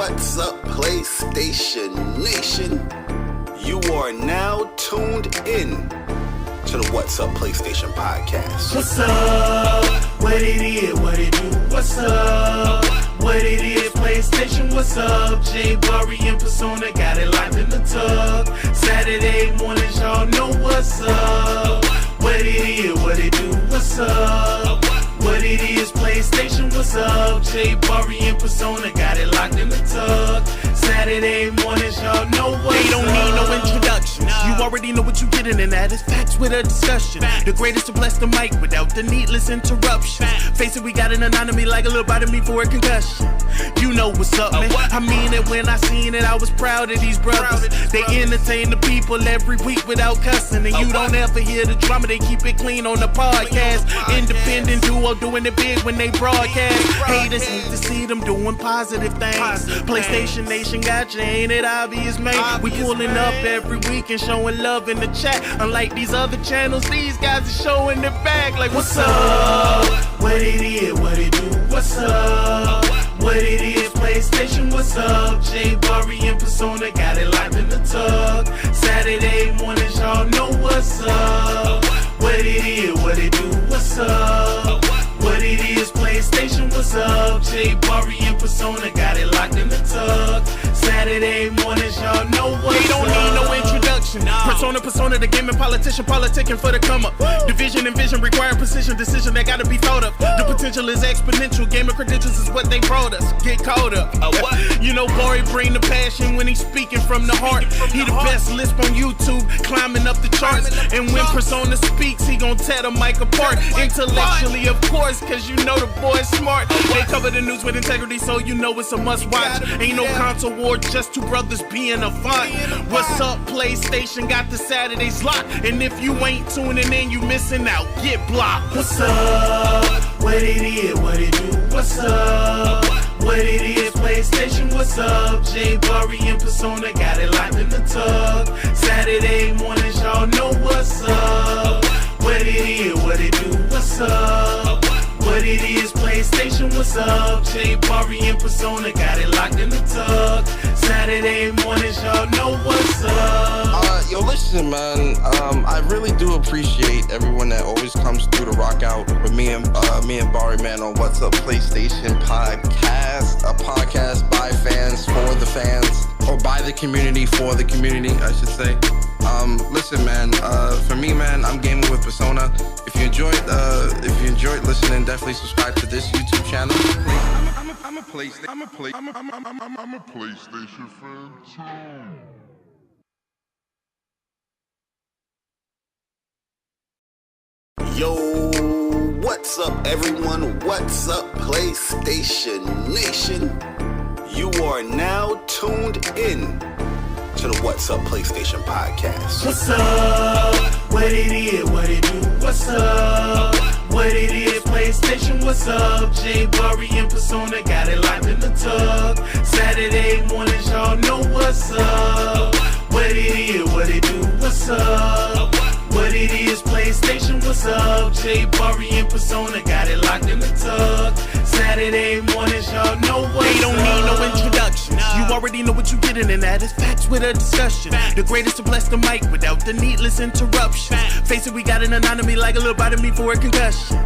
What's up, PlayStation Nation? You are now tuned in to the What's Up PlayStation podcast. What's up? What it is, what it do? What's up? What it is, PlayStation, what's up? J Bari and Persona got it live in the tub. Saturday mornings, y'all know what's up. What it is, what it do? What's up? What it is, PlayStation, what's up? J Bari and Persona got it locked in the tub. Saturday mornings, y'all know what's up. They don't need no introduction. You already know what you getting, and that is facts with a discussion. The greatest to bless the mic without the needless interruption. Face it, we got an anatomy like a little bite of me for a concussion. You know what's up, man. I mean it when I seen it. I was proud of these brothers. They entertain the people every week without cussing, and you don't ever hear the drama. They keep it clean on the podcast. Independent duo doing it big when they broadcast. Haters hate to see them doing positive things. PlayStation Nation got you, ain't it obvious, man? We pulling up every week and showing love in the chat. Unlike these other channels, these guys are showing it back. Like, what's up? What it is, what it do? What's up? What it is, PlayStation, what's up? J Bari and Persona got it live in the tub. Saturday mornings, y'all know what's up. What it is, what it do? What's up? What it is, PlayStation, what's up? J Bari and Persona got it locked in the tub. Saturday mornings, y'all know what's up. They don't need no introduction. Persona, the gaming politician, politicking for the come up. Division and vision require precision, decision that gotta be thought of. The potential is exponential. Gamer credentials is what they brought us. Get caught up. You know, Bari bring the passion when he's speaking from the heart. He the best lisp on YouTube, climbing up the charts. And when Persona speaks, he gon' tear the mic apart. Intellectually, of course, cause you know the boy's smart. They cover the news with integrity, so you know it's a must watch. Ain't no console war, just two brothers being a font. What's up, PlayStation got the Saturdays locked. And if you ain't tuning in, you missing out. Get blocked. What's up? What it is, what it do? What's up? What it is, PlayStation, what's up? J Bari and Persona got it live in the tub. Saturday mornings, y'all know what's up. What it is, what it do? What's up? What it is, PlayStation, what's up? J Bari and Persona got it locked in the tub. Saturday mornings, y'all know what's up. Yo, listen, man. I really do appreciate everyone that always comes through to rock out with me and Bari, man, on What's Up PlayStation podcast. A podcast by fans for the fans, or by the community for the community, I should say. Listen, man. For me, man, I'm gaming with Persona. If you enjoyed listening, definitely subscribe to this YouTube channel. I'm a PlayStation fan too. Yo, what's up, everyone? What's up, PlayStation Nation? You are now tuned in to the What's Up PlayStation podcast. What's up? What it is, what it do? What's up? What it is, PlayStation, what's up? J Bari and Persona got it live in the tub. Saturday mornings, y'all know what's up. What it is, what it do? What's up? What it is, PlayStation, what's up? J Bari and Persona got it locked in the tub. Saturday mornings, y'all know what's up. They don't need no introduction. You already know what you getting, and that is facts with a discussion. The greatest to bless the mic without the needless interruption. Face it, we got an anatomy like a little bite of me for a concussion.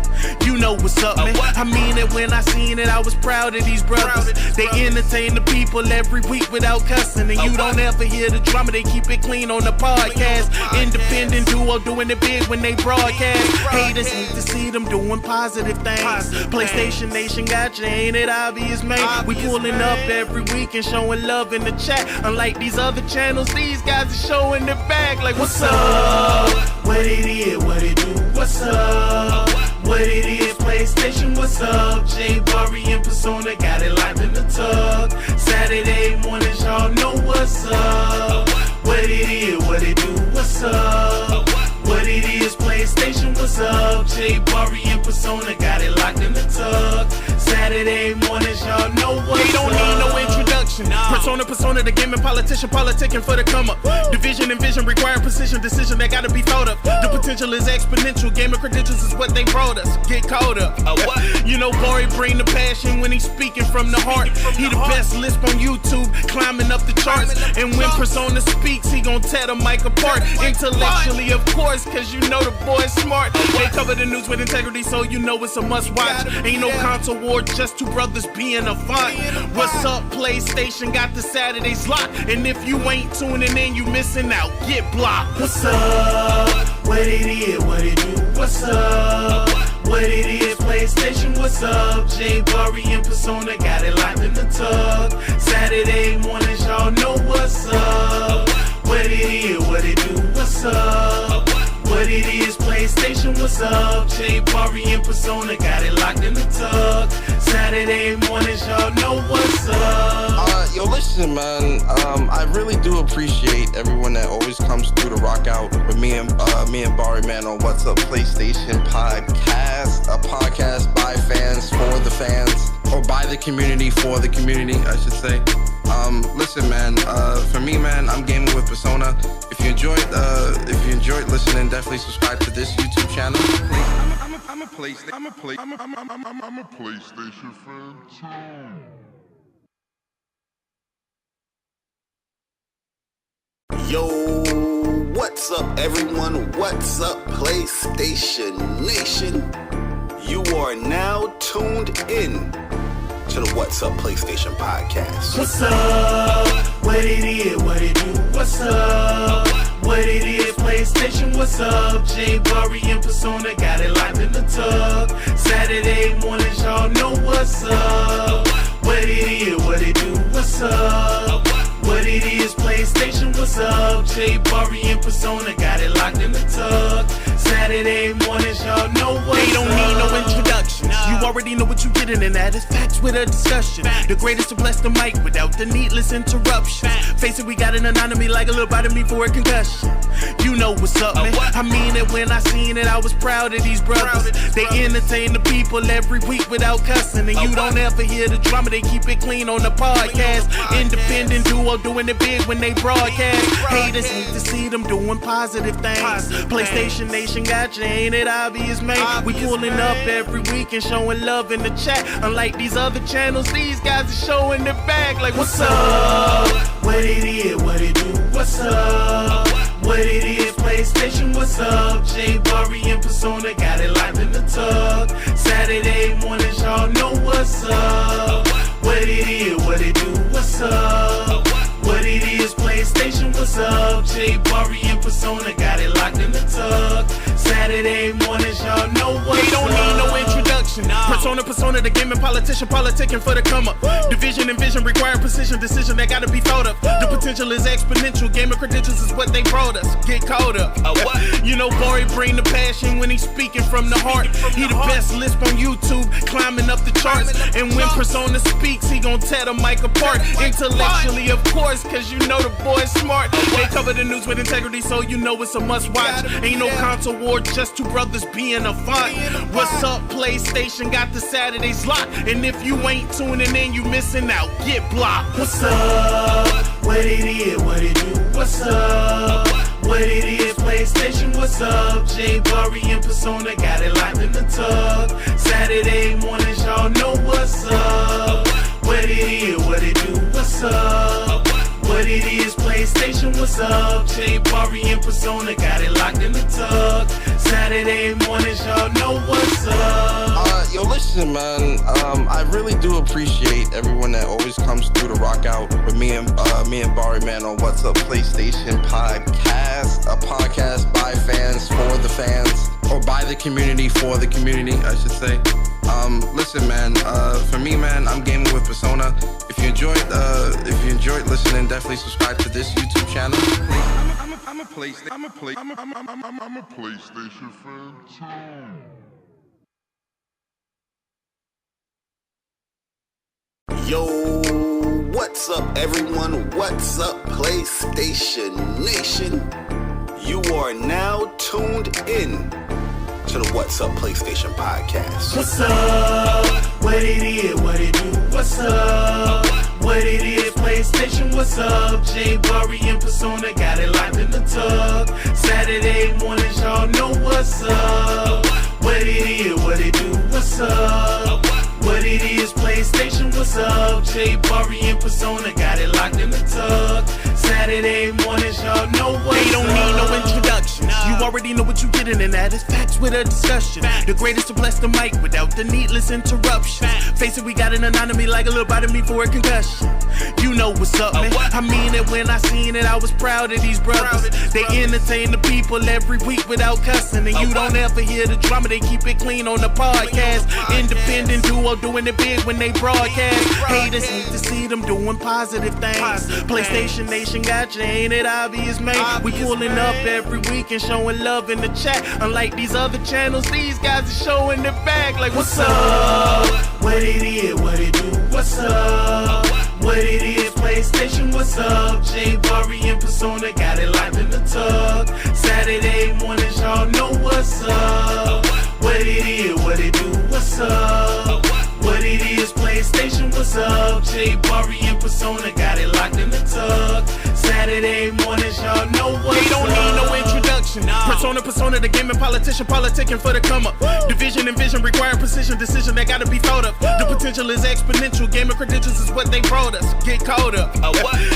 You know what's up, man. I mean it when I seen it. I was proud of these brothers. They entertain the people every week without cussing, and you don't ever hear the drama. They keep it clean on the podcast. Independent duo doing it big when they broadcast. Haters hate to see them doing positive things. PlayStation Nation got you, ain't it obvious, man? We pulling up every week and showing love in the chat. Unlike these other channels, these guys are showing it back. Like, what's up? What it is, what it do? What's up? What it is, PlayStation, what's up? J Bari and Persona got it live in the tub. Saturday mornings, y'all know what's up. What it is, what it do? What's up? What it is, PlayStation, what's up? J Bari and Persona got it locked in the tub. Saturday mornings, y'all know what's up. They don't need no introduction. Persona, the gaming politician, politicking for the come up. Division and vision require precision, decision that gotta be thought of. The potential is exponential, gaming credentials is what they brought us. Get caught up. You know, Bari bring the passion when he's speaking from the heart. He the best lisp on YouTube, climbing up the charts. And when Persona speaks, he gon' tear the mic apart. Intellectually, of course, cause you know the boy's smart. They cover the news with integrity, so you know it's a must watch. Ain't no console war, just two brothers being a font. What's up, PlayStation got the Saturdays locked. And if you ain't tuning in, you missing out. Get blocked. What's up? What it is, what it do? What's up? What it is, PlayStation, what's up? Bari and Persona got it locked in the tug. Saturday mornings, y'all know what's up. What it is, what it do? What's up? What it is, PlayStation, what's up? Bari and Persona got it locked in the tug. Saturday mornings, y'all know what's up. Yo, listen, man. I really do appreciate everyone that always comes through to rock out with me and Bari, man, on What's Up PlayStation podcast, a podcast by fans for the fans, or by the community for the community, I should say. Listen, man. For me, man, I'm gaming with Persona. If you enjoyed listening, definitely subscribe to this YouTube channel. I'm a PlayStation fan too. Yo, what's up, everyone? What's up, PlayStation Nation? You are now tuned in to the What's Up PlayStation podcast. What's up? What it is, what it do? What's up? What it is, PlayStation, what's up? Bari and Persona got it locked in the tug. Saturday mornings, y'all know what's up. What it is, what it do? What's up? What it is, PlayStation, what's up? Bari and Persona got it locked in the tug. Saturday mornings, y'all know what's up. They don't need no introduction. You already know what you getting, and that is facts with a discussion. The greatest to bless the mic without the needless interruption. Face it, we got an anatomy like a little bite of me for a concussion. You know what's up, man. I mean it when I seen it. I was proud of these brothers. They entertain the people every week without cussing. And you don't ever hear the drama. They keep it clean on the podcast. Independent duo doing it big when they broadcast. Haters hate to see them doing positive things. PlayStation Nation got you, ain't it obvious, man? We pulling up every week and showing love in the chat. Unlike these other channels, these guys are showing their back. Like, what's up? What it is, what it do? What's up? What it is, PlayStation, what's up? Bari and Persona got it locked in the tug. Saturday mornings, y'all know what's up. What it is, what it do? What's up? What it is, PlayStation, what's up? Bari and Persona got it locked in the tug. Saturday mornings, y'all know what's up. They don't need no introduction. Persona, the gaming politician, politicking for the come up. Division and vision require precision, decision that gotta be thought of. The potential is exponential, gaming credentials is what they brought us. Get caught up. You know, Bari bring the passion when he's speaking from the heart. He the best lisp on YouTube, climbing up the charts. And when Persona speaks, he gon' tear the mic apart. Intellectually, of course, cause you know the boy's smart. They cover the news with integrity, so you know it's a must watch. Ain't no console war, just two brothers being a font. What's up, PlayStation got the Saturdays locked. And if you ain't tuning in, you missing out. Get blocked. What's up? What it is, what it do? What's up? What it is, PlayStation, what's up? Bari and Persona got it locked in the tug. Saturday mornings, y'all know what's up. What it is, what it do? What's up? What it is, PlayStation, what's up? Bari and Persona got it locked in the tug. Saturday mornings, y'all know what's up. Yo, listen, man. I really do appreciate everyone that always comes through to rock out with me and Bari, man, on What's Up PlayStation podcast, a podcast by fans for the fans, or by the community for the community, I should say. Listen, man. For me, man, I'm gaming with Persona. If you enjoyed listening, definitely subscribe to this YouTube channel. I'm a PlayStation fan too. Yo, what's up, everyone? What's up, PlayStation Nation? You are now tuned in to the What's Up PlayStation podcast. What's up? What it is, what it do? What's up? What it is, PlayStation, what's up? J Bari and Persona got it locked in the tub. Saturday mornings, y'all know what's up. What it is, what it do? What's up? What it is, PlayStation, what's up? J Bari and Persona got it locked in the tub. Saturday mornings, y'all know what's up. They don't need no introduction. You already know what you're getting, and that is facts with a discussion. The greatest to bless the mic without the needless interruption. Face it, we got an anatomy like a little bite of me for a concussion. You know what's up, man. I mean it when I seen it. I was proud of these brothers. They entertain the people every week without cussing, and you don't ever hear the drama. They keep it clean on the podcast. Independent duo doing it big when they broadcast. Haters hate to see them doing positive things. PlayStation Nation got you, ain't it obvious, man? We pulling up every week and showing love in the chat. Unlike these other channels, these guys are showing their bag like, what's up? What it is, what it do? What's up? What it is, PlayStation, what's up? J Bari and Persona got it locked in the tub. Saturday mornings, y'all know what's up. What it is, what it do? What's up? What it is, PlayStation, what's up? J Bari and Persona got it locked in the tub. Saturday mornings, y'all know what's up. They don't need no introduction. Persona, the gaming politician, politicking for the come up. Division and vision require precision, decision that gotta be thought of. The potential is exponential. Gaming credentials is what they brought us. Get caught up.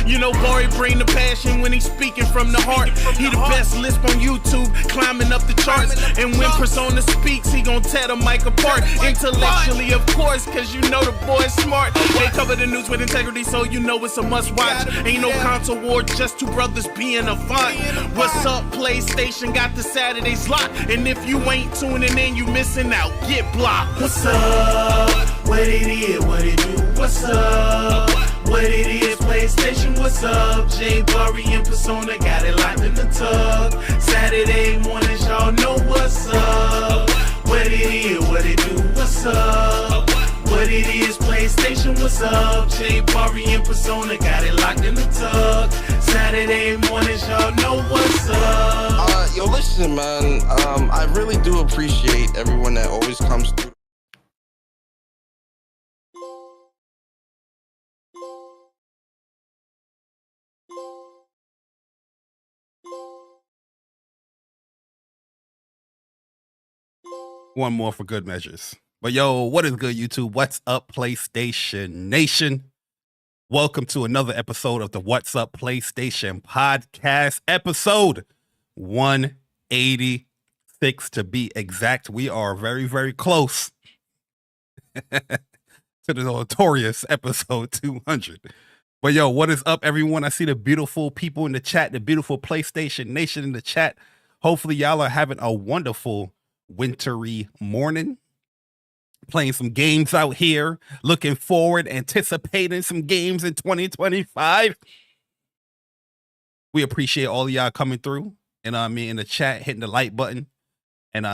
You know, Bari bring the passion when he's speaking from the heart. He the best lisp on YouTube, climbing up the charts. And when Persona speaks, he gon' tear the mic apart. Intellectually, of course, cause you know the boy's smart. They cover the news with integrity, so you know it's a must watch. Ain't no console war, just two brothers being a font. What's up, PlayStation? Got the Saturdays locked. And if you ain't tuning in, you missing out. Get blocked. What's up? What it is, what it do? What's up? What it is, PlayStation, what's up? J Bari and Persona got it locked in the tub. Saturday mornings, y'all know what's up. What it is, what it do? What's up? What it is, PlayStation, what's up? J Bari and Persona got it locked in the tub. Saturday mornings, y'all know what's up. Yo, listen, man. I really do appreciate everyone that always comes through. One more for good measures. But yo, what is good, YouTube? What's up, PlayStation Nation? Welcome to another episode of the What's Up PlayStation podcast, episode 186 to be exact. We are very, very close to the notorious episode 200. But yo, what is up, everyone? I see the beautiful people in the chat, the beautiful PlayStation Nation in the chat. Hopefully y'all are having a wonderful wintry morning, playing some games out here, looking forward, anticipating some games in 2025. We appreciate all of y'all coming through and in the chat, hitting the like button and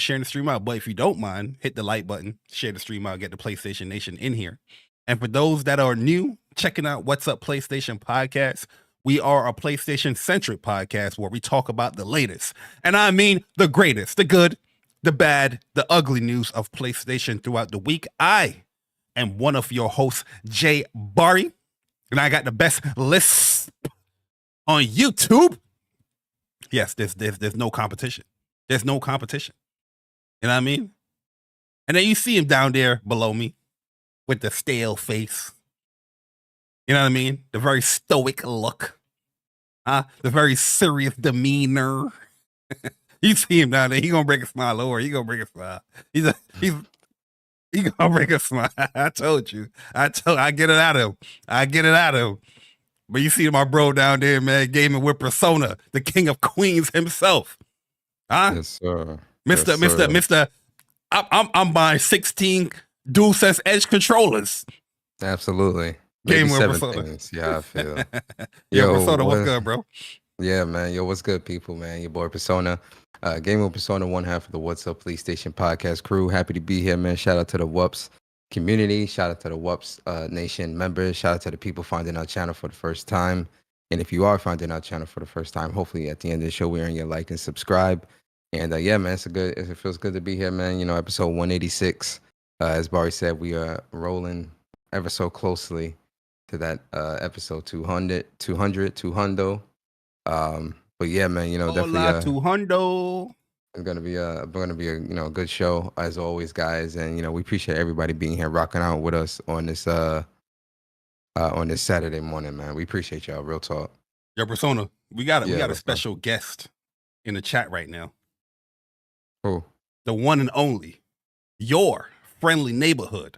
sharing the stream out. But if you don't mind, hit the like button, share the stream out, get the PlayStation Nation in here. And for those that are new, checking out What's Up PlayStation podcast, we are a PlayStation centric podcast where we talk about the latest, and I mean the greatest, the good, the bad, the ugly news of PlayStation throughout the week. I am one of your hosts, J Bari, and I got the best lisp on YouTube. Yes, there's no competition. There's no competition. You know what I mean? And then you see him down there below me with the stale face. You know what I mean? The very stoic look. The very serious demeanor. You see him down there, he gonna bring a smile over. He gonna bring a smile. He gonna bring a smile. I told you. I get it out of him. I get it out of him. But you see my bro down there, man, gaming with Persona, the king of queens himself. Yes, sir. Mr. I'm buying 16 DualSense Edge controllers. Absolutely. Game with 87 Persona. things. Yeah, I feel. Yo, Persona, what's good, bro? Yeah, man. Yo, what's good, people, man? Your boy Persona. Game with Persona, one half of the What's Up PlayStation podcast crew. Happy to be here, man. Shout out to the WUPS community. Shout out to the WUPS Nation members. Shout out to the people finding our channel for the first time. And if you are finding our channel for the first time, hopefully at the end of the show, we earn your like and subscribe. And yeah, man, it feels good to be here, man. You know, episode 186. As Bari said, we are rolling ever so closely to that episode 200. But yeah, man, you know, definitely Hola to Hundo. it's gonna be a good show as always, guys. And you know, we appreciate everybody being here, rocking out with us on this Saturday morning, man. We appreciate y'all. Real talk. Yo, Persona, we got a what's special guest in the chat right now. Who? The one and only, your friendly neighborhood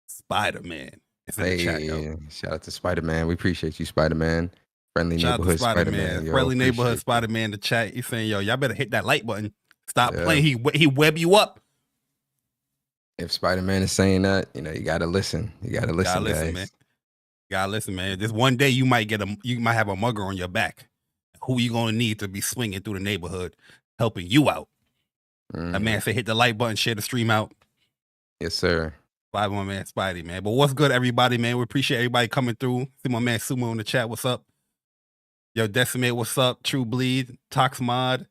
Spider-Man. It's in the chat, yo. Shout out to Spider-Man. We appreciate you, Spider-Man. Friendly Shout neighborhood Spider-Man. Friendly neighborhood Spider-Man in the chat. He's saying, yo, y'all better hit that like button. Stop playing. He web you up. If Spider-Man is saying that, you know, you gotta listen. You gotta listen, guys. Man. You gotta listen, man. This one day you might have a mugger on your back. Who you gonna need to be swinging through the neighborhood, helping you out? That man said, hit the like button, share the stream out. Yes, sir. 5-1 man, Spidey, man. But what's good, everybody, man? We appreciate everybody coming through. See my man Sumo in the chat. What's up? Yo, Decimate, what's up? True Bleed, Tox Mod,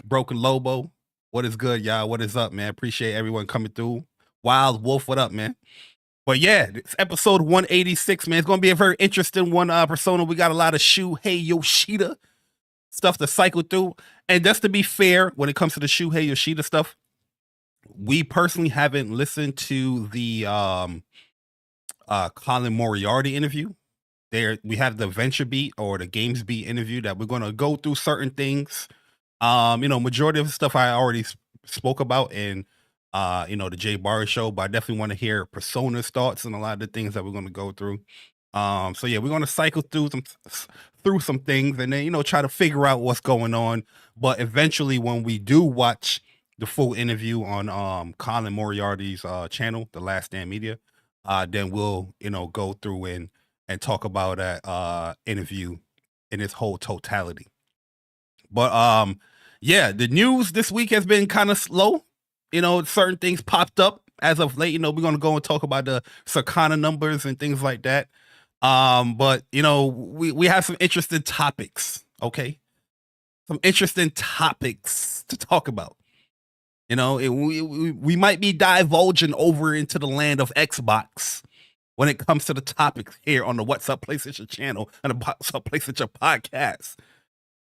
Broken Lobo. What is good, y'all? What is up, man? Appreciate everyone coming through. Wild Wolf, what up, man? But yeah, it's episode 186, man. It's going to be a very interesting one, Persona. We got a lot of Shuhei Yoshida stuff to cycle through. And just to be fair, when it comes to the Shuhei Yoshida stuff, we personally haven't listened to the Colin Moriarty interview. We have the Venture Beat or the Games Beat interview that we're going to go through certain things. You know, majority of the stuff I already spoke about in you know, the Jay Bari show, but I definitely want to hear Persona's thoughts and a lot of the things that we're going to go through. So yeah, we're going to cycle through some things and then, you know, try to figure out what's going on. But eventually when we do watch the full interview on Colin Moriarty's channel, The Last Stand Media, then we'll, you know, go through and talk about that interview in its whole totality. But yeah, the news this week has been kind of slow. You know, certain things popped up as of late. You know, we're going to go and talk about the Circana numbers and things like that. But, you know, we have some interesting topics, okay? Some interesting topics to talk about. You know, we might be divulging over into the land of Xbox when it comes to the topics here on the What's Up PlayStation channel and the What's Up PlayStation podcast.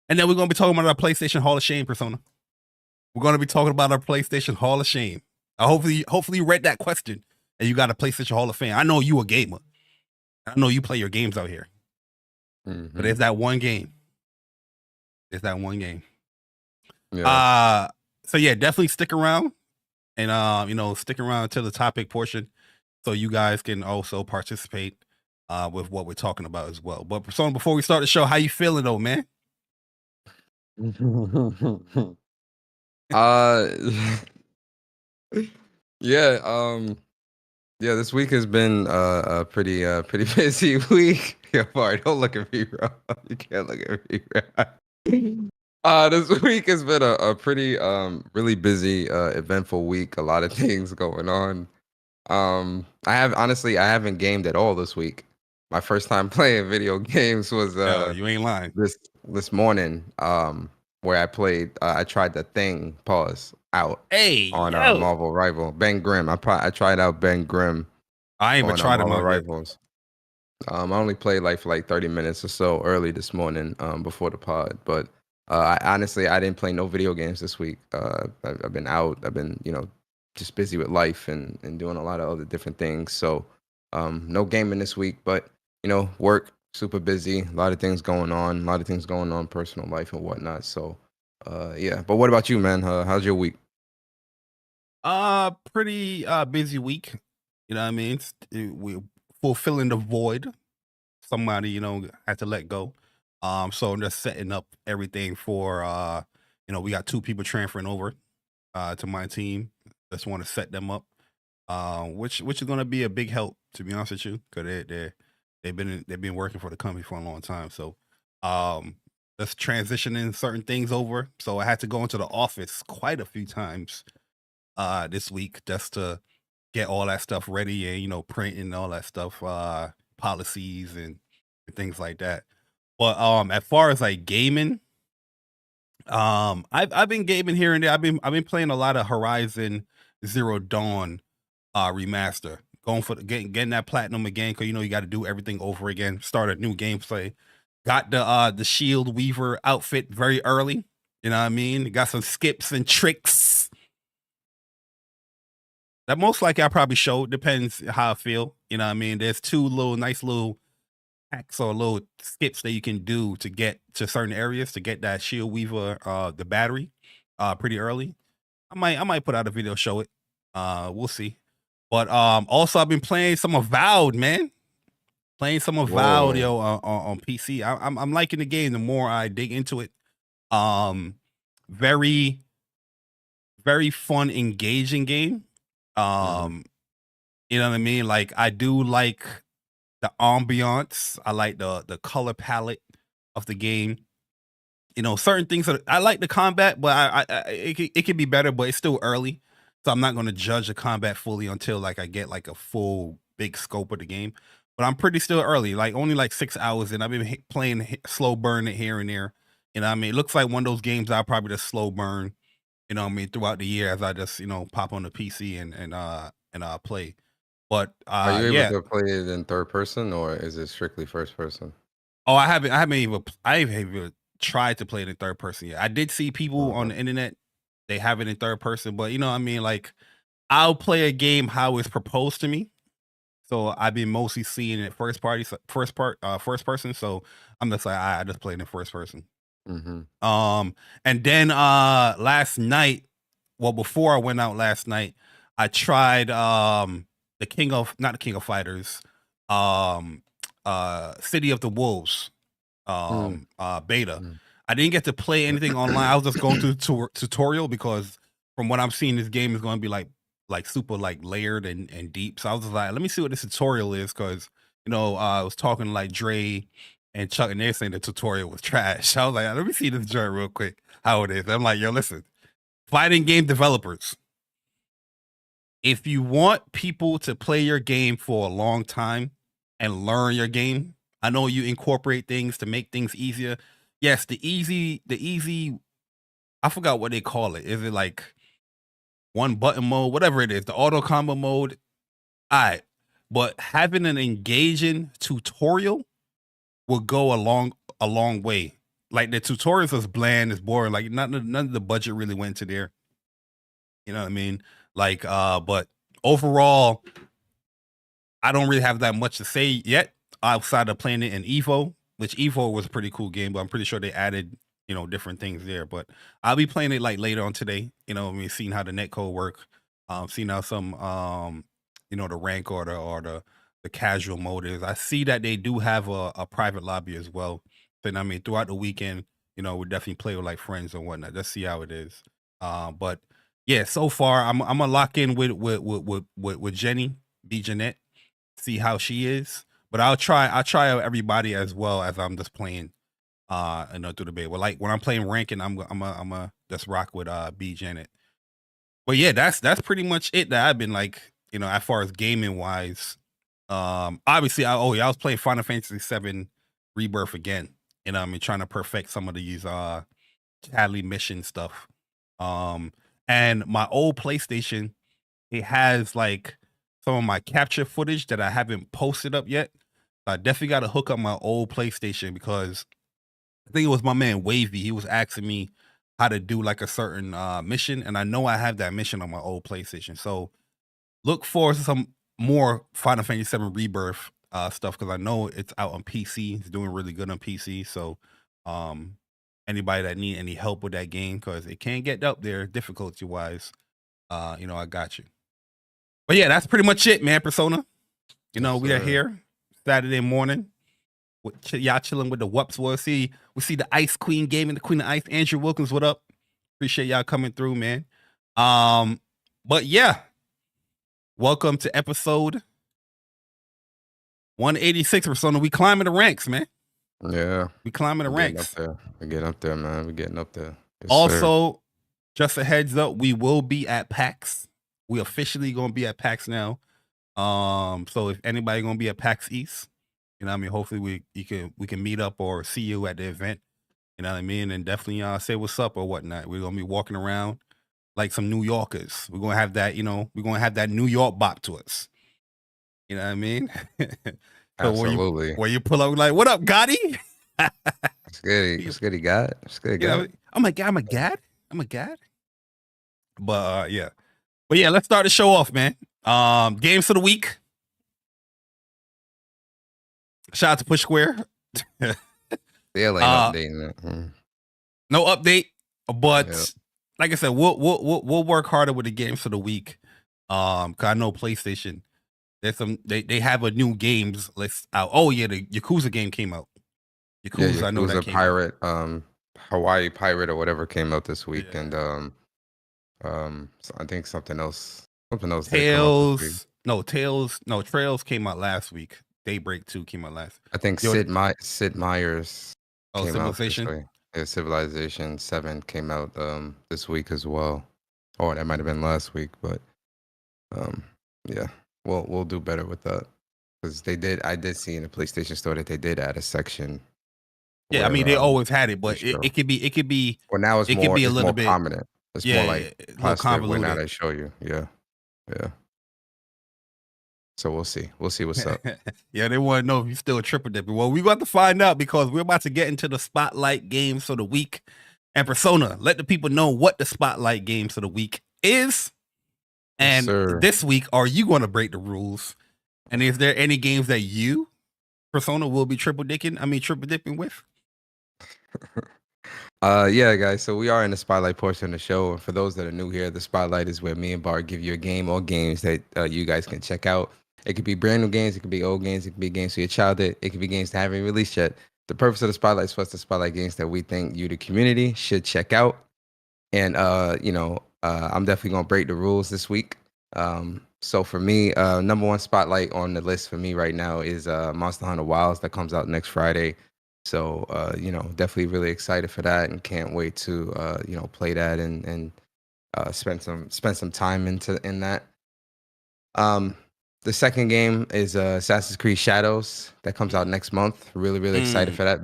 And then we're going to be talking about our PlayStation Hall of Shame, Persona. We're going to be talking about our PlayStation Hall of Shame. Hopefully you read that question and you got a PlayStation Hall of Fame. I know you a gamer. I know you play your games out here. But there's that one game. Yeah. So yeah, definitely stick around and you know, stick around to the topic portion so you guys can also participate with what we're talking about as well. But Persona, before we start the show, how you feeling though, man? Yeah, this week has been a pretty busy week. Yeah, Bari, don't look at me, bro. You can't look at me, bro. This week has been a pretty really busy eventful week. A lot of things going on. I haven't gamed at all this week. My first time playing video games was you ain't lying. This morning where I tried the Thing out on Marvel Rival. Ben Grimm. I tried out Ben Grimm. I ain't even tried it on Rivals. I only played for 30 minutes or so early this morning before the pod, but I didn't play no video games this week. I've been out. I've been, you know, just busy with life and doing a lot of other different things. So no gaming this week, but you know, work, super busy, a lot of things going on, personal life and whatnot. So yeah. But what about you, man? How's your week? Pretty busy week. You know what I mean? We're fulfilling the void. Somebody, you know, had to let go. So I'm just setting up everything for you know, we got 2 people transferring over to my team. Just want to set them up. Which is gonna be a big help, to be honest with you, because they've been working for the company for a long time. So just transitioning certain things over. So I had to go into the office quite a few times this week just to get all that stuff ready and, you know, print and all that stuff, policies and things like that. But as far as like gaming, I've been gaming here and there. I've been playing a lot of Horizon Zero Dawn remaster. Going for getting that platinum again, because you got to do everything over again. Start a new gameplay. Got the Shield Weaver outfit very early. You know what I mean? Got some skips and tricks. That most likely I probably show. Depends how I feel. You know what I mean? There's two nice little hacks or little skips that you can do to get to certain areas to get that Shield Weaver, the battery, pretty early. I might put out a video, show it. We'll see. But also I've been playing some Avowed, man. Playing some Avowed, yo, on PC. I'm liking the game the more I dig into it. Very, very fun, engaging game. You know what I mean? Like, I do like the ambiance. I like the color palette of the game. Certain things I like the combat, but it could be better, but it's still early. So I'm not going to judge the combat fully until like I get like a full big scope of the game. But I'm pretty still early, like only like 6 hours in. I've been playing slow burn it here and there. You know what I mean? It looks like one of those games I'll probably just slow burn, you know what I mean, throughout the year as I just, pop on the PC and play. But Are you yeah. able to play it in third person, or is it strictly first person? Oh, I haven't even tried to play it in third person yet. I did see people on the internet, they have it in third person, but you know what I mean? Like, I'll play a game how it's proposed to me. So I've been mostly seeing it first person. So I'm just like, I just play it in first person. And then last night, well, before I went out last night, I tried not the King of Fighters, City of the Wolves beta. I didn't get to play anything online. I was just going through the tutorial because from what I'm seeing, this game is going to be like super like layered and deep. So I was just like, let me see what this tutorial is, because I was talking to like Dre and Chuck, and they're saying the tutorial was trash. I was like, let me see this joint real quick, how it is. I'm like, yo, listen, fighting game developers, if you want people to play your game for a long time and learn your game, I know you incorporate things to make things easier. Yes, the easy, I forgot what they call it. Is it like one button mode, whatever it is, the auto combo mode? All right, but having an engaging tutorial will go a long way. Like, the tutorials is bland, it's boring. Like, none of the budget really went to there. You know what I mean? Like, but overall, I don't really have that much to say yet outside of playing it in Evo, which Evo was a pretty cool game, but I'm pretty sure they added, different things there. But I'll be playing it like later on today, seeing how the netcode work, seeing how some, the rank or the casual mode is. I see that they do have a private lobby as well. So, I mean, throughout the weekend, we definitely play with like friends and whatnot. Let's see how it is. But yeah, so far I'm gonna lock in with Jenny, B Jeanette, see how she is. But I'll try out everybody as well as I'm just playing through the beta. Well, like when I'm playing ranking, I'm just rock with B Janet. But yeah, that's pretty much it that I've been like, as far as gaming wise. Obviously I was playing Final Fantasy VII Rebirth again. I mean, trying to perfect some of these Cadley mission stuff. And my old PlayStation, it has like some of my capture footage that I haven't posted up yet. I definitely got to hook up my old PlayStation, because I think it was my man Wavy. He was asking me how to do like a certain mission, and I know I have that mission on my old PlayStation. So look for some more Final Fantasy VII Rebirth stuff, because I know it's out on PC. It's doing really good on PC. So anybody that need any help with that game, because it can't get up there difficulty wise, I got you. But yeah, that's pretty much it, man. Persona, we are here Saturday morning. Y'all chilling with the WUPS. We see the Ice Queen Gaming, the Queen of Ice, Andrew Wilkins. What up? Appreciate y'all coming through, man. But yeah, welcome to episode 186. Persona. We climbing the ranks, man. Yeah, we climbing the ranks. We're getting up there, man. We're getting up there. Yes, also, sir. Just a heads up, we will be at PAX. We officially gonna be at PAX now. So if anybody gonna be at PAX East, I mean, hopefully we can meet up or see you at the event. You know what I mean? And definitely say what's up or whatnot. We're gonna be walking around like some New Yorkers. We're gonna have that, we're gonna have that New York bop to us. You know what I mean? So Absolutely. where you pull up like, what up, Gotti? It's good. It's good. He got. It's good. You know, I'm a gad. But yeah. But yeah, let's start the show off, man. Games of the week. Shout out to Push Square. Still ain't updating it. No update, but like I said, we'll work harder with the games for the week. Cause I know PlayStation, there's some they have a new games list out. Oh yeah, the Yakuza game came out. Yakuza, I know that came Pirate, Hawaii Pirate or whatever came out this week, and so I think something else. Trails came out last week. Daybreak 2 came out last. I think Sid Meier's came Civilization. out this Civilization 7 came out this week as well. Or that might have been last week, but yeah, we'll do better with that because I did see in the PlayStation Store that they did add a section. Yeah, I mean they always had it, but it could be. Well, now it's more prominent. It's more like more convoluted. Now they show you, yeah. So we'll see what's up. Yeah, they want to know if you still triple dipping. Well, we got to find out because we're about to get into the spotlight games for the week. And Persona, let the people know what the spotlight games for the week is. And this week, are you going to break the rules? And is there any games that you, Persona, will be triple dipping with? Yeah, guys. So we are in the spotlight portion of the show. And for those that are new here, the spotlight is where me and Bari give you a game or games that you guys can check out. It could be brand new games, it could be old games, it could be games for your childhood, it could be games that haven't released yet. The purpose of the spotlight is for us to spotlight games that we think you, the community, should check out. And I'm definitely gonna break the rules this week. So for me, number one spotlight on the list for me right now is Monster Hunter Wilds that comes out next Friday. So definitely really excited for that and can't wait to play that and spend some time in that. The second game is Assassin's Creed Shadows that comes out next month. Really excited for that.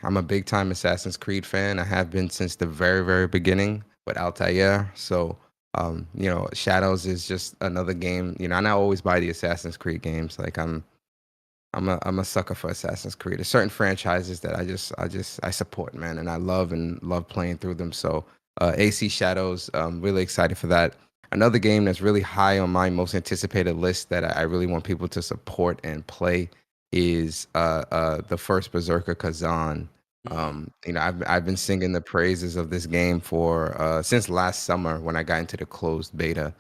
I'm a big time Assassin's Creed fan. I have been since the very, very beginning with Altair. So Shadows is just another game. And I always buy the Assassin's Creed games. Like I'm a sucker for Assassin's Creed. There's certain franchises that I support, man, and I love playing through them. So AC Shadows, really excited for that. Another game that's really high on my most anticipated list that I really want people to support and play is the first Berserker Kazan. I've been singing the praises of this game for since last summer when I got into the closed beta,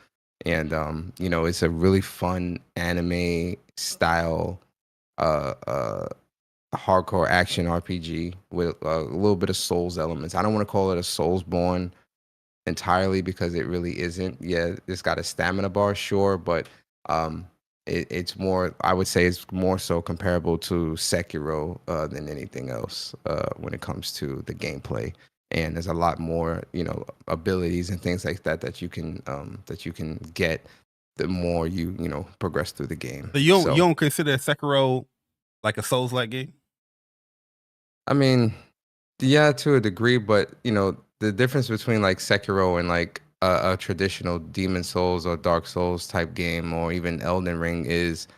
and it's a really fun anime style hardcore action RPG with a little bit of Souls elements. I don't want to call it a Soulsborne entirely because it really isn't. Yeah, it's got a stamina bar, sure, but it's more, I would say it's more so comparable to Sekiro than anything else when it comes to the gameplay. And there's a lot more, abilities and things like that you can get the more you progress through the game. So you don't consider Sekiro like a Souls-like game? I mean, yeah, to a degree, but the difference between like Sekiro and like a traditional Demon Souls or Dark Souls type game or even Elden Ring is,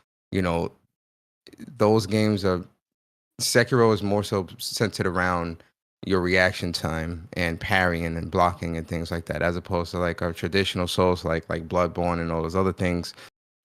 those games are, Sekiro is more so centered around your reaction time and parrying and blocking and things like that, as opposed to like a traditional Souls like Bloodborne and all those other things.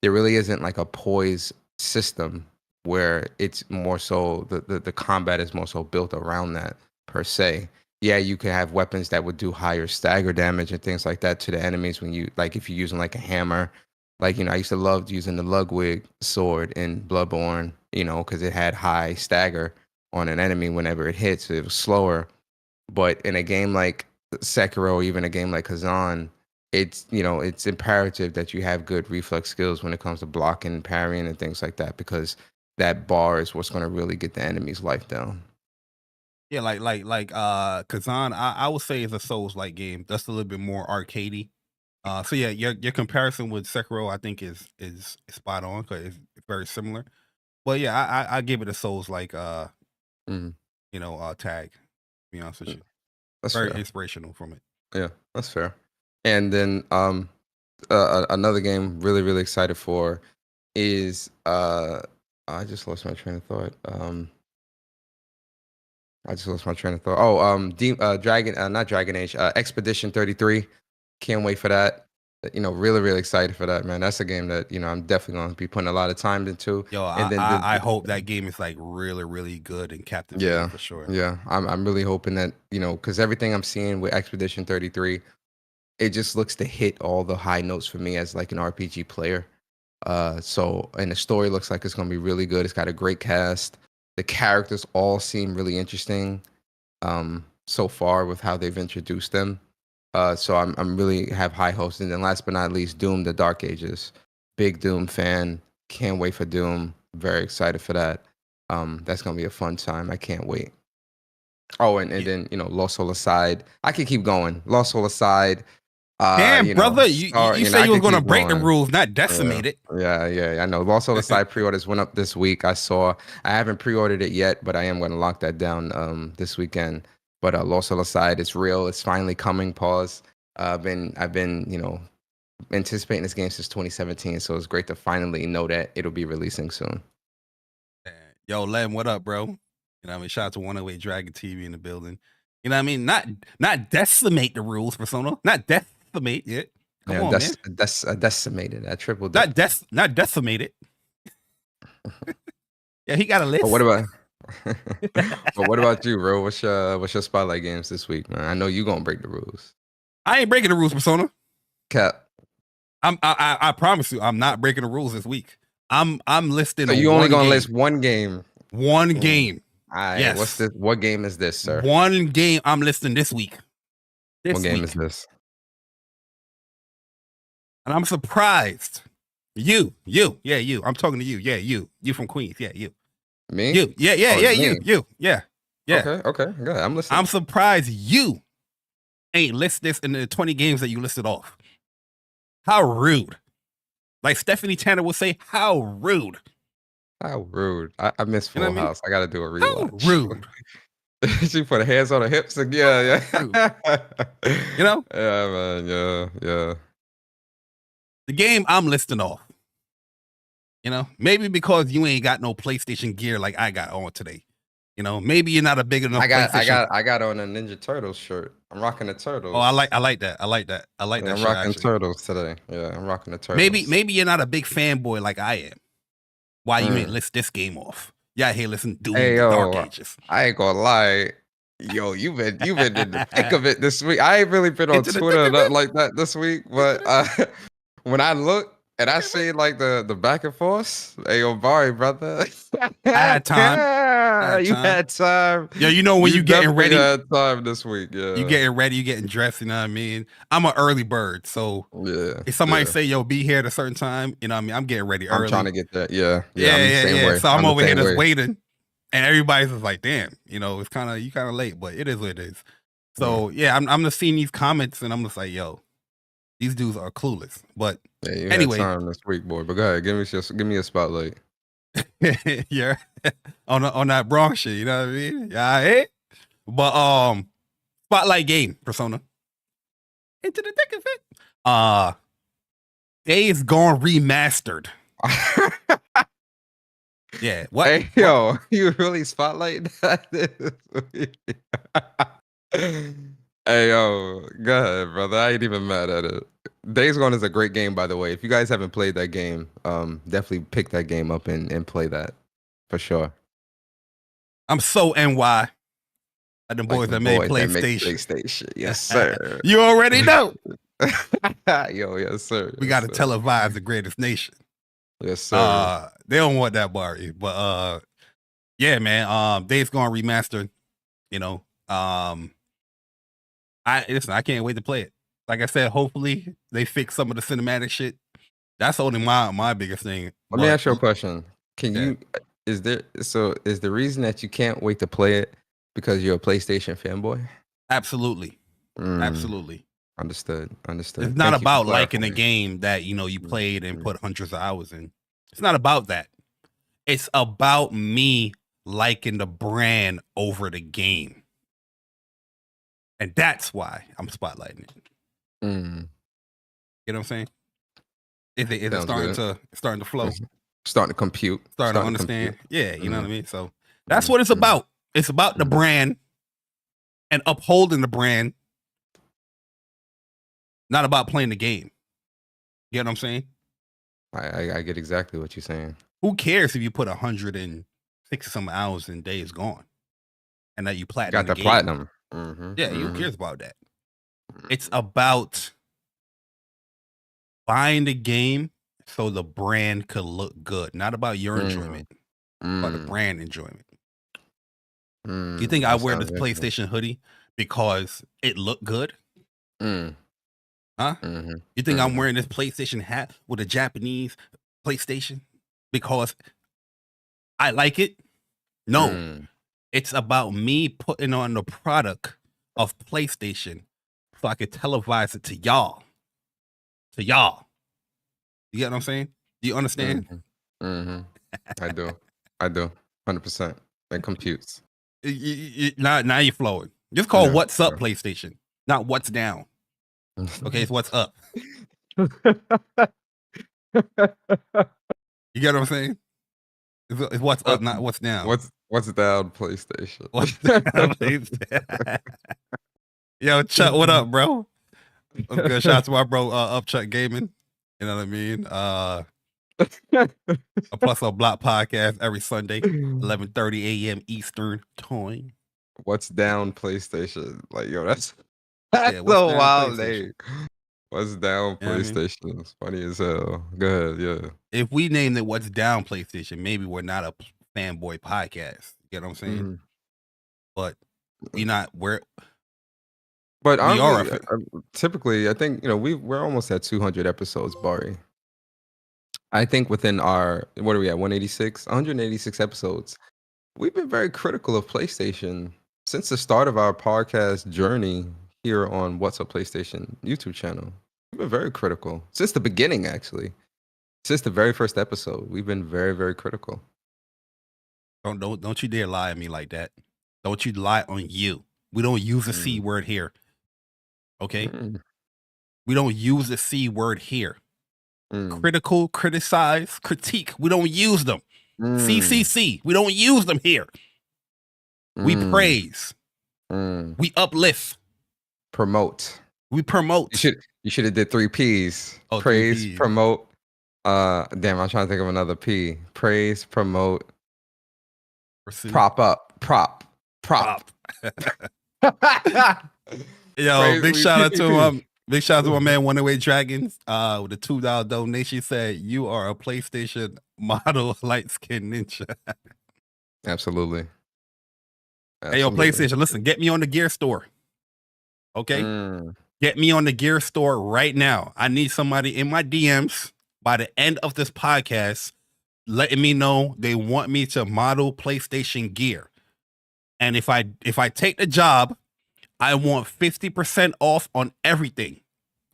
There really isn't like a poise system where it's more so the combat is more so built around that per se. Yeah, you could have weapons that would do higher stagger damage and things like that to the enemies when you, like if you're using like a hammer. Like, I used to love using the Ludwig sword in Bloodborne, because it had high stagger on an enemy whenever it hits. So it was slower. But in a game like Sekiro or even a game like Kazan, it's imperative that you have good reflex skills when it comes to blocking and parrying and things like that, because that bar is what's going to really get the enemy's life down. Yeah, like Kazan, I would say is a Souls-like game. That's a little bit more arcadey. So yeah, your comparison with Sekiro, I think is spot on because it's very similar. But yeah, I give it a Souls-like tag. be honest with you. That's Very fair. inspirational from it. Yeah, that's fair. And then another game really really excited for is I just lost my train of thought. Dragon, not Dragon Age, Expedition 33. Can't wait for that. Really, really excited for that, man. That's a game that, I'm definitely going to be putting a lot of time into. Yo, And then I hope that game is like really, really good and captivating yeah, for sure. yeah. I'm really hoping that, because everything I'm seeing with Expedition 33, it just looks to hit all the high notes for me as like an RPG player. And the story looks like it's going to be really good. It's got a great cast. The characters all seem really interesting so far with how they've introduced them. So I'm really have high hopes. And then last but not least, Doom: The Dark Ages. Big Doom fan. Can't wait for Doom. Very excited for that. That's gonna be a fun time. I can't wait. Oh, and then Lost Soul aside, I can keep going. Lost Soul aside. Damn, brother, you said you were gonna break the rules, not decimate it. Yeah. I know. Lost Soul aside pre-orders went up this week. I haven't pre-ordered it yet, but I am gonna lock that down this weekend. But Lost Soul aside, it's real. It's finally coming. Pause. I've been anticipating this game since 2017, so it's great to finally know that it'll be releasing soon. Yo, Len, what up, bro? You know what I mean? Shout out to 108 Dragon TV in the building. You know what I mean? Not decimate the rules, Persona. Not decimate it. Come on, man. That's decimated. I tripled not decimate it. Yeah, he got a list. But what about you, bro? What's your spotlight games this week, man? I know you gonna break the rules. I ain't breaking the rules, Persona. Cap. I promise you, I'm not breaking the rules this week. I'm listing. So you only gonna list one game. One game. All right. Yes. What game is this, sir? One game I'm listing this week. What game is this? And I'm surprised. You. I'm talking to you. Yeah, you. You from Queens. Yeah, you. Me? You. Yeah, you. Yeah. Okay. Good. I'm listening. I'm surprised you ain't list this in the 20 games that you listed off. How rude. Like Stephanie Tanner would say, how rude. How rude. I miss Full House. I gotta do a rewatch. How rude. She put her hands on her hips and yeah. You know? Yeah, man. Yeah. The game I'm listing off. Maybe because you ain't got no PlayStation gear like I got on today. Maybe you're not a big enough. I got on a Ninja Turtles shirt. I'm rocking the Turtles. Oh, I like that. I'm rocking Turtles today. Yeah, I'm rocking the Turtles. Maybe you're not a big fanboy like I am. Why you ain't list this game off? Yeah, hey, listen, Doom: The Dark Ages. I ain't gonna lie. Yo, you've been in the thick of it this week. I ain't really been on Twitter like that this week, but when I look and I see like the back and forth, hey, yo, Bari, brother. I had time. You had time. Yo, when you getting ready. Had time this week. Yeah. You getting ready, you getting dressed, you know what I mean? I'm an early bird, so if somebody say, yo, be here at a certain time, you know what I mean? I'm getting ready early. I'm trying to get that. Yeah. Yeah. So I'm over here just waiting. And everybody's just like, damn, it's kind of late, but it is what it is. So I'm just seeing these comments and I'm just like, yo, these dudes are clueless. But you anyway, had time this week, boy. But go ahead, give me a spotlight. Yeah, on that Bronx shit, you know what I mean? Yeah, but spotlight game, Persona. Into the thick of it. Days Gone remastered. Yeah, what? Hey, yo, you really spotlight that? Hey, yo, go ahead, brother. I ain't even mad at it. Days Gone is a great game, by the way. If you guys haven't played that game, definitely pick that game up and play that for sure. I'm so NY. Like the boys that made PlayStation. Yes, sir. You already know. Yo, yes, sir. We got to televise the greatest nation. Yes, sir. They don't want that, Bari, but yeah, man. Days Gone remastered. I can't wait to play it. Like I said, hopefully they fix some of the cinematic shit. That's only my biggest thing. Let me ask you a question. Is the reason that you can't wait to play it because you're a PlayStation fanboy? Absolutely. Absolutely. Understood. It's not about liking a game that you played and put hundreds of hours in. It's not about that. It's about me liking the brand over the game. And that's why I'm spotlighting it. Mm. You know what I'm saying? Is it Sounds starting to flow? Starting to compute. Starting to understand. Yeah, you know what I mean? So that's Mhm. what it's about. It's about the Mhm. brand and upholding the brand, not about playing the game. You know what I'm saying? I get exactly what you're saying. Who cares if you put 160 some hours in Days Gone and that you platinum Got the game? platinum. Mm-hmm. Yeah, who cares about that? It's about buying the game so the brand could look good, not about your enjoyment, but the brand enjoyment. You think I That wear this sounds interesting. PlayStation hoodie because it looked good? Mm. Huh? Mm-hmm. You think I'm wearing this PlayStation hat with a Japanese PlayStation because I like it? No. Mm. It's about me putting on the product of PlayStation so I could televise it to y'all. To y'all. You get what I'm saying? Do you understand? Mm-hmm. Mm-hmm. I do. 100%. It computes. Now you're flowing. Just call No, What's Up no. PlayStation, not What's Down. Okay, it's What's Up. You get what I'm saying? It's What's Up, not What's Down. What's down, PlayStation? What's down, PlayStation? Yo, Chuck, what up, bro? What's good? Shout out to my bro, Up Chuck Gaming. You know what I mean? A Plus on Block podcast every Sunday, 11:30 a.m. Eastern time. What's down, PlayStation? Like, yo, that's Yeah, What's so Down, wild, PlayStation? name. What's down, You know what I mean? PlayStation? It's funny as hell. Go ahead, yeah. If we named it What's Down PlayStation, maybe we're not a fanboy podcast. You get what I'm saying? Mhm. But we're not. But We are a typically, I think, you know, we're almost at 200 episodes, Bari. I think within our, what are we at, 186? 186 episodes. We've been very critical of PlayStation since the start of our podcast journey here on What's Up PlayStation YouTube channel. We've been very critical since the beginning, actually. Since the very first episode, we've been very, very critical. Don't you dare lie at me like that. Don't you lie on you. We don't use the C word here. Okay? We don't use the C word here. Critical, criticize, critique. We don't use them. CCC. We don't use them here. We praise. We uplift. Promote. We promote. You should have did 3 P's. Oh, Praise, 3 Ps. promote. Damn, I'm trying to think of another P. Praise, promote, Pursue. prop up, prop. Yo, Praise, big shout out to PPP. big shout out to my man One Away Dragons. With a $2 donation, said you are a PlayStation model light skin ninja. Absolutely. Hey, yo, PlayStation, listen, get me on the gear store. Okay? Get me on the gear store right now. I need somebody in my DMs by the end of this podcast letting me know they want me to model PlayStation gear. And if I take the job, I want 50% off on everything.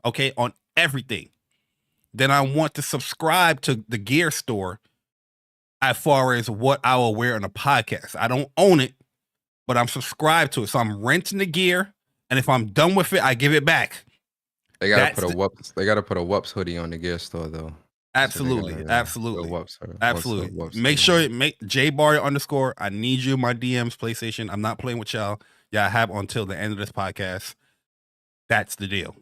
Okay? On everything. Then I want to subscribe to the gear store as far as what I will wear on a podcast. I don't own it, but I'm subscribed to it. So I'm renting the gear, and if I'm done with it, I give it back. They gotta put a WUPS. They gotta put a WUPS hoodie on the gear store, though. Absolutely, So absolutely, absolutely. WUPS Make sure make JBari _ I need you in my DMs, PlayStation. I'm not playing with y'all. Y'all have until the end of this podcast. That's the deal.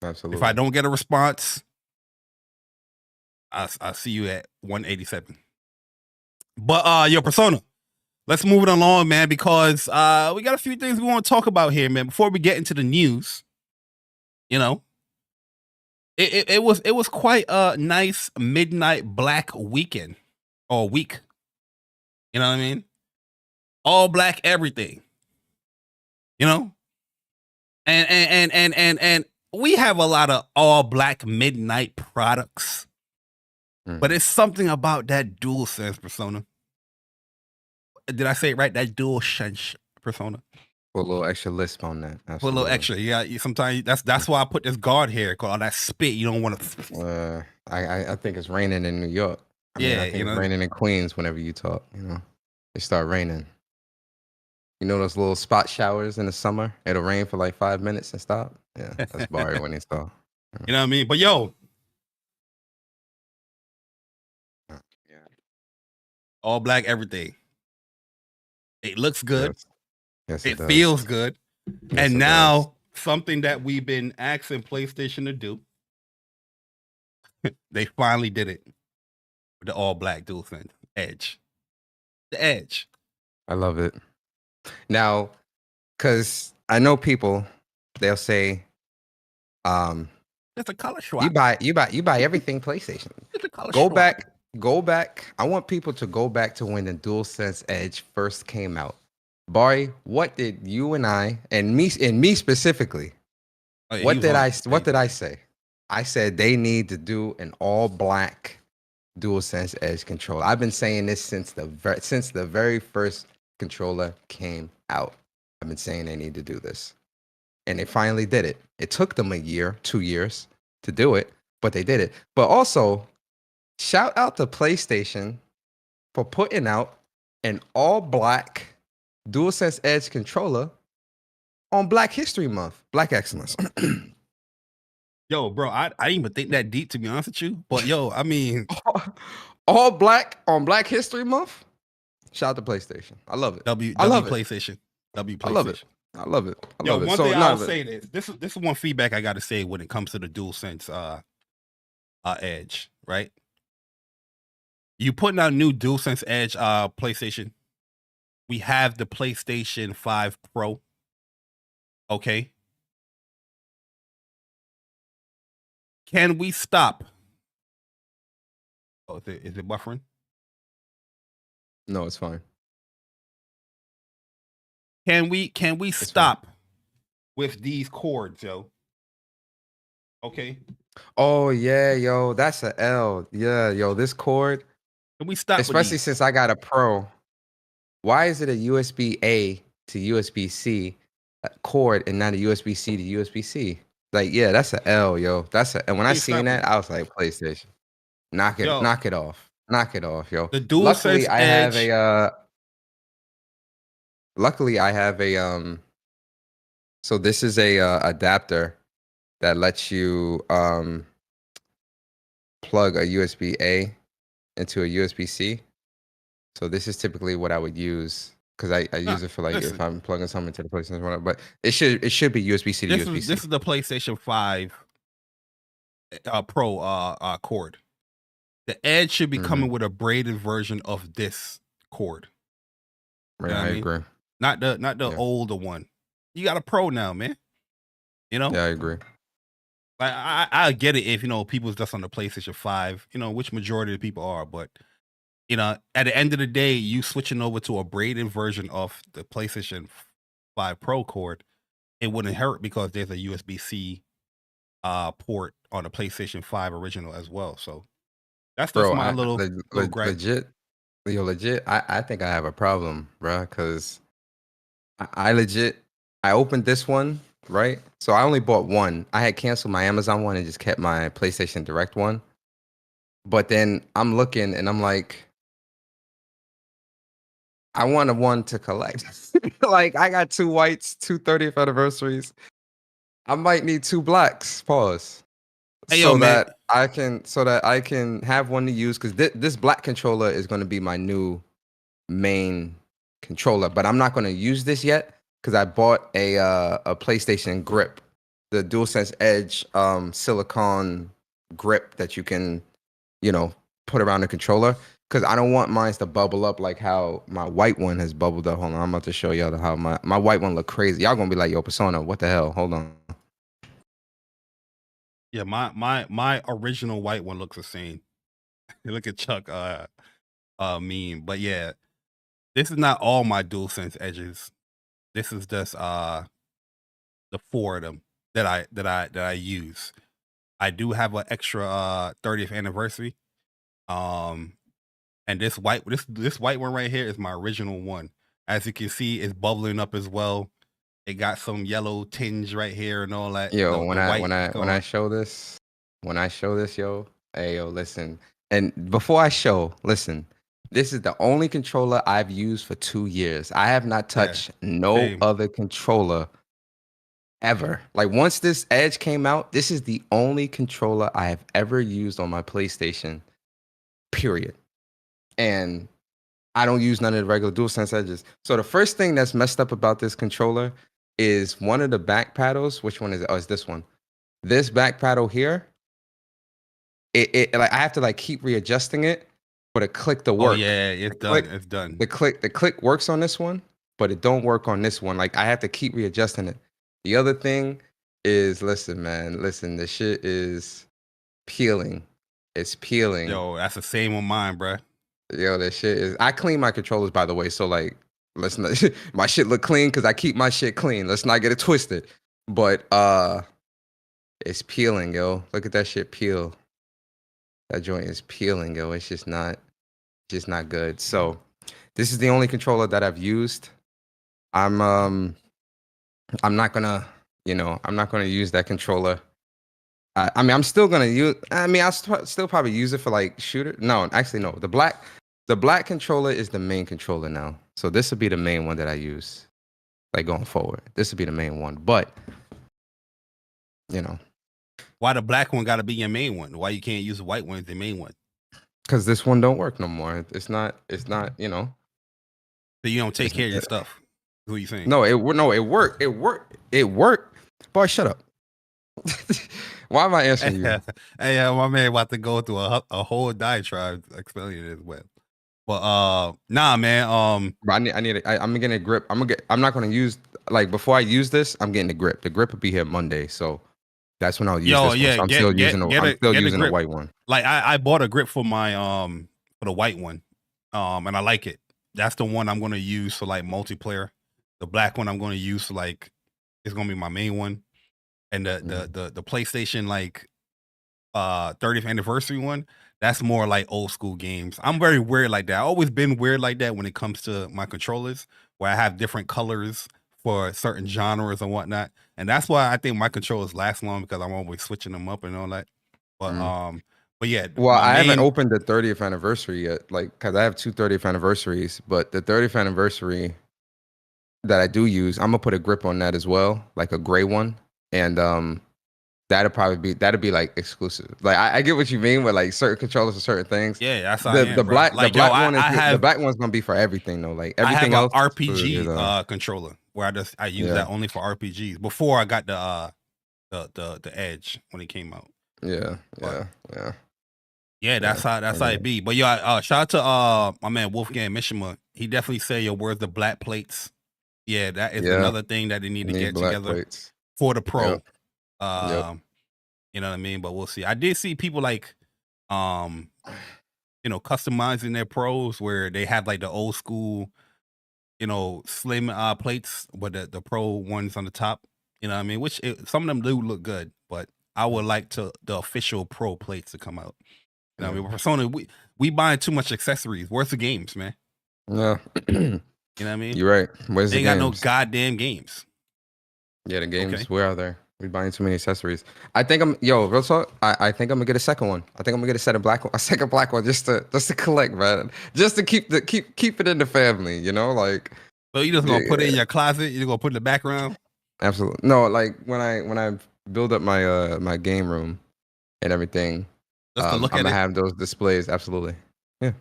Absolutely. If I don't get a response, I'll see you at 187. But your Persona. Let's move it along, man, because we got a few things we want to talk about here, man. Before we get into the news, you know, it was quite a nice midnight black weekend or week. You know what I mean? All black everything. You know? And we have a lot of all black midnight products. But it's something about that DualSense Persona. Did I say it right? That DualSense Persona. Put a little extra lisp on that. Put a little extra. Yeah, sometimes that's why I put this guard here, called all that spit. You don't want to. I think it's raining in New York. I think it's raining in Queens whenever you talk. You know, it start raining. You know those little spot showers in the summer? It'll rain for like 5 minutes and stop. Yeah, that's Bari when he saw. You know what I mean? But yo, Yeah. all black everything. It looks good. Yes, It does. feels good. Yes, And it now does. something that we've been asking PlayStation to do, they finally did it with the all black DualSense Edge. The Edge. I love it. Now, because I know people, they'll say, It's a color swap. you buy everything PlayStation. It's a color Go swap. back. I want people to go back to when the DualSense Edge first came out. Bari, what did you and I and me specifically? Oh, yeah, What did I say? I said they need to do an all black DualSense Edge controller. I've been saying this since the very first controller came out. I've been saying they need to do this. And they finally did it. It took them a year, 2 years to do it, but they did it. But also, shout out to PlayStation for putting out an all black DualSense Edge controller on Black History Month, Black Excellence. Yo, bro, I didn't even think that deep, to be honest with you. But yo, I mean, all black on Black History Month. Shout out to PlayStation. I love it. I love PlayStation. W PlayStation. I love it. I love it. I Yo, love it. one So, thing no, I'll say this is one feedback I got to say when it comes to the DualSense Edge, right? You putting out new DualSense Edge PlayStation. We have the PlayStation 5 Pro. Okay. Can we stop? Oh, is it buffering? No, it's fine. Can we stop with these cords, yo? Okay. Oh yeah, yo, that's a L. Yeah, yo, this cord. Can we stop? Especially since I got a Pro. Why is it a USB A to USB C cord and not a USB C to USB C? Like, yeah, that's an L, yo. And when I seen that, I was like, PlayStation, knock it off, yo. The DualSense Edge. Luckily, I have a So this is a adapter that lets you plug a USB A into a USB C. So this is typically what I would use because I use it for like if I'm plugging something into the PlayStation, whatever. But it should be USB C to USB C. This is the PlayStation 5 Pro cord. The Edge should be coming with a braided version of this cord. Right, I agree. Not the older one. You got a Pro now, man. You know? Yeah, I agree. Like I get it if people's just on the PlayStation 5, which majority of the people are, but at the end of the day, you switching over to a braided version of the PlayStation 5 Pro cord, it wouldn't hurt because there's a USB-C port on the PlayStation 5 original as well. So that's just my little gripe. Legit. I think I have a problem, bro, because I opened this one, right? So I only bought one. I had canceled my Amazon one and just kept my PlayStation Direct one. But then I'm looking and I'm like, I want a one to collect. Like, I got 2 whites, 2 30th anniversaries. I might need 2 blacks. Pause. Hey, yo, that I can have one to use because this black controller is going to be my new main controller, but I'm not going to use this yet because I bought a PlayStation grip, the DualSense Edge silicone grip that you can put around the controller. Because I don't want mine to bubble up like how my white one has bubbled up. Hold on, I'm about to show y'all how my white one look crazy. Y'all gonna be like, yo, Persona, what the hell? Hold on. Yeah, my original white one looks the same. Look at Chuck meme. But yeah, this is not all my DualSense Edges. This is just the 4 of them that I use. I do have an extra 30th anniversary. And this white one right here is my original one. As you can see, it's bubbling up as well. It got some yellow tinge right here and all that. Yo, when I show this, yo, hey yo, listen. And before I show, listen, This is the only controller I've used for 2 years. I have not touched no same. other controller ever. Like once this Edge came out, this is the only controller I have ever used on my PlayStation. Period. And I don't use none of the regular DualSense Edges. So the first thing that's messed up about this controller is one of the back paddles. Which one is it? Oh, it's this one. This back paddle here. It like I have to like keep readjusting it for the click to work. Oh yeah, it's done. It's done. The click works on this one, but it don't work on this one. Like I have to keep readjusting it. The other thing is, listen, man, the shit is peeling. It's peeling. Yo, that's the same on mine, bruh. Yo, that shit is. I clean my controllers, by the way. So like, let's not. My shit look clean because I keep my shit clean. Let's not get it twisted. But it's peeling, yo. Look at that shit peel. That joint is peeling, yo. It's just not good. So this is the only controller that I've used. I'm not gonna use that controller. I mean, I'm still gonna use. I mean, I'll still probably use it for like shooter. No, actually, no. The black controller is the main controller now. So this will be the main one that I use, like going forward. This will be the main one. But you know, why the black one got to be your main one? Why you can't use the white one as the main one? Because this one don't work no more. It's not. You know. So you don't take care of your stuff. Who you saying? No, it worked. It worked. Boy, shut up. Why am I answering you? Hey, my man about to go through a whole diatribe explaining it as well. But nah, man. But I'm getting a grip. I'm not gonna use like before I use this. I'm getting the grip. The grip will be here Monday, so that's when I'll use this one. So I'm still using the white one. Like I bought a grip for my for the white one, and I like it. That's the one I'm gonna use for like multiplayer. The black one I'm gonna use for like it's gonna be my main one. And the PlayStation like 30th anniversary one, that's more like old school games. I'm very weird like that. I've always been weird like that when it comes to my controllers, where I have different colors for certain genres and whatnot. And that's why I think my controllers last long, because I'm always switching them up and all that. But yeah. Well, I haven't opened the 30th anniversary yet, like because I have 2 30th anniversaries, but the 30th anniversary that I do use, I'm gonna put a grip on that as well, like a gray one. And that'd be like exclusive. Like I get what you mean with like certain controllers for certain things. Yeah, that's the black one's gonna be for everything though. Like everything else. I have an RPG controller where I use that only for RPGs. Before I got the Edge when it came out. Yeah. That's how it be. But shout out to my man Wolfgang Mishima. He definitely said, where's the black plates? Yeah, that is another thing that they need to get together. Plates. For the pro. Yep. You know what I mean? But we'll see. I did see people like customizing their pros where they have like the old school, slim plates with the pro ones on the top. You know what I mean? Which some of them do look good, but I would like the official pro plates to come out. You know what I mean? Persona, we buying too much accessories. Where's the games, man? Yeah. You know what I mean? You're right. Where's they the got games? No goddamn games. Yeah, the games. Where are they? We're buying too many accessories. I think real talk. I think I'm gonna get a second one. I think I'm gonna get a second black one, just to collect, man. Just to keep it in the family, like. So you just gonna put it in your closet? You're gonna put it in the background? Absolutely. No, like when I build up my my game room and everything, I'm gonna have those displays. Absolutely. Yeah.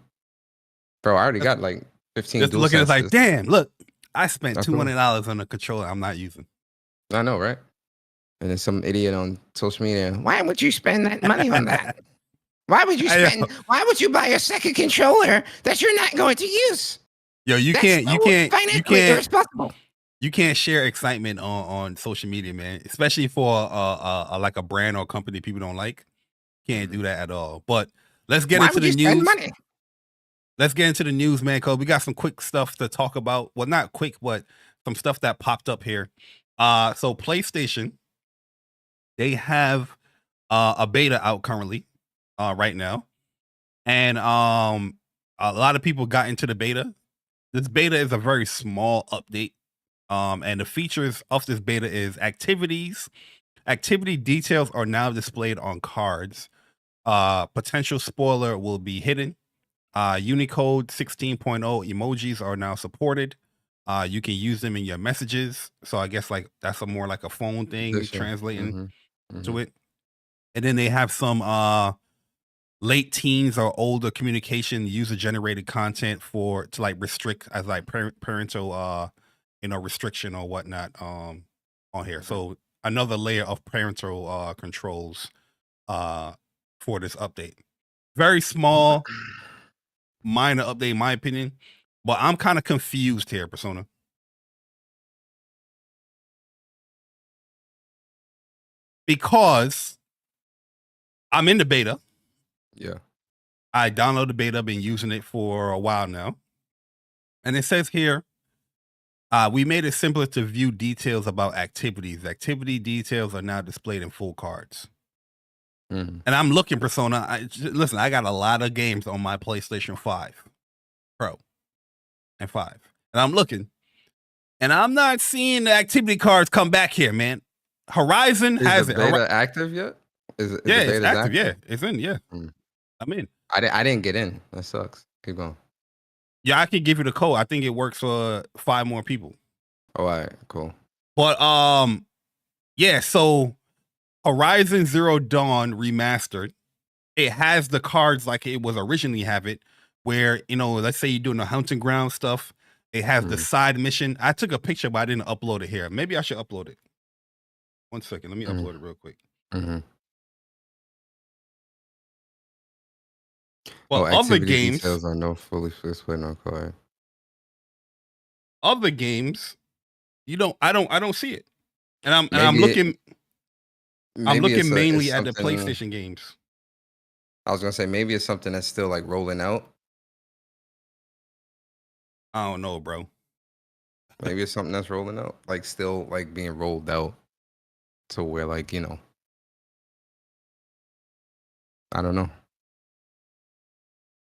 Bro, I already got like 15. Just looking at it like, damn, look, I spent $200 on a controller I'm not using. I know, right? And then some idiot on social media, why would you spend that money on that? Why would you buy a second controller that you're not going to use? Yo, you can't irresponsible. You can't share excitement on social media, man. Especially for like a brand or company people don't like. Can't do that at all. But let's get into the news. Let's get into the news, man, because we got some quick stuff to talk about. Well, not quick, but some stuff that popped up here. So PlayStation, they have a beta out currently right now. And a lot of people got into the beta. This beta is a very small update. And the features of this beta is activities. Activity details are now displayed on cards. Potential spoiler will be hidden. Unicode 16.0 emojis are now supported. You can use them in your messages. So I guess like that's more like a phone thing, Addition. translating Mhm. to it. And then they have some late teens or older communication user generated content to like restrict as like parental restriction or whatnot on here. So another layer of parental controls for this update. Very small, minor update in my opinion, but I'm kind of confused here, Persona. Because I'm in the beta. Yeah. I downloaded the beta, been using it for a while now. And it says here, we made it simpler to view details about activities. Activity details are now displayed in full cards. Mhm. And I'm looking, Persona. Listen, I got a lot of games on my PlayStation 5 Pro and 5. And I'm looking, and I'm not seeing the activity cards come back here, man. Horizon Is has the it. beta active yet? Is the Yeah, it's beta active. Yeah, it's in. Yeah, I'm in. I didn't get in. That sucks. Keep going. Yeah, I can give you the code. I think it works for 5 more people. Oh, all right, cool. But yeah. So Horizon Zero Dawn remastered. It has the cards like it was originally have it, where let's say you're doing the hunting ground stuff. It has the side mission. I took a picture, but I didn't upload it here. Maybe I should upload it. 1 second. Let me upload it real quick. Well, other activity games, details are no fully displayed on card. other games, I don't see it. And I'm Maybe looking. I'm maybe looking mainly it's at the something- PlayStation games. I was gonna say maybe it's something that's still like rolling out. I don't know, bro. Maybe it's something that's rolling out, like still like being rolled out to where like I don't know.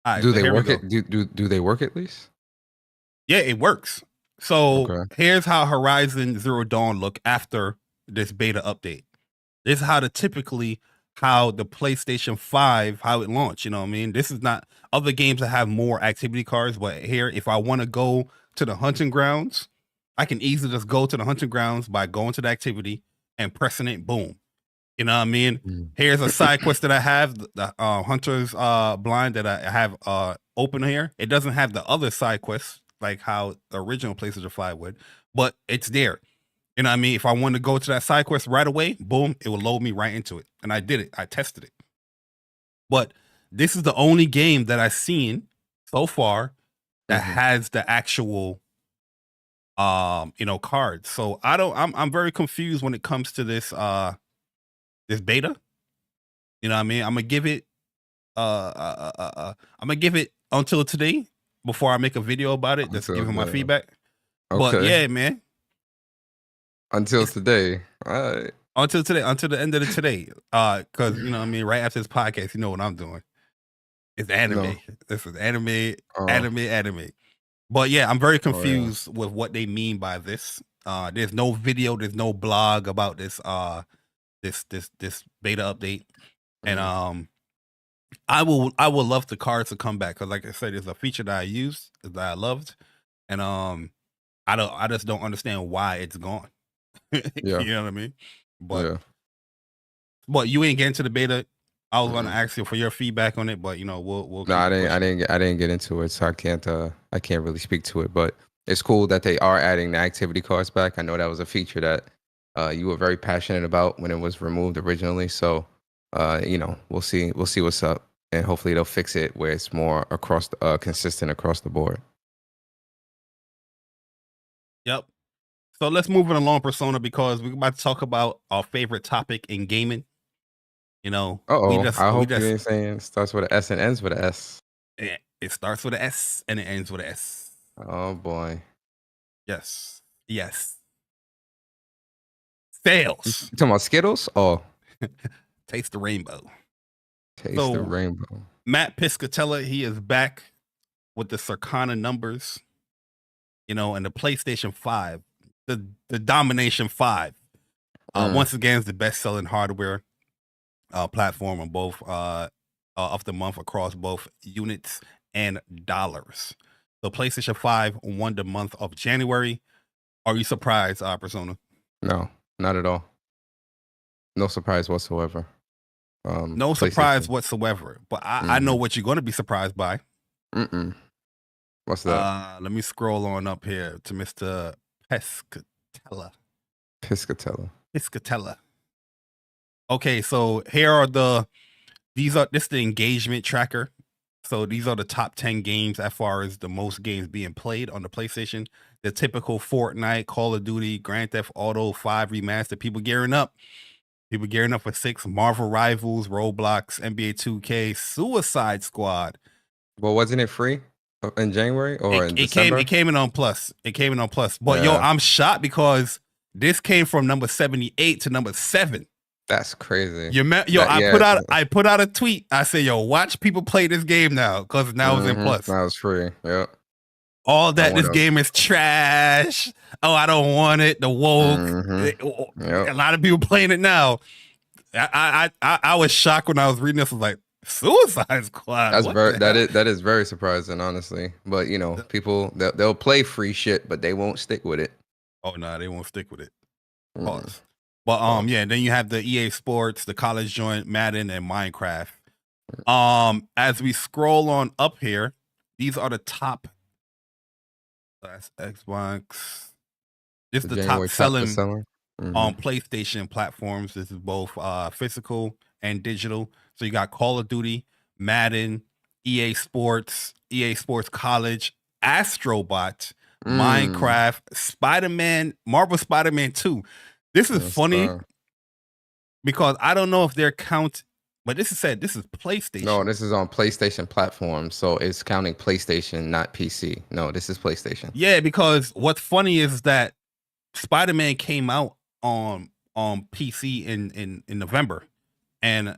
All right, Do so they here we work go. it? Do they work at least? Yeah, it works. So Okay. here's how Horizon Zero Dawn look after this beta update. This is how the PlayStation 5, how it launched. You know what I mean? This is not other games that have more activity cards, but here, if I want to go to the hunting grounds, I can easily just go to the hunting grounds by going to the activity and pressing it. Boom. You know what I mean? Here's a side quest that I have, the Hunter's Blind that I have open here. It doesn't have the other side quests like how the original PlayStation 5 would, but it's there. You know what I mean? If I want to go to that side quest right away, boom, it will load me right into it. And I did it. I tested it. But this is the only game that I've seen so far that has the actual cards. So I'm very confused when it comes to this this beta. You know what I mean? I'm gonna give it until today before I make a video about it. Just Until giving my then. feedback. Okay. But yeah, man. Until today. All right. Until today, until the end of the today. Because you know what I mean, right after this podcast, you know what I'm doing. It's anime. No. This is anime. But yeah, I'm very confused with what they mean by this. There's no video, there's no blog about this this beta update. And I will love the cards to come back because like I said, it's a feature that I used, that I loved. And I just don't understand why it's gone. Yeah. You know what I mean? But you ain't getting to the beta. I was gonna ask you for your feedback on it, but we'll No, I didn't get into it, so I can't really speak to it. But it's cool that they are adding the activity cards back. I know that was a feature that you were very passionate about when it was removed originally. So we'll see what's up, and hopefully they'll fix it where it's more across consistent across the board. Yep. So let's move it along, Persona, because we're about to talk about our favorite topic in gaming. I hope you ain't saying it starts with an S and ends with an S. It starts with an S and it ends with an S. Oh boy. Yes. Sales. You talking about Skittles? Oh. Taste the rainbow. Taste the rainbow. Matt Piscatella, he is back with the Circana numbers. And the PlayStation 5, the Domination 5. Once again, is the best-selling hardware platform on both of the month across both units So PlayStation 5 won the month of January. Are you surprised, Persona? No, not at all. No surprise whatsoever. No surprise whatsoever. But I know what you're going to be surprised by. What's that? Let me scroll on up here to Mr. Piscatella. Okay, so here are this is the engagement tracker. So these are the top 10 games as far as the most games being played on the PlayStation. The typical Fortnite, Call of Duty, Grand Theft Auto 5 Remastered. People gearing up for 6. Marvel Rivals, Roblox, NBA 2K, Suicide Squad. Well, wasn't it free in January or in December? It came in on Plus. But yo, I'm shocked because this came from number 78 to number 7. That's crazy. I put out a tweet. I said, yo, watch people play this game now because now it's in Plus. Now it's free. Yep. All that this game is trash. Oh, I don't want it. The woke. A lot of people playing it now. I was shocked when I was reading this. I was like, Suicide Squad. That is very surprising, honestly. But you know, people they'll play free shit, but they won't stick with it. Oh no, they won't stick with it. Pause. But then you have the EA Sports, the college joint, Madden, and Minecraft. As we scroll on up here, these are the top. That's Xbox. This is the top selling on PlayStation platforms. This is both physical and digital. So you got Call of Duty, Madden, EA Sports College, Astrobot, Minecraft, Spider-Man, Marvel Spider-Man 2. This is funny because I don't know if they're but this is PlayStation. No, this is on PlayStation platform, so it's counting PlayStation, not PC. No, this is PlayStation. Yeah, because what's funny is that Spider-Man came out on PC in November, and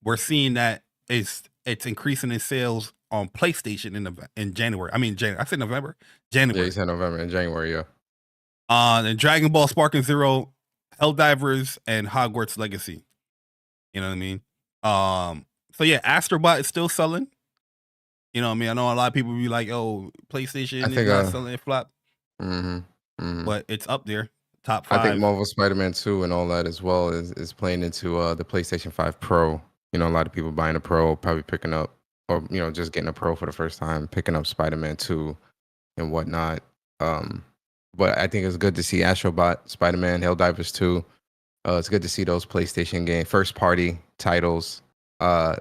we're seeing that it's increasing in sales on PlayStation in January. I said November. January. Yeah, you said November and January. Yeah. And Dragon Ball Sparking Zero, Helldivers, and Hogwarts Legacy. You know what I mean? So yeah, Astrobot is still selling. You know what I mean? I know a lot of people be like, "Oh, PlayStation is not selling it flop," but it's up there, top 5. I think Marvel Spider-Man 2 and all that as well is playing into the PlayStation 5 Pro. You know, a lot of people buying a Pro, probably picking up, or you know, just getting a Pro for the first time, picking up Spider-Man 2 and whatnot. But I think it's good to see Astrobot, Spider-Man, Helldivers 2. It's good to see those PlayStation game first party titles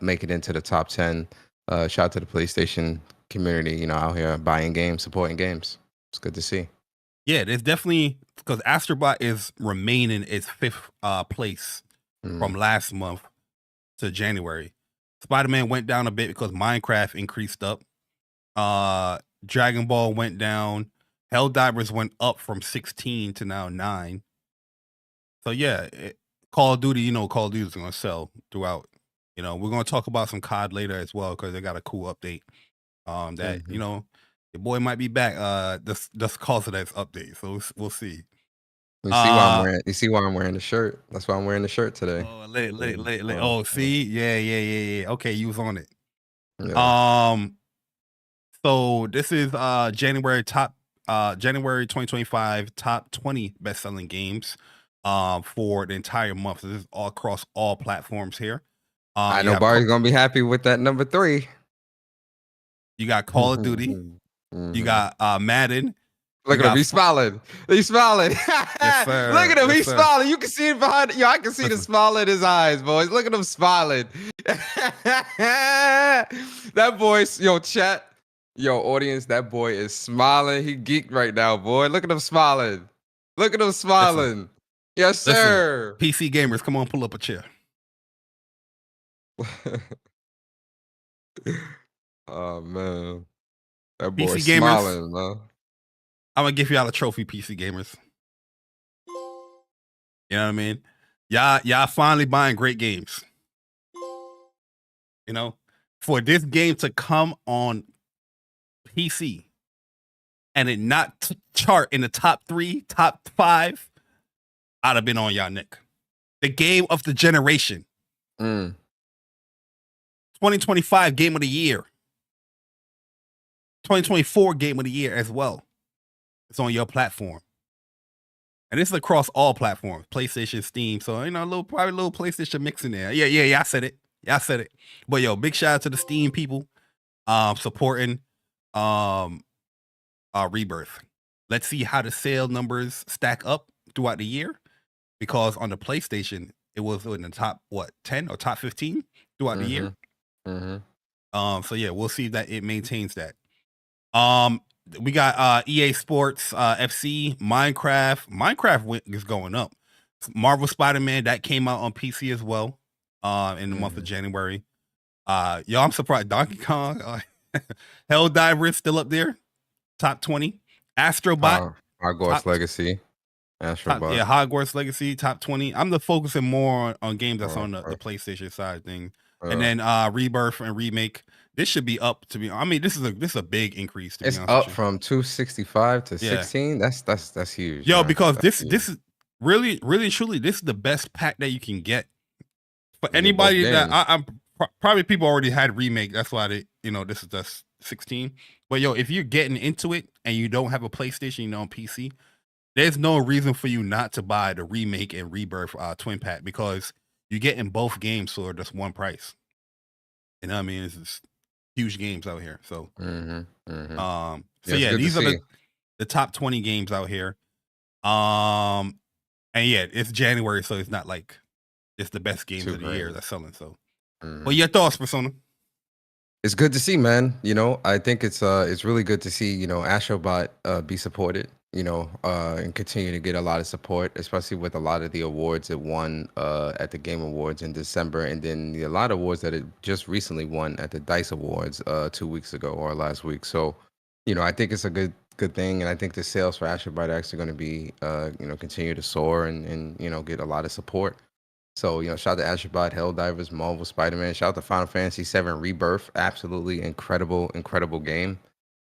make it into the top 10. Shout out to the PlayStation community, you know, out here buying games, supporting games. It's good to see. Yeah, there's definitely, because Astrobot is remaining its 5th place from last month to January. Spider-Man went down a bit because Minecraft increased up. Dragon Ball went down. Helldivers went up from 16 to now 9. So yeah, Call of Duty, Call of Duty is going to sell throughout. We're going to talk about some COD later as well because they got a cool update. That your boy might be back. Just cause of that update. So we'll see. You see why I'm wearing the shirt? That's why I'm wearing the shirt today. Oh, late. Oh, see, yeah. Okay, you was on it. Yeah. So this is January 2025 top 20 best-selling games for the entire month. So this is all across all platforms here. I know Bari's gonna be happy with that number 3. You got Call of Duty. You got Madden. Look at him, he's smiling. He's smiling. Yes, sir. Look at him, he's sir. smiling. You can see it behind. I can see the smile in his eyes, boys. Look at him smiling. That voice, chat. Audience, that boy is smiling. He geeked right now, boy. Look at him smiling. Yes, sir. PC gamers, come on, pull up a chair. Oh, man. That boy PC gamers, smiling, man. I'm going to give y'all a trophy, PC gamers. You know what I mean? Y'all finally buying great games. For this game to come on PC and it not chart in the top 3, top 5, I'd have been on y'all neck. The game of the generation. 2025 game of the year. 2024 Game of the Year as well. It's on your platform. And this is across all platforms, PlayStation, Steam. So, you know, probably a little PlayStation mix in there. Yeah, I said it. Yeah, I said it. But yo, big shout out to the Steam people supporting Rebirth. Let's see how the sale numbers stack up throughout the year. Because on the PlayStation, it was in the top 10 or top 15 throughout the year. So yeah, we'll see that it maintains that. We got EA Sports FC, Minecraft is going up. Marvel Spider-Man that came out on PC as well in the month of January. Yo, I'm surprised Donkey Kong Helldivers still up there, top 20. Astrobot, Hogwarts Legacy. Astrobot. Hogwarts Legacy, top 20. I'm focusing more on games that's on the PlayStation side of thing. And then Rebirth and Remake. This should be up to be. I mean, this is a big increase. It's up from 265 to 16. That's huge. Yo, man. Because this is really truly this is the best pack that you can get for anybody that I'm probably people already had Remake. That's why they this is just 16. But yo, if you're getting into it and you don't have a PlayStation, on PC, there's no reason for you not to buy the Remake and Rebirth twin pack because you're getting both games for just one price. You know what I mean? It's just huge games out here. So, these are the top 20 games out here. And yeah, it's January, so it's not like it's the best games of the year that's selling. So, but your thoughts, Persona? It's good to see, man. I think it's really good to see, Astrobot be supported, and continue to get a lot of support, especially with a lot of the awards it won at the Game Awards in December, and then a lot of awards that it just recently won at the DICE Awards 2 weeks ago or last week. So, I think it's a good thing, and I think the sales for Astrobot are actually going to be, continue to soar and get a lot of support. So, shout out to Astrobot, Helldivers, Marvel, Spider-Man. Shout out to Final Fantasy VII Rebirth. Absolutely incredible game.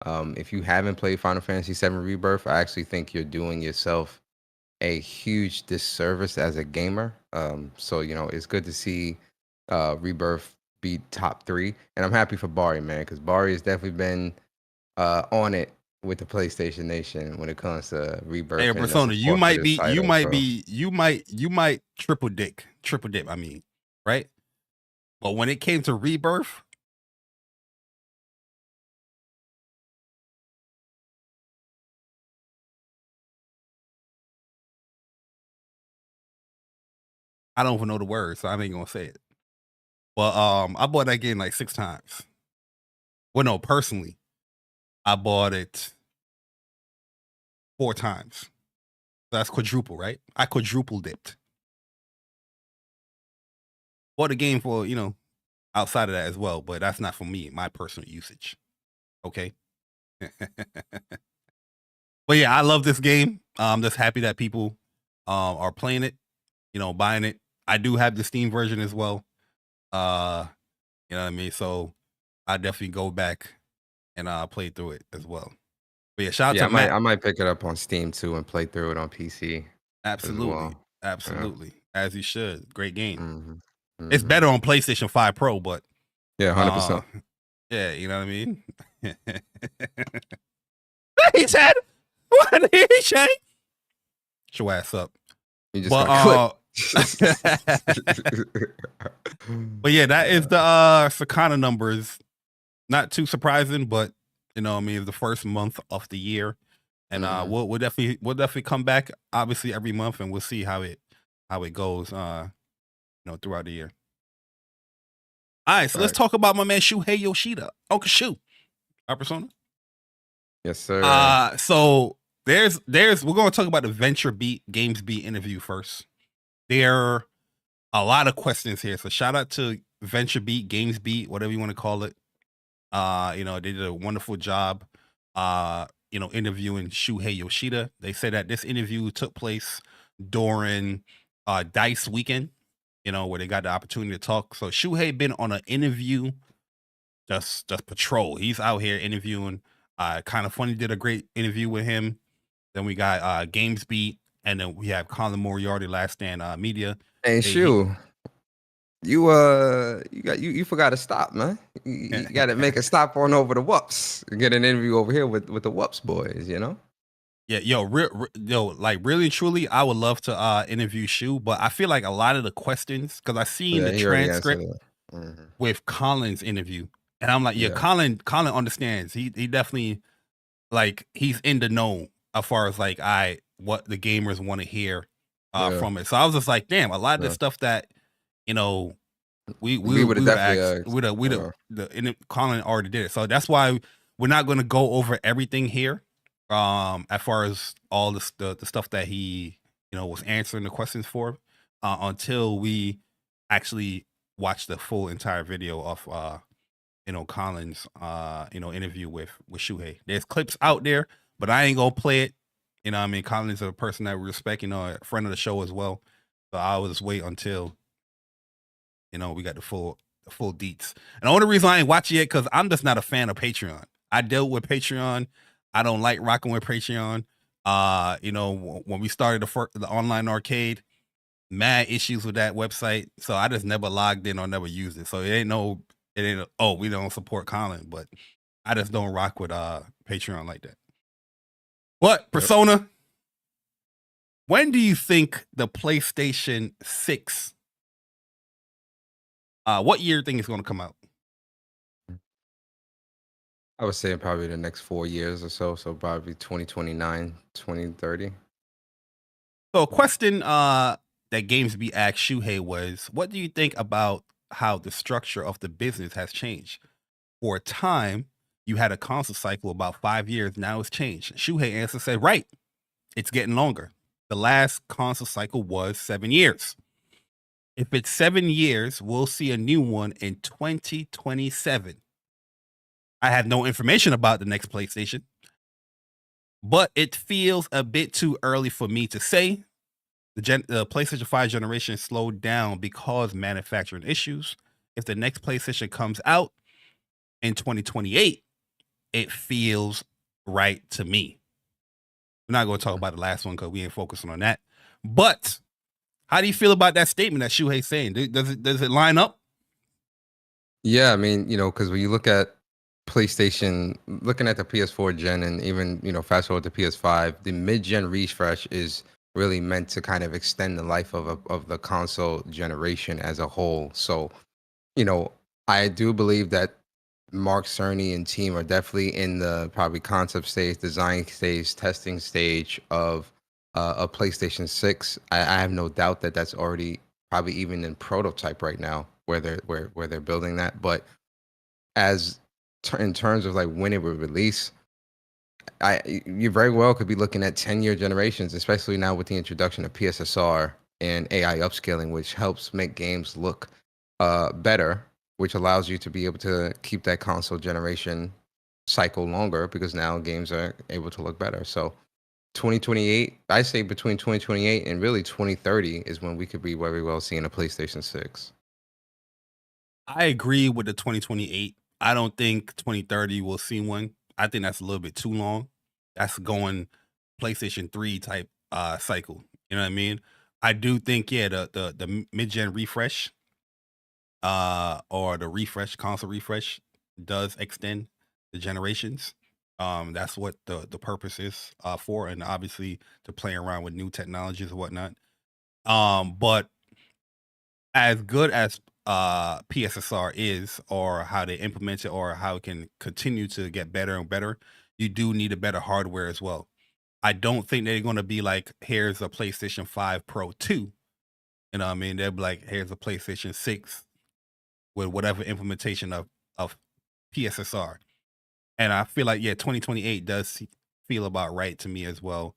If you haven't played Final Fantasy VII Rebirth, I actually think you're doing yourself a huge disservice as a gamer. So, it's good to see Rebirth be top 3. And I'm happy for Bari, man, because Bari has definitely been on it with the PlayStation Nation when it comes to Rebirth. Hey, Persona, you might triple dip. I mean, right? But when it came to Rebirth, I don't even know the words, so I ain't gonna say it. But I bought that game like 6 times. Well, no, personally, I bought it 4 times. So that's quadruple, right? I quadruple dipped. Bought a game for, outside of that as well, but that's not for me, my personal usage. Okay. But yeah, I love this game. I'm just happy that people are playing it, buying it. I do have the Steam version as well. You know what I mean? So I definitely go back and play through it as well. But yeah, shout out to Matt. I might pick it up on Steam too and play through it on PC. Absolutely. Absolutely. Yeah. As you should. Great game. Mm-hmm. It's better on PlayStation 5 Pro, but yeah, 100%. Yeah, you know what I mean? He said, what did he say? Shut your ass up. You just got But yeah, that is the Sakana numbers. Not too surprising, but it's the first month of the year, and we'll definitely come back obviously every month, and we'll see how it goes throughout the year. All right, so let's talk about my man Shuhei Yoshida. Uncle Shu, our Persona. Yes, sir. So there's we're going to talk about the VentureBeat GamesBeat interview first. There are a lot of questions here, so shout out to VentureBeat, GamesBeat, whatever you want to call it. They did a wonderful job, interviewing Shuhei Yoshida. They said that this interview took place during DICE weekend, where they got the opportunity to talk. So Shuhei been on an interview, just patrol. He's out here interviewing. Kind of Funny did a great interview with him. Then we got GamesBeat, and then we have Colin Moriarty, Last Stand Media. Hey, Shu, you forgot to stop, man. You got to make a stop on over to WUPS and get an interview over here with the WUPS boys. You know. Yeah, yo, like really and truly, I would love to interview Shu, but I feel like a lot of the questions, because I seen Yeah, the he already answered transcript that. Mhm. with Colin's interview, and I'm like, yeah, Yeah. Colin understands. He definitely, like, he's in the know as far as like what the gamers want to hear Yeah. from it. So I was just like, damn, a lot of the Yeah. stuff that, you know, we would've would definitely ask, Colin already did it. So that's why we're not going to go over everything here. As far as all the stuff that he, you know, was answering the questions for, until we actually watch the full entire video of you know, Colin's you know, interview with Shuhei. There's clips out there, but I ain't gonna play it. You know what I mean? Colin's a person that we respect, you know, a friend of the show as well. So I'll just wait until, you know, we got the full deets. And the only reason I ain't watching it, because I'm just not a fan of Patreon. I dealt with Patreon. I don't like rocking with Patreon. You know, when we started the online arcade, mad issues with that website. So I just never logged in or never used it. So it ain't oh, we don't support Colin, but I just don't rock with Patreon like that. But Persona, when do you think the PlayStation 6, what year do you think it's going to come out? I would say probably the next 4 years or so. So probably 2029, 2030. So a question that GamesB asked Shuhei was, what do you think about how the structure of the business has changed? For a time, you had a console cycle about 5 years. Now it's changed. Shuhei answered, said, right, it's getting longer. The last console cycle was 7 years. If it's 7 years, we'll see a new one in 2027. I have no information about the next PlayStation, but it feels a bit too early for me to say. The PlayStation 5 generation slowed down because manufacturing issues. If the next PlayStation comes out in 2028, it feels right to me. We're not going to talk about the last one because we ain't focusing on that. But how do you feel about that statement that Shuhei's saying? Does it line up? Yeah, I mean, you know, because when you look at PlayStation, looking at the PS4 gen, and even, you know, fast forward to PS5, the mid-gen refresh is really meant to kind of extend the life of the console generation as a whole. So, you know, I do believe that Mark Cerny and team are definitely in the probably concept stage, design stage, testing stage of a PlayStation 6. I have no doubt that that's already probably even in prototype right now, where they're building that. But in terms of like when it would release, you very well could be looking at 10-year generations, especially now with the introduction of PSSR and AI upscaling, which helps make games look better, which allows you to be able to keep that console generation cycle longer because now games are able to look better. So 2028, I say between 2028 and really 2030 is when we could be very well seeing a PlayStation 6. I agree with the 2028. I don't think 2030 will see one. I think that's a little bit too long. That's going PlayStation 3 type cycle. You know what I mean? I do think, yeah, the mid-gen refresh or the console refresh does extend the generations. That's what the purpose is for, and obviously to play around with new technologies and whatnot. But as good as PSSR is, or how they implement it, or how it can continue to get better and better, you do need a better hardware as well. I don't think they're going to be like, here's a PlayStation 5 Pro 2. You know what I mean? They'll be like, here's a PlayStation 6 with whatever implementation of PSSR. And I feel like, yeah, 2028 does feel about right to me as well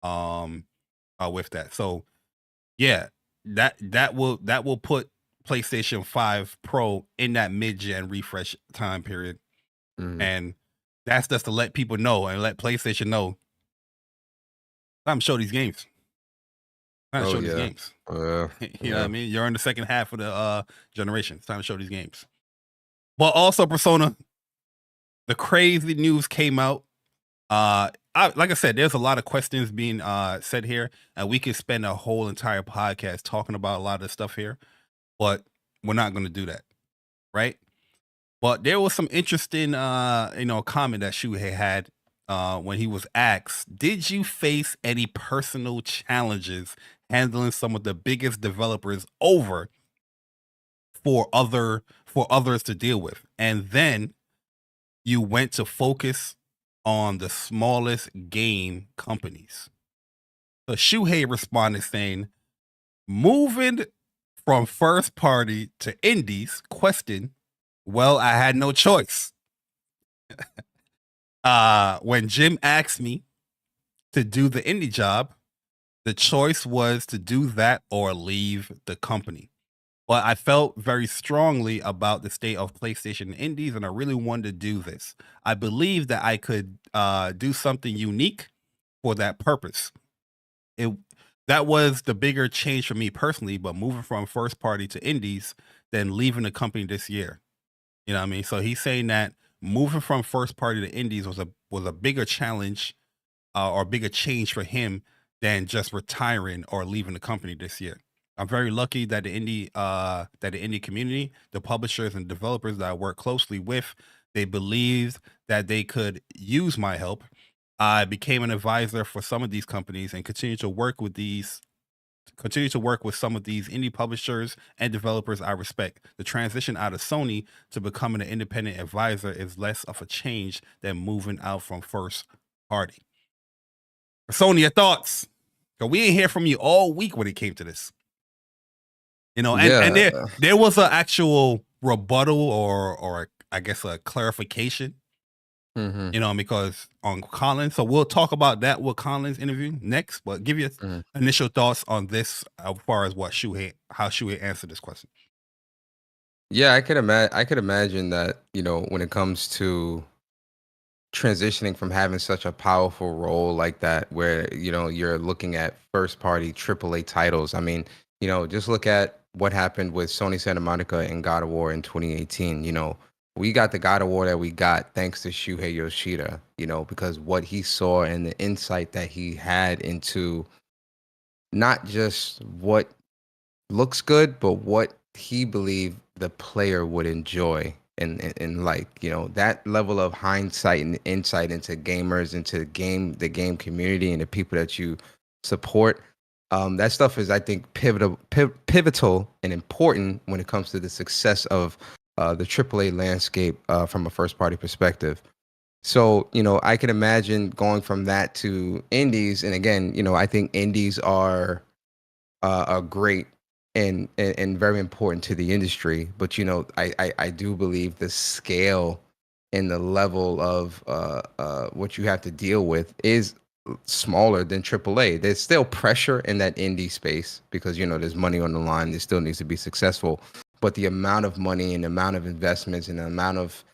with that. So, yeah, that will put PlayStation 5 Pro in that mid-gen refresh time period. And that's just to let people know and let PlayStation know, time to show these games. Time to show these games. You know what I mean? You're in the second half of the generation. It's time to show these games. But also, Persona, the crazy news came out. Like I said, there's a lot of questions being said here, and we could spend a whole entire podcast talking about a lot of this stuff here. But we're not going to do that, right? But there was some interesting, comment that Shuhei had when he was asked, "Did you face any personal challenges handling some of the biggest developers over for others to deal with, and then you went to focus on the smallest game companies?" So Shuhei responded saying, "Moving from first party to indies, question, well, I had no choice. When Jim asked me to do the indie job, the choice was to do that or leave the company. But I felt very strongly about the state of PlayStation indies, and I really wanted to do this. I believe that I could do something unique for that purpose. That was the bigger change for me personally, but moving from first party to indies, then leaving the company this year. You know what I mean? So he's saying that moving from first party to indies was a bigger challenge or bigger change for him than just retiring or leaving the company this year. I'm very lucky that the indie community, the publishers and developers that I work closely with, they believed that they could use my help. I became an advisor for some of these companies and continue to work with some of these indie publishers and developers I respect. The transition out of Sony to becoming an independent advisor is less of a change than moving out from first party." Sony, your thoughts? Because we ain't hear from you all week when it came to this. And there was an actual rebuttal or I guess a clarification. Because on Collins, so we'll talk about that with Collins' interview next. But give your initial thoughts on this as far as how Shuhei answered this question. Yeah, I could imagine that, when it comes to transitioning from having such a powerful role like that, where, you're looking at first party AAA titles. I mean, just look at what happened with Sony Santa Monica and God of War in 2018. We got the God of War that we got thanks to Shuhei Yoshida, because what he saw and the insight that he had into not just what looks good, but what he believed the player would enjoy and like, that level of hindsight and insight into gamers, into the game community and the people that you support. That stuff is, I think, pivotal and important when it comes to the success of the AAA landscape from a first party perspective. So, I can imagine going from that to indies. And again, I think indies are great and very important to the industry. But, I do believe the scale and the level of what you have to deal with is smaller than AAA. There's still pressure in that indie space because, there's money on the line. It still needs to be successful. But the amount of money and the amount of investments and the amount of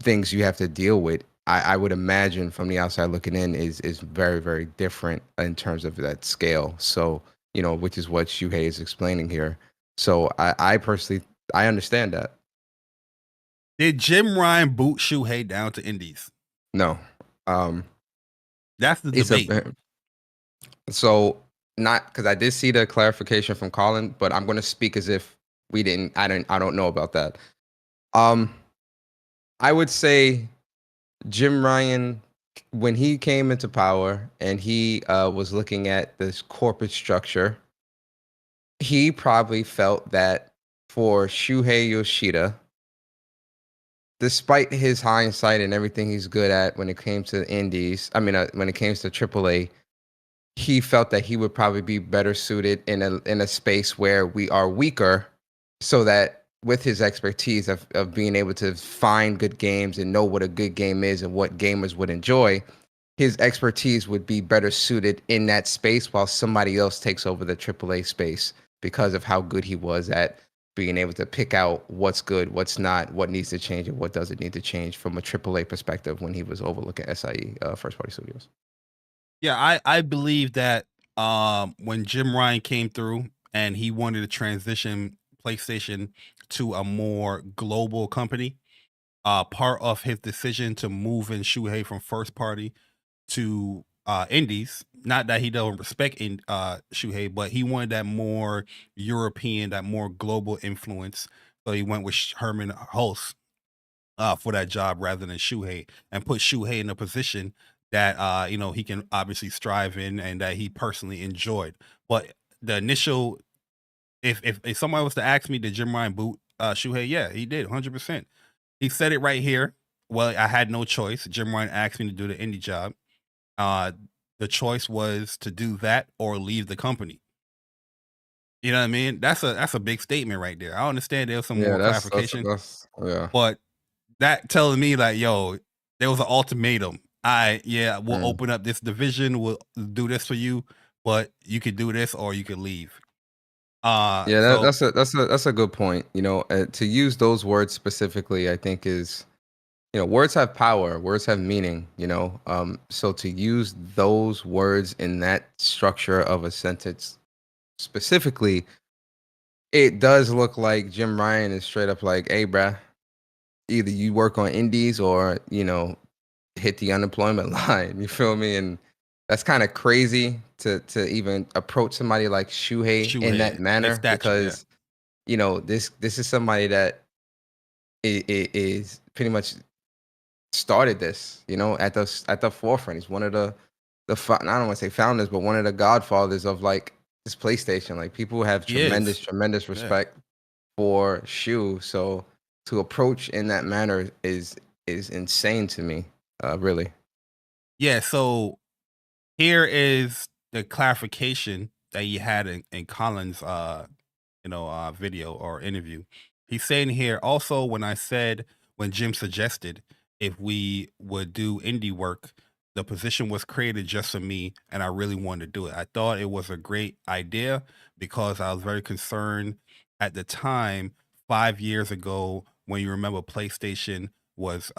things you have to deal with, I would imagine from the outside looking in is very, very different in terms of that scale. So, which is what Shuhei is explaining here. So I personally, I understand that. Did Jim Ryan boot Shuhei down to indies? No. That's the debate. So not because I did see the clarification from Colin, but I'm going to speak as if I don't know about that. I would say Jim Ryan, when he came into power and he was looking at this corporate structure, he probably felt that for Shuhei Yoshida, despite his hindsight and everything he's good at when it came to indies, when it came to AAA, he felt that he would probably be better suited in a space where we are weaker, so that with his expertise of being able to find good games and know what a good game is and what gamers would enjoy, his expertise would be better suited in that space while somebody else takes over the AAA space because of how good he was at being able to pick out what's good, what's not, what needs to change, and what doesn't need to change from a AAA perspective when he was overlooking SIE, First Party Studios. Yeah, I believe that when Jim Ryan came through and he wanted to transition PlayStation to a more global company, part of his decision to move in Shuhei from first party to indies, not that he don't respect Shuhei, but he wanted that more European, that more global influence So he went with Herman Hulse for that job rather than Shuhei, and put Shuhei in a position that he can obviously strive in and that he personally enjoyed. But the initial, if someone was to ask me, did Jim Ryan boot Shuhei? Yeah, he did, 100%. He said it right here. Well, I had no choice. Jim Ryan asked me to do the indie job. The choice was to do that or leave the company. You know what I mean? That's a big statement right there. I understand there's some more clarification, yeah. but that telling me like, yo, there was an ultimatum. We'll open up this division. We'll do this for you, but you could do this or you could leave. That's a good point. To use those words specifically, I think is, words have power, words have meaning. So to use those words in that structure of a sentence specifically, it does look like Jim Ryan is straight up like, hey, bruh, either you work on indies or, hit the unemployment line. You feel me? And that's kind of crazy to even approach somebody like Shuhei in that manner, because, this is somebody that is pretty much started this, at the forefront. He's one of the I don't want to say founders, but one of the godfathers of like this PlayStation. Like, people have tremendous respect for Shu. So to approach in that manner is insane to me, really. Yeah. So here is the clarification that he had in Colin's video or interview. He's saying here also, when Jim suggested if we would do indie work, the position was created just for me, and I really wanted to do it. I thought it was a great idea because I was very concerned at the time, 5 years ago, when you remember PlayStation was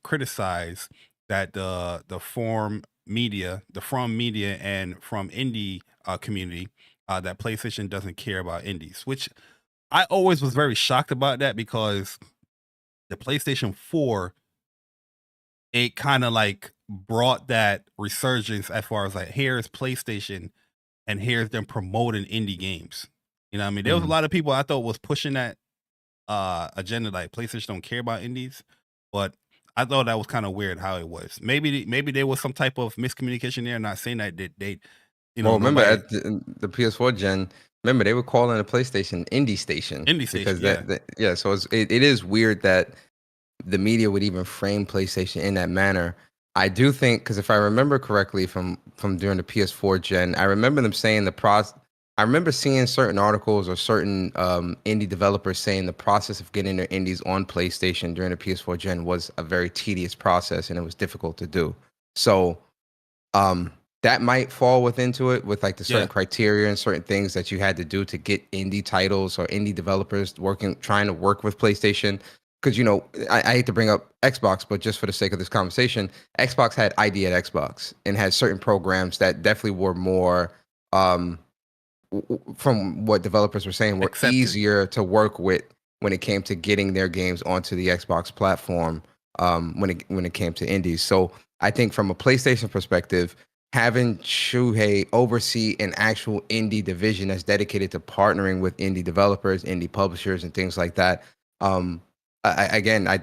criticized that the From Media and from indie community, that PlayStation doesn't care about indies, which I always was very shocked about that, because the PlayStation 4, it kind of like brought that resurgence as far as like, here's PlayStation and here's them promoting indie games. You know what I mean? There was a lot of people I thought was pushing that agenda, like PlayStation don't care about indies, but I thought that was kind of weird how it was. Maybe there was some type of miscommunication there. Not saying that they remember at the PS4 gen, remember they were calling the PlayStation Indie Station. Because so it is weird that the media would even frame PlayStation in that manner. I do think, because if I remember correctly from during the PS4 gen, I remember them saying I remember seeing certain articles or certain indie developers saying the process of getting their indies on PlayStation during the PS4 gen was a very tedious process and it was difficult to do. So that might fall into it with like the certain criteria and certain things that you had to do to get indie titles or indie developers trying to work with PlayStation. Because, I hate to bring up Xbox, but just for the sake of this conversation, Xbox had ID at Xbox and had certain programs that definitely were more, from what developers were saying, were easier to work with when it came to getting their games onto the Xbox platform, when it came to indies. So I think from a PlayStation perspective, having Shuhei oversee an actual indie division that's dedicated to partnering with indie developers, indie publishers, and things like that.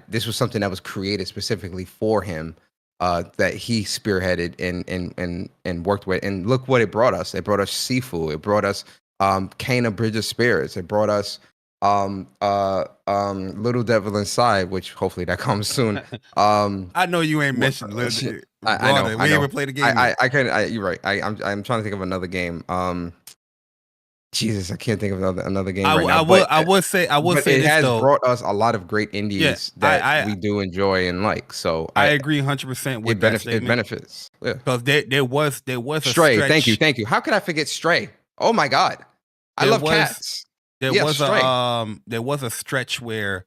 This was something that was created specifically for him, that he spearheaded and worked with. And look what it brought us. It brought us Sifu. It brought us Kena Bridge of Spirits. It brought us Little Devil Inside, which hopefully that comes soon. I know you ain't mentioned Little. I know. We ain't even played the game. You're right. I'm trying to think of another game. Jesus, I can't think of another game right now. I would say this, it has though, brought us a lot of great indies that we do enjoy and like. So I agree 100% with that statement. It benefits. Yeah. Because there was a Stray. Stretch. Thank you. How could I forget Stray? Oh my God, I love cats. There was a stretch where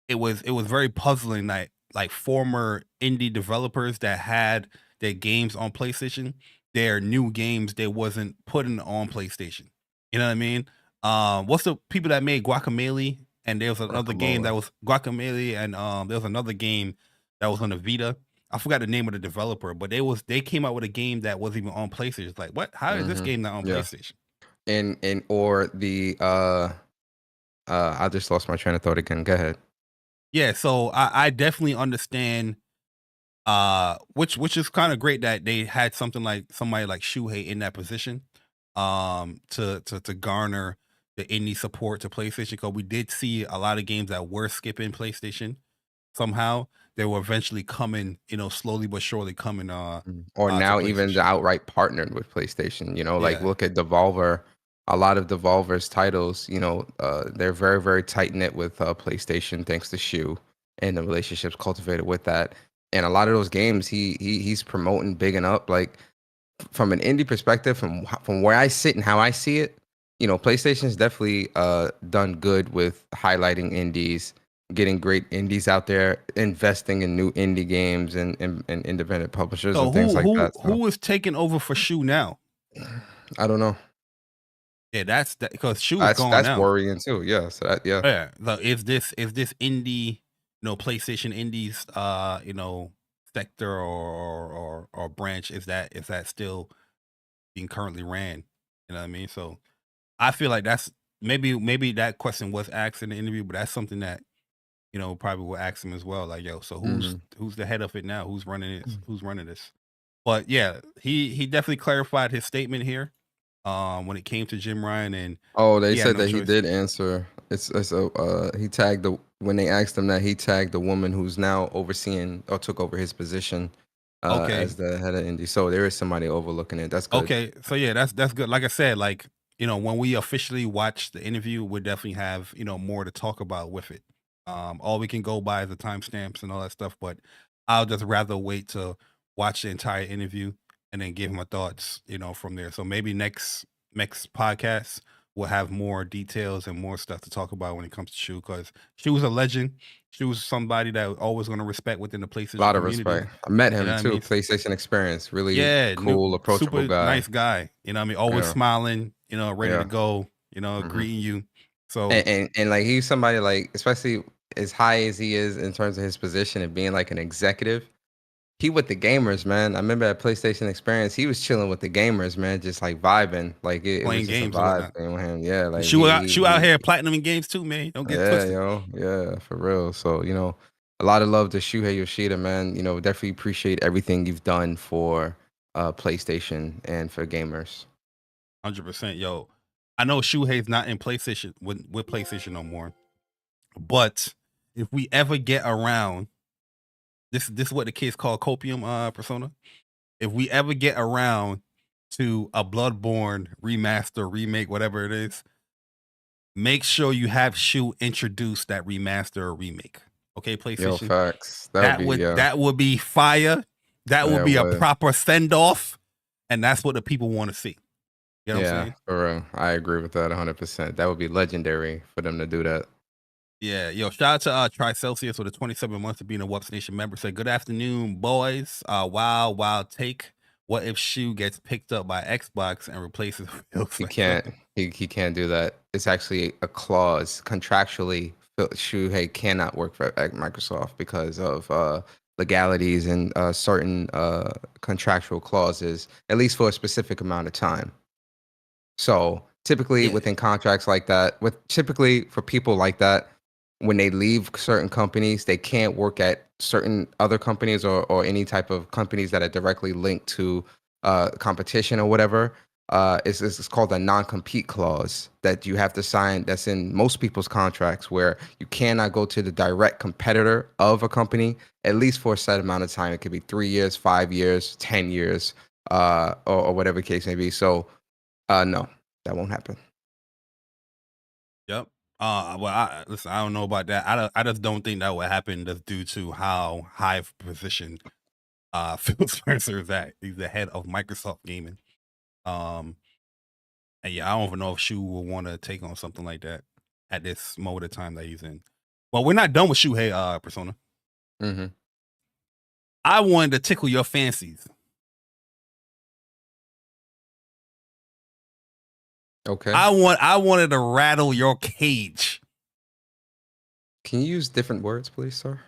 it was very puzzling, like former indie developers that had their games on PlayStation, their new games they wasn't putting on PlayStation. You know what I mean? What's the people that made Guacamelee? And there was another game that was Guacamelee, and there was another game that was on the Vita. I forgot the name of the developer, but they came out with a game that wasn't even on PlayStation. It's like, what? How is this game not on PlayStation? Or the I just lost my train of thought again. Go ahead. Yeah, so I definitely understand. Which is kind of great that they had something like somebody like Shuhei in that position, to garner the indie support to PlayStation. Because we did see a lot of games that were skipping PlayStation somehow. They were eventually coming, slowly but surely coming. Or to now even PlayStation. outright partnered with PlayStation. Like Yeah. look at Devolver. A lot of Devolver's titles, they're very, very tight knit with PlayStation, thanks to Shu and the relationships cultivated with that. And a lot of those games, he's promoting, bigging up. Like from an indie perspective, from where I sit and how I see it, PlayStation's definitely done good with highlighting indies, getting great indies out there, investing in new indie games and independent publishers So and things like that. So, who is taking over for Shu now? I don't know. Yeah, that's because Shu is gone That's now. worrying too. Yeah. So that, yeah. Yeah. So is this indie, PlayStation indies, sector or branch, is that still being currently ran? You know what I mean? So I feel like that's maybe that question was asked in the interview, but that's something that probably will ask him as well. Like, yo, so who's the head of it now? Who's running it? Who's running this? But yeah, he definitely clarified his statement here. When it came to Jim Ryan, and they said no that he choice. did answer. He tagged when they asked him that, he tagged the woman who's now overseeing or took over his position as the head of indie. So there is somebody overlooking it. That's good. Okay, so yeah, that's good. Like I said, like when we officially watch the interview, we'll definitely have more to talk about with it. All we can go by is the timestamps and all that stuff, but I'll just rather wait to watch the entire interview and then give my thoughts, from there. So maybe next podcast we'll have more details and more stuff to talk about when it comes to Shu, because she was a legend. She was somebody that was always going to respect within the PlayStation A lot of community. respect. I met him You know what I too. mean? PlayStation experience. Really cool, approachable super guy. nice guy. You know what I mean? Always smiling, ready to go, greeting you. So and like he's somebody, like, especially as high as he is in terms of his position and being like an executive, he with the gamers, man. I remember at PlayStation Experience, he was chilling with the gamers, man, just like vibing, like it playing was just games a and vibe whatnot. thing with him. Yeah, like Shu out here platinum games too, man. Don't get twisted. Yeah, for real. So a lot of love to Shuhei Yoshida, man. Definitely appreciate everything you've done for PlayStation and for gamers. 100%, yo. I know Shuhei's not in PlayStation with PlayStation no more, but if we ever get around, this is what the kids call copium, Persona. If we ever get around to a Bloodborne remaster, remake, whatever it is, make sure you have Shu introduce that remaster or remake. Okay, PlayStation. Yo, facts. That would be fire. That would be a proper send off, and that's what the people want to see. You know what I'm saying? For real. I agree with that 100%. That would be legendary for them to do that. Yeah, yo, shout out to Tricelsius for the 27 months of being a WUPS Nation member. Say, good afternoon, boys. Wild take. What if Shu gets picked up by Xbox and replaces Phil? He can't. He can't do that. It's actually a clause contractually. Shuhei cannot work for Microsoft because of legalities and certain contractual clauses, at least for a specific amount of time. So typically within contracts like that, typically for people like that, when they leave certain companies, they can't work at certain other companies or any type of companies that are directly linked to competition or whatever. It's called a non-compete clause that you have to sign. That's in most people's contracts, where you cannot go to the direct competitor of a company, at least for a set amount of time. It could be 3 years, 5 years, 10 years, or whatever the case may be. So no, that won't happen. Yep. Well, listen, I don't know about that. I just don't think that would happen just due to how high of a position Phil Spencer is at. He's the head of Microsoft Gaming. And yeah, I don't even know if Shu will want to take on something like that at this moment of time that he's in. Well, we're not done with Shuhei, Persona. Mm-hmm. I wanted to tickle your fancies. Okay. I wanted to rattle your cage. Can you use different words, please, sir?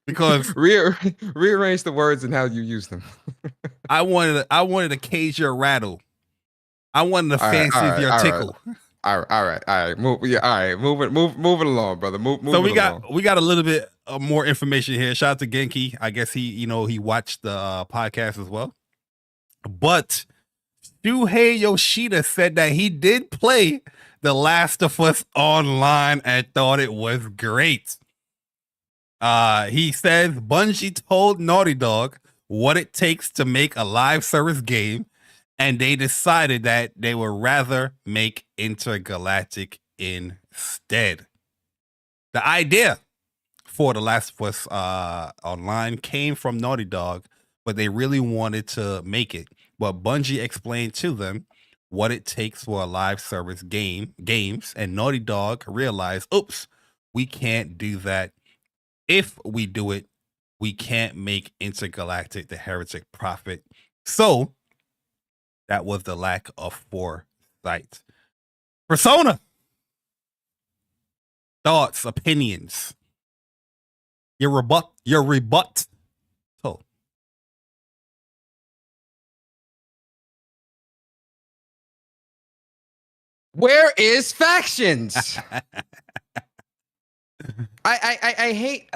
Because rearrange the words and how you use them. I wanted to cage your rattle. I wanted to fancy your tickle. All right. Move it along, brother. Move So it along. we got a little bit more information here. Shout out to Genki. I guess he watched the podcast as well. But Shuhei Yoshida said that he did play The Last of Us online and thought it was great. He says Bungie told Naughty Dog what it takes to make a live service game, and they decided that they would rather make Intergalactic instead. The idea for The Last of Us online came from Naughty Dog, but they really wanted to make it. But Bungie explained to them what it takes for a live service games, and Naughty Dog realized, oops, we can't do that. If we do it, we can't make Intergalactic the Heretic Prophet. So that was the lack of foresight. Persona. Thoughts, opinions. Your rebut. So. Where is factions? I hate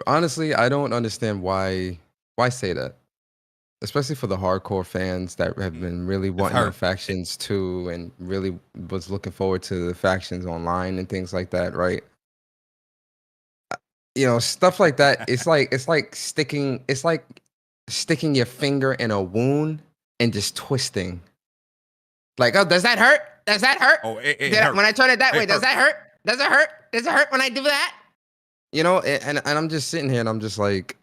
honestly, I don't understand why say that, especially for the hardcore fans that have been really wanting their factions too, and really was looking forward to the factions online and things like that, right? Stuff like that. It's like sticking your finger in a wound and just twisting. Like, oh, does that hurt? Does that hurt? Oh, it hurt. When I turn it that way, does that hurt? Does it hurt? Does it hurt when I do that? And I'm just sitting here and I'm just like,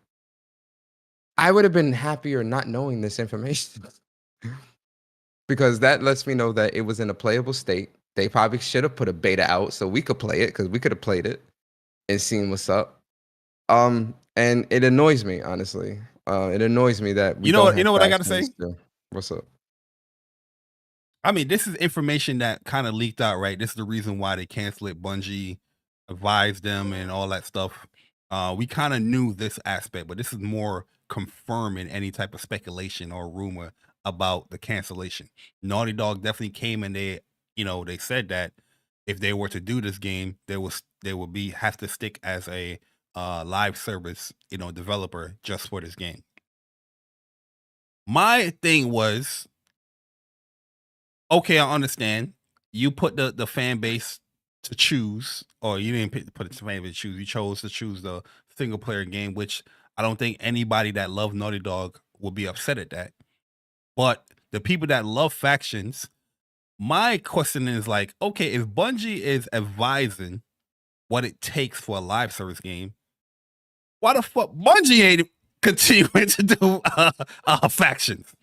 I would have been happier not knowing this information. Because that lets me know that it was in a playable state. They probably should have put a beta out so we could play it, because we could have played it and seen what's up. And it annoys me, honestly. It annoys me that we don't have what I gotta say? still. What's up? I mean, this is information that kind of leaked out, right? This is the reason why they canceled it. Bungie advised them and all that stuff. We kind of knew this aspect, but this is more confirming any type of speculation or rumor about the cancellation. Naughty Dog definitely came and they said that if they were to do this game, they would have to stick as a live service, developer just for this game. My thing was, okay, I understand. You put the fan base to choose, or you didn't put the fan base to choose. You chose to choose the single player game, which I don't think anybody that loved Naughty Dog would be upset at that. But the people that love factions, my question is like, okay, if Bungie is advising what it takes for a live service game, why the fuck Bungie ain't continuing to do factions?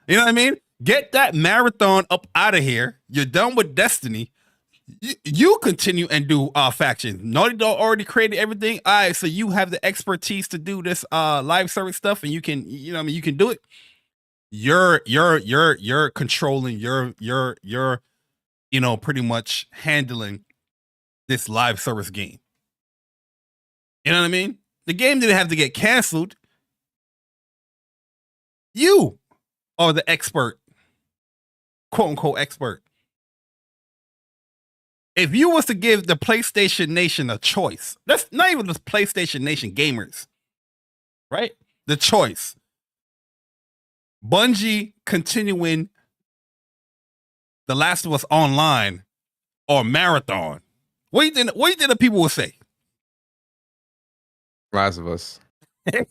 You know what I mean? Get that marathon up out of here. You're done with Destiny. You continue and do factions. Naughty Dog already created everything. All right, so you have the expertise to do this live service stuff, and you can, you can do it. You're controlling. You're pretty much handling this live service game. You know what I mean? The game didn't have to get canceled. You are the expert, quote unquote expert. If you was to give the PlayStation Nation a choice, that's not even the PlayStation Nation gamers, right? The choice. Bungie continuing The Last of Us online or Marathon. What do you think the people will say? Last of Us.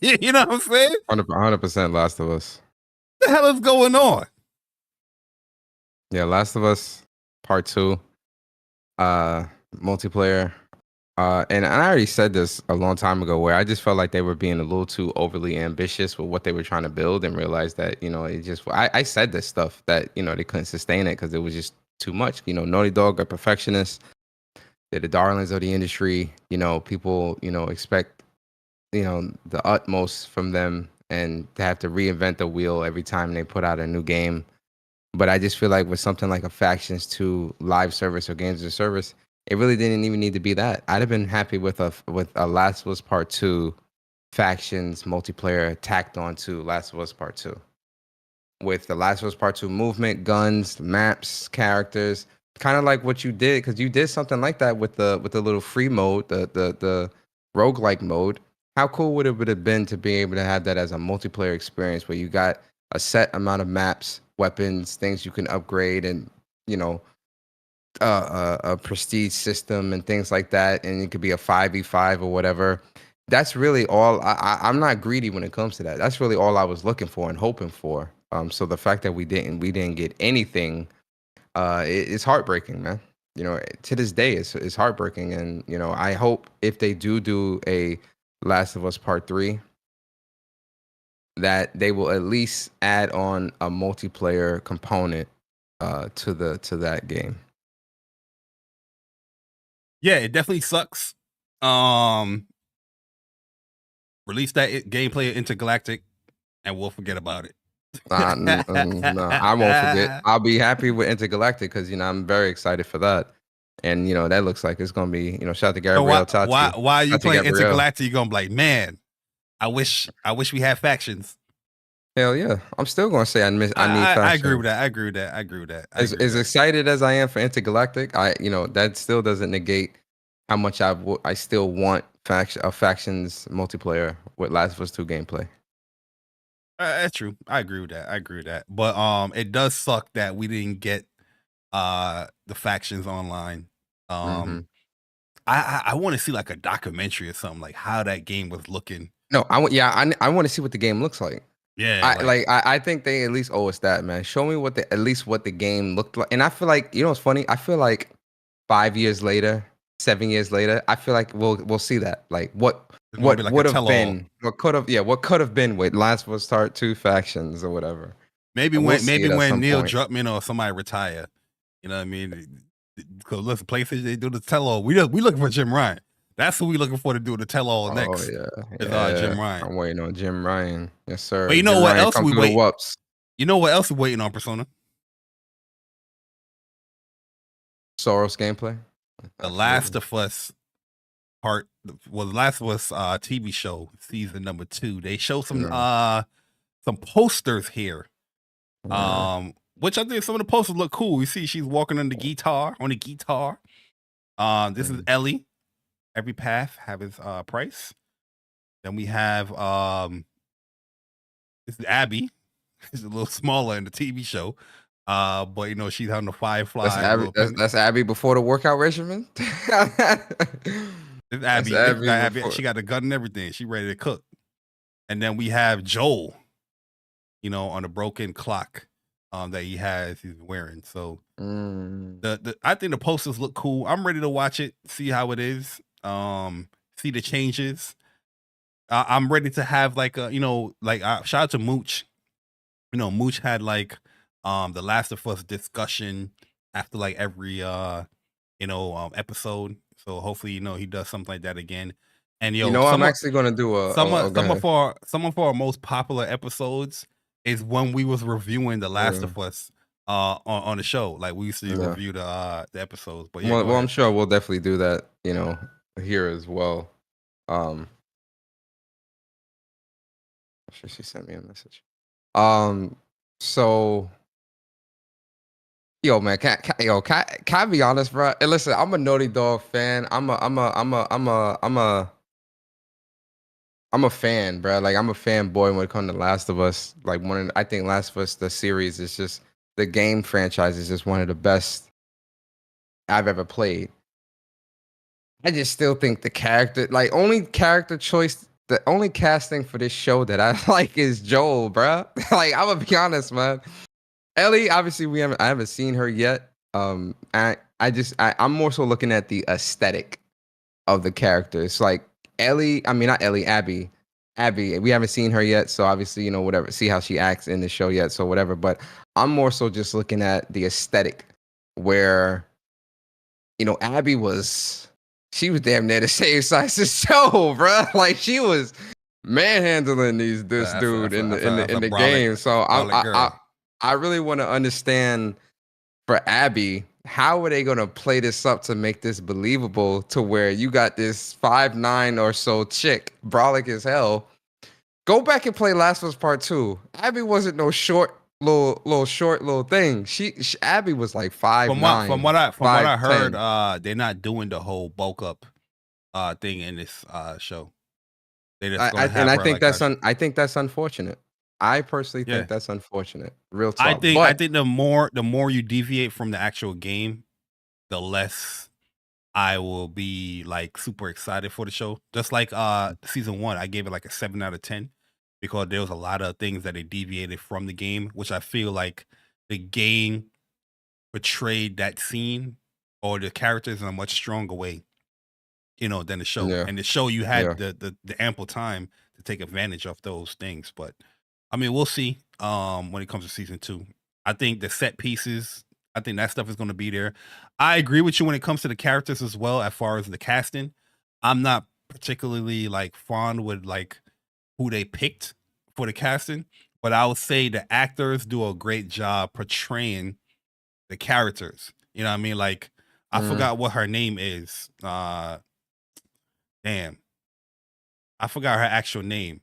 You know what I'm saying? 100% Last of Us. What the hell is going on? Yeah, Last of Us Part 2. Multiplayer. And I already said this a long time ago, where I just felt like they were being a little too overly ambitious with what they were trying to build, and realized that, it just, I said this stuff that, they couldn't sustain it because it was just too much. Naughty Dog are perfectionists. They're the darlings of the industry. People, expect, the utmost from them, and to have to reinvent the wheel every time they put out a new game. But I just feel like with something like a Factions 2 live service or games as a service, it really didn't even need to be that. I'd have been happy with a Last of Us Part 2 Factions multiplayer tacked on to Last of Us Part 2. with the Last of Us Part 2 movement, guns, maps, characters, kind of like what you did, because you did something like that with the little free mode, the roguelike mode. How cool would it have been to be able to have that as a multiplayer experience where you got a set amount of maps, weapons, things you can upgrade, and you know, a prestige system and things like that, and it could be a 5v5 or whatever. That's really all. I'm not greedy when it comes to that. That's really all I was looking for and hoping for. So the fact that we didn't get anything, it's heartbreaking, man. You know, to this day, it's heartbreaking, and you know, I hope if they do a Last of Us Part 3, that they will at least add on a multiplayer component to that game. Yeah, it definitely sucks. Release that gameplay of Intergalactic, and we'll forget about it. No, I won't forget. I'll be happy with Intergalactic because you know I'm very excited for that, and you know that looks like it's gonna be, you know, shout out to Gabriel. So why are you playing Intergalactic? You're gonna be like, man, I wish we had factions. Hell yeah, I'm still gonna say I need factions. I agree with that. As excited as I am for Intergalactic, you know, that still doesn't negate how much I still want factions multiplayer with Last of Us 2 gameplay. That's true. I agree with that. But it does suck that we didn't get the factions online. I want to see like a documentary or something, like how that game was looking. No, I want to see what the game looks like. Yeah, I think they at least owe us that, man. Show me what the game looked like. And I feel like, you know what's funny? I feel like 5 years later, 7 years later, I feel like we'll see that. Like what would have been, what could have been with Last of Us Part 2 factions or whatever. Maybe when Neil Druckmann or somebody retire, you know what I mean? Because listen, PlayStation, they do the tell-all. We looking for Jim Ryan. That's who we looking for to do the tell-all next. Yeah. Jim Ryan. I'm waiting on Jim Ryan. Yes, sir. But you know Jim what Ryan, else we wait? WUPS. You know what else we waiting on, Persona? Soros gameplay. The Last of Us TV show season number 2. They show some posters here. Which I think some of the posters look cool. You see she's walking on the guitar. This is Ellie. Every path have its price. Then we have this is Abby. She's a little smaller in the TV show. But you know, she's on the Firefly. That's Abby before the workout regimen. It's Abby. She got the gun and everything. She ready to cook. And then we have Joel, you know, on the broken clock that he's wearing. So I think the posters look cool. I'm ready to watch it, see how it is, see the changes. I'm ready to have like a, you know, like shout out to Mooch. You know, Mooch had like the Last of Us discussion after like every episode. So hopefully, you know, he does something like that again. And you know, I'm actually gonna do some of our most popular episodes is when we was reviewing the Last of Us on the show. Like we used to review the episodes. But yeah, well, I'm sure we'll definitely do that, you know, here as well. She sent me a message. So yo, man, can I be honest, bro? And listen, I'm a Naughty Dog fan. I'm a fan, bro. Like I'm a fanboy when it comes to Last of Us. Like I think Last of Us, the series, is just the game franchise is just one of the best I've ever played. I just still think the character, like only character choice, the only casting for this show that I like is Joel, bro. Like I'm gonna be honest, man. Ellie, obviously I haven't seen her yet. I'm more so looking at the aesthetic of the character. It's like Abby. We haven't seen her yet, so obviously, you know, whatever. See how she acts in the show yet, so whatever. But I'm more so just looking at the aesthetic, where, you know, Abby was damn near the same size as Joel, bro. Like she was manhandling this dude in the game. So I really want to understand for Abby, how are they going to play this up to make this believable to where you got this 5'9" or so chick, brolic as hell. Go back and play Last of Us Part 2. Abby wasn't no short little short little thing. She Abby was like 5'9", From what I heard, 5'10". they're not doing the whole bulk up thing in this show. They're just I gonna have I her think like that's I think that's unfortunate. I personally yeah. think that's unfortunate. Real I talk. think But the more you deviate from the actual game, the less I will be like super excited for the show. Just like season 1, I gave it like a 7 out of 10 because there was a lot of things that they deviated from the game, which I feel like the game portrayed that scene or the characters in a much stronger way, than the show. yeah, And the show you had yeah. the ample time to take advantage of those things. But I mean, we'll see when it comes to season 2. I think the set pieces, I think that stuff is going to be there. I agree with you when it comes to the characters as well, as far as the casting. I'm not particularly like fond with like who they picked for the casting, but I would say the actors do a great job portraying the characters. You know what I mean? Like I Mhm. forgot what her name is. Damn. I forgot her actual name,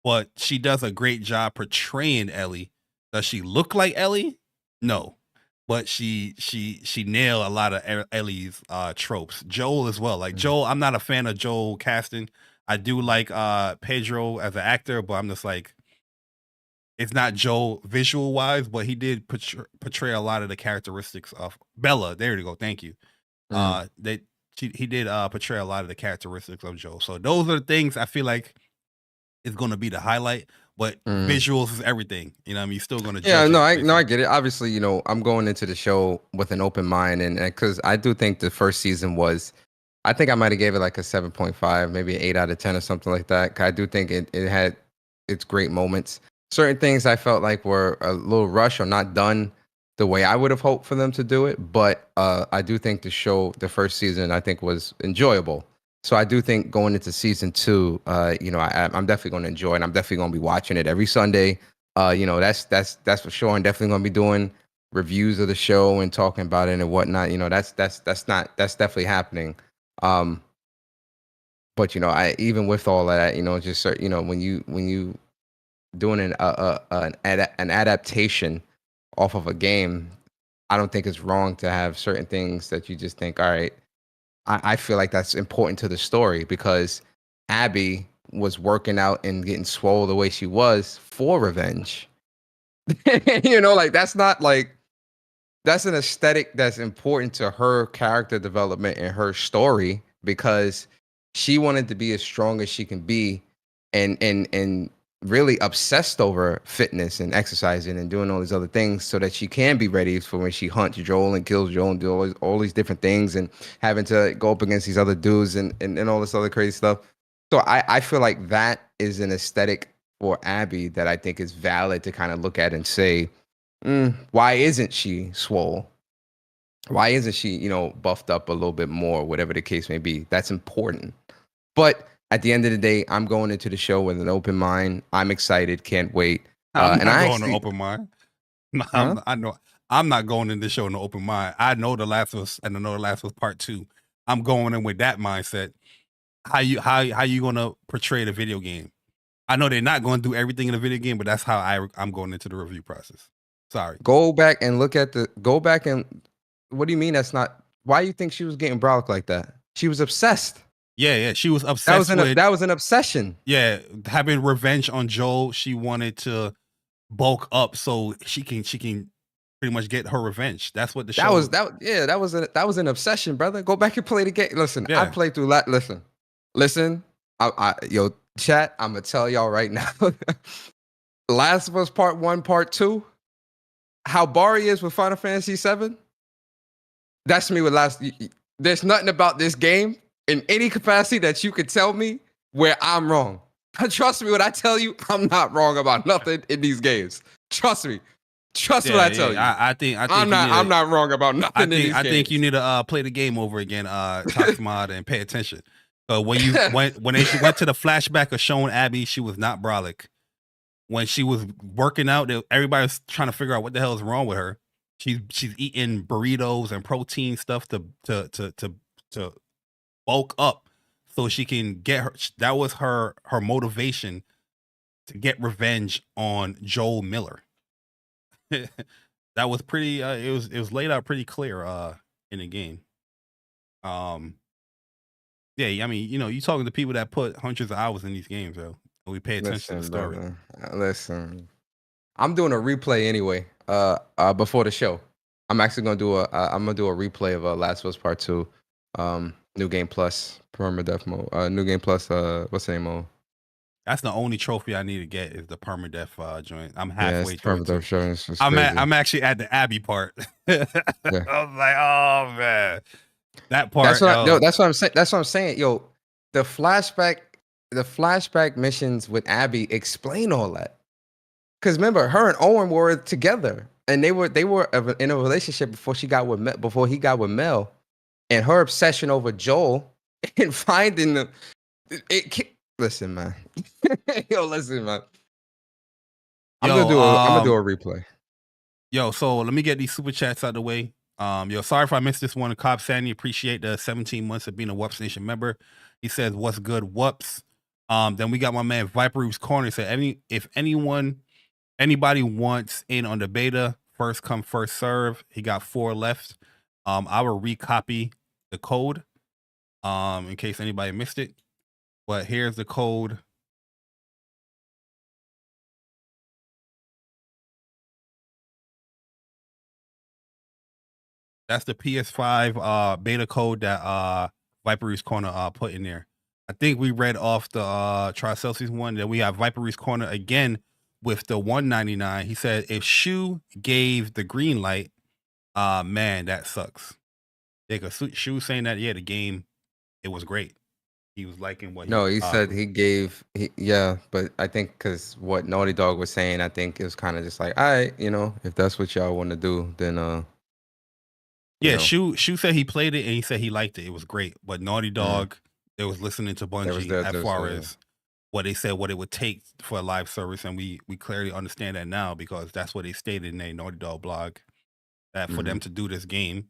but she does a great job portraying Ellie. Does she look like Ellie? No, but she nailed a lot of Ellie's tropes. Joel as well. Like Joel, I'm not a fan of Joel casting. I do like Pedro as an actor, but I'm just like, it's not Joel visual wise, but he did portray a lot of the characteristics of Bella. There you go. Thank you. Mm. He did portray a lot of the characteristics of Joel. So those are the things I feel like is going to be the highlight. But Mm. visuals is everything. You know what I mean? You're still going to Yeah, judge no, it. I based on- get it. Obviously, I'm going into the show with an open mind, and because I do think the first season was, I think I might have gave it like a 7.5, maybe an 8 out of 10 or something like that. 'Cause I do think it had its great moments. Certain things I felt like were a little rushed or not done the way I would have hoped for them to do it. But I do think the show, the first season, I think was enjoyable. So I do think going into season 2, I'm definitely going to enjoy it. I'm definitely going to be watching it every Sunday. That's for sure. And definitely going to be doing reviews of the show and talking about it and whatnot. That's definitely happening. Um, but I even with all of that, just when you doing an adaptation off of a game, I don't think it's wrong to have certain things that you just think, all right, I feel like that's important to the story because Abby was working out and getting swole the way she was for revenge. Like that's not like that's an aesthetic that's important to her character development and her story because she wanted to be as strong as she can be and really obsessed over fitness and exercising and doing all these other things so that she can be ready for when she hunts Joel and kills Joel and do all these different things and having to go up against these other dudes and all this other crazy stuff. So I feel like that is an aesthetic for Abby that I think is valid to kind of look at and say, why isn't she swole? Why isn't she, buffed up a little bit more, whatever the case may be? That's important. But at the end of the day, I'm going into the show with an open mind. I'm excited, can't wait. I'm And not I going actually, to open mind. huh? I know I'm not going in this show in an open mind. I know The Last of Us and I know The Last of Us Part 2. I'm going in with that mindset. How you gonna portray the video game? I know they're not going to do everything in the video game, but that's how I'm going into the review process. Sorry. Go back and what do you mean that's not, why you think she was getting brolic like that? She was obsessed. Yeah. She was obsessed with That was an obsession. having revenge on Joel. She wanted to bulk up so she can pretty much get her revenge. That's what the show That was an obsession, brother. Go back and play the game. Listen, I Yeah. played through listen. Yo, chat, I'm gonna tell y'all right now. Last of Us Part 1, Part 2, how Bari is with Final Fantasy 7. That's me with there's nothing about this game in any capacity that you could tell me where I'm wrong. Trust me when I tell you I'm not wrong about nothing in these games. Trust me. Trust what I tell you. I think I'm not wrong about nothing in these games. I think you need to play the game over again, Toxmod, and pay attention. When they went to the flashback of showing Abby, she was not brolic. When she was working out, everybody was trying to figure out what the hell is wrong with her. She's eating burritos and protein stuff to bulk up so she can get her. That was her motivation to get revenge on Joel Miller. That was pretty. It was laid out pretty clear. In the game. Yeah. I mean, you talking to people that put hundreds of hours in these games, though. We pay attention to the story. Brother. Listen. I'm doing a replay anyway. Before the show, I'm actually gonna do a replay of Last of Us Part 2, New Game Plus, permadeath mode, New Game Plus. What's the name mode? That's the only trophy I need to get is the permadeath joint. I'm halfway it's through. permadeath show. It's I'm crazy. actually at the Abby part. Yeah. I was like, oh man, that part. That's what I'm saying. That's what I'm saying. Yo, the flashback missions with Abby explain all that. Because remember, her and Owen were together, and they were in a relationship before he got with Mel, and her obsession over Joel and finding them. Listen, man. Listen, man. I'm gonna do a replay. Yo, so let me get these super chats out of the way. Sorry if I missed this one. Cobb Sandy, appreciate the 17 months of being a WUPS Nation member. He says, "What's good, WUPS?" Then we got my man Viper's Corner. Said, if anybody wants in on the beta, first come, first serve. He got 4 left. I will recopy the code in case anybody missed it. But here's the code. That's the PS5 beta code that Viper's Corner put in there. I think we read off the Tricelsius one. Then we have Viper's Corner again with the $1.99. He said if Shu gave the green light, man, that sucks. Shu saying that the game, it was great. He was liking what he said he gave but I think because what Naughty Dog was saying, I think it was kind of just like, all right, if that's what y'all want to do, then Shu said he played it and he said he liked it. It was great. But Naughty Dog, they was listening to Bungie as far as what they said, what it would take for a live service, and we clearly understand that now because that's what they stated in their Naughty Dog blog, that for them to do this game,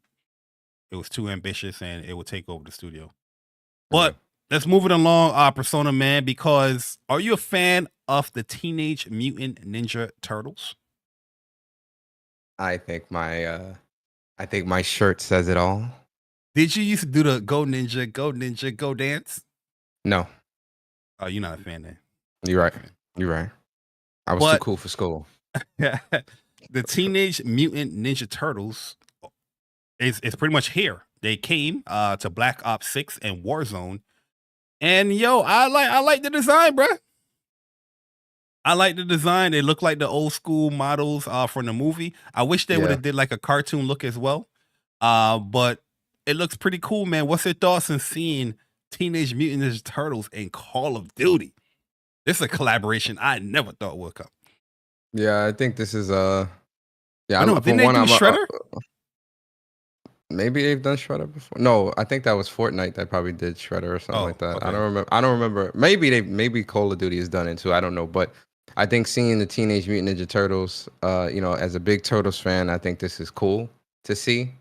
it was too ambitious and it would take over the studio. But let's move it along, Persona Man, because are you a fan of the Teenage Mutant Ninja Turtles? I think my shirt says it all. Did you used to do the Go Ninja, Go dance? No. Oh, you're not a fan then. You're right. I was too cool for school. The Teenage Mutant Ninja Turtles is pretty much here. They came to Black Ops 6 and Warzone. And I like the design, bruh. I like the design. They look like the old school models from the movie. I wish they would have did like a cartoon look as well. But it looks pretty cool, man. What's your thoughts on seeing Teenage Mutant Ninja Turtles in Call of Duty? This is a collaboration I never thought would come. Yeah, I think this is didn't they do Shredder? Maybe they've done Shredder before. No, I think that was Fortnite that probably did Shredder or something like that. Okay. I don't remember. Maybe Call of Duty has done it too. I don't know. But I think seeing the Teenage Mutant Ninja Turtles, as a big Turtles fan, I think this is cool to see.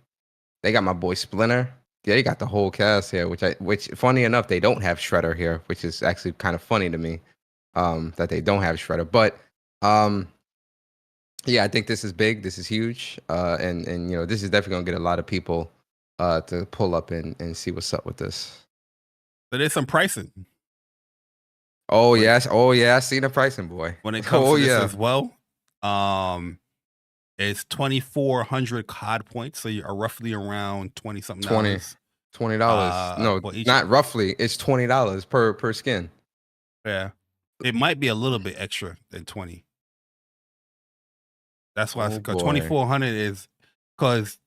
They got my boy Splinter. Yeah, they got the whole cast here, which funny enough, they don't have Shredder here, which is actually kind of funny to me, that they don't have Shredder. But I think this is big. This is huge. And this is definitely gonna get a lot of people to pull up and see what's up with this. So there's some pricing. Oh yes. I see the pricing, boy. When it comes to this as well, it's 2,400 COD points, so you're roughly around $20-something. $20. No, not roughly. It's $20 per skin. Yeah, it might be a little bit extra than 20. That's why 2,400 is because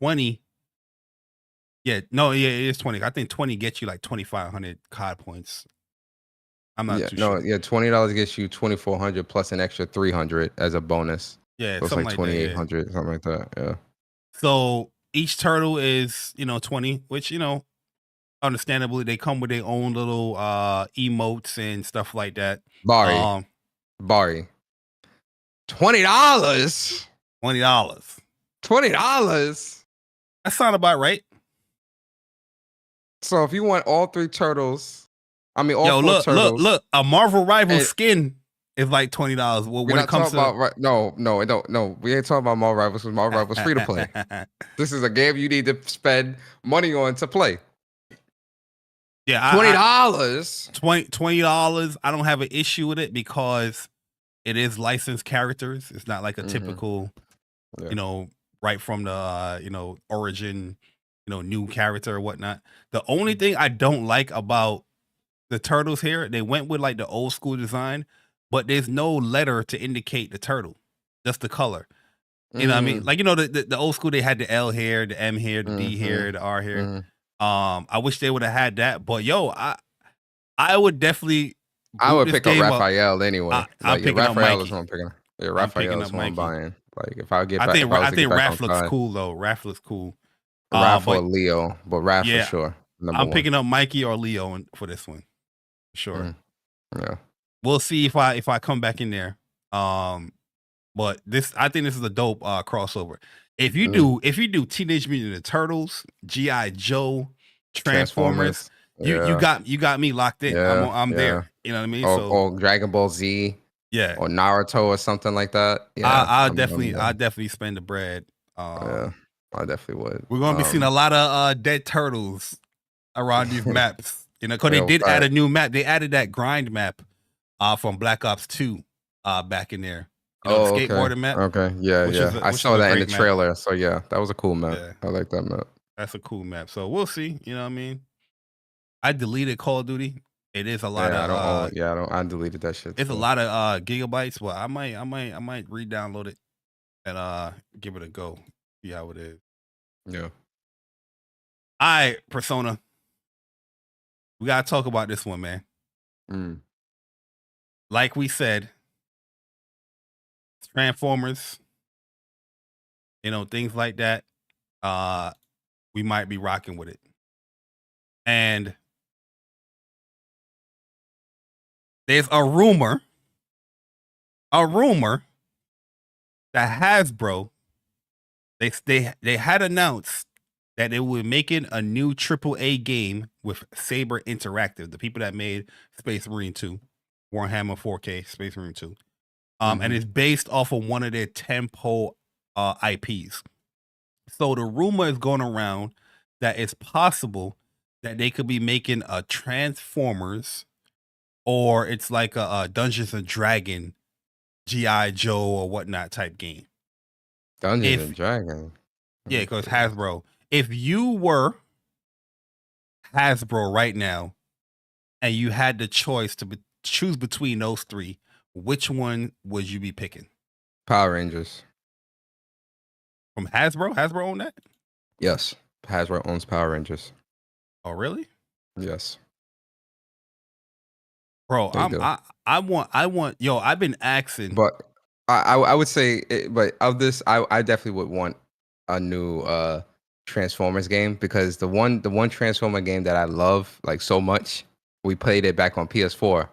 20. Yeah, it is 20. I think 20 gets you like 2,500 COD points. I'm not too sure. Yeah, $20 gets you 2,400 plus an extra 300 as a bonus. Yeah, so it's like 2,800, something like that. Yeah. So each turtle is 20, which understandably they come with their own little emotes and stuff like that. Bari. $20. $20. That sounds about right. So if you want all 3 turtles, four turtles. Look, a Marvel Rival skin It's like $20. Well, We're when it not comes talking to about no, we ain't talking about Mall Rivals because Mall Rivals free to play. This is a game you need to spend money on to play. yeah, $20. $20. I don't have an issue with it because it is licensed characters. It's not like a typical, right from the origin, new character or whatnot. The only thing I don't like about the turtles here, they went with like the old school design, but there's no letter to indicate the turtle, just the color. You know what I mean? Like, the old school, they had the L here, the M here, the D here, the R here. I wish they would have had that, but I would definitely. I would pick up Raphael anyway. I'm picking up Raphael Mikey. is what I'm picking up. Yeah, Raphael is what I'm buying. Like if I get back, I think Raph looks cool though. Raph looks cool. Raph or Leo, but Raph for sure. I'm picking up Mikey or Leo for this one. Sure. Yeah. We'll see if I come back in there. But I think this is a dope crossover. If you do Teenage Mutant Ninja Turtles, G.I. Joe, Transformers, you got me locked in. Yeah, I'm there. You know what I mean? Or Dragon Ball Z. Yeah. Or Naruto or something like that. Yeah. I'll definitely spend the bread. Yeah, I definitely would. We're gonna be seeing a lot of dead turtles around these maps. Because they did add a new map. They added that grind map from Black Ops 2 back in there. The skateboarder map. Okay, yeah. I saw that in the trailer. So yeah, that was a cool map. Yeah. I like that map. That's a cool map. So we'll see. You know what I mean? I deleted Call of Duty. It is a lot of I deleted that shit. It's a lot of gigabytes, but I might re-download it and give it a go. See how it is. Yeah. All right, Persona. We gotta talk about this one, man. Like we said, Transformers, things like that. We might be rocking with it. And there's a rumor that Hasbro, they had announced that they were making a new AAA game with Saber Interactive, the people that made Space Marine 2, Warhammer 4K, Space Marine 2. And it's based off of one of their tentpole IPs. So the rumor is going around that it's possible that they could be making a Transformers, or it's like a Dungeons and Dragon, G.I. Joe or whatnot type game. Dungeons and Dragon? Yeah, because Hasbro. If you were Hasbro right now and you had the choice to choose between those three, which one would you be picking? Power Rangers. From Hasbro? Hasbro own that? Yes. Hasbro owns Power Rangers. Oh, really? Yes. Bro, I want, I've been asking. But I would say, but of this, I definitely would want a new Transformers game, because the one Transformer game that I love like so much, we played it back on PS4.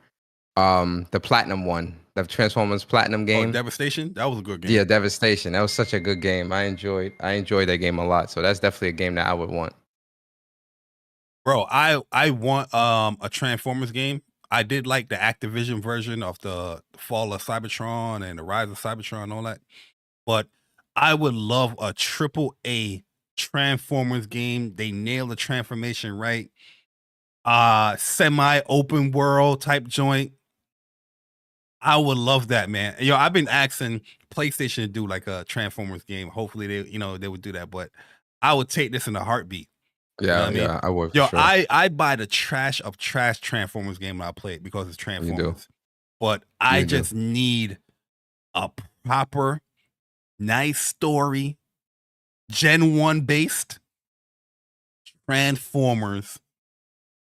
The Platinum one, the Transformers Platinum game. Devastation? That was a good game. Yeah, Devastation. That was such a good game. I enjoyed that game a lot. So that's definitely a game that I would want. Bro, I want a Transformers game. I did like the Activision version of the Fall of Cybertron and the Rise of Cybertron and all that. But I would love a AAA Transformers game. They nail the transformation right. Semi-open world type joint. I would love that, man. I've been asking PlayStation to do like a Transformers game. Hopefully they would do that, but I would take this in a heartbeat. Yeah, you know I would. Sure. I buy the trash of trash Transformers game when I play it because it's Transformers. But I just need a proper, nice story, Gen 1 based Transformers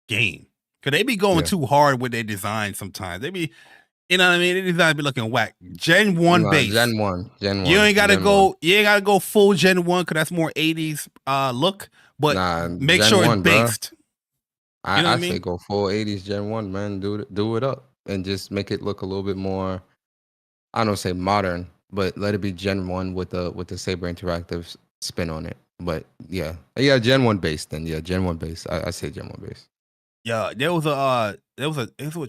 game. Cause they be going too hard with their design sometimes. They be, you know what I mean? They design be looking whack. Gen 1 base. Gen 1. You ain't gotta go full Gen 1 because that's more 80s look. But make Gen sure 1, it's based. I say go full 80s Gen 1, man. Do it up and just make it look a little bit more, I don't say modern, but let it be Gen 1 with the Saber Interactive spin on it. But yeah, Gen 1 based then. Yeah, Gen 1 based. I say Gen 1 based. Yeah, there was a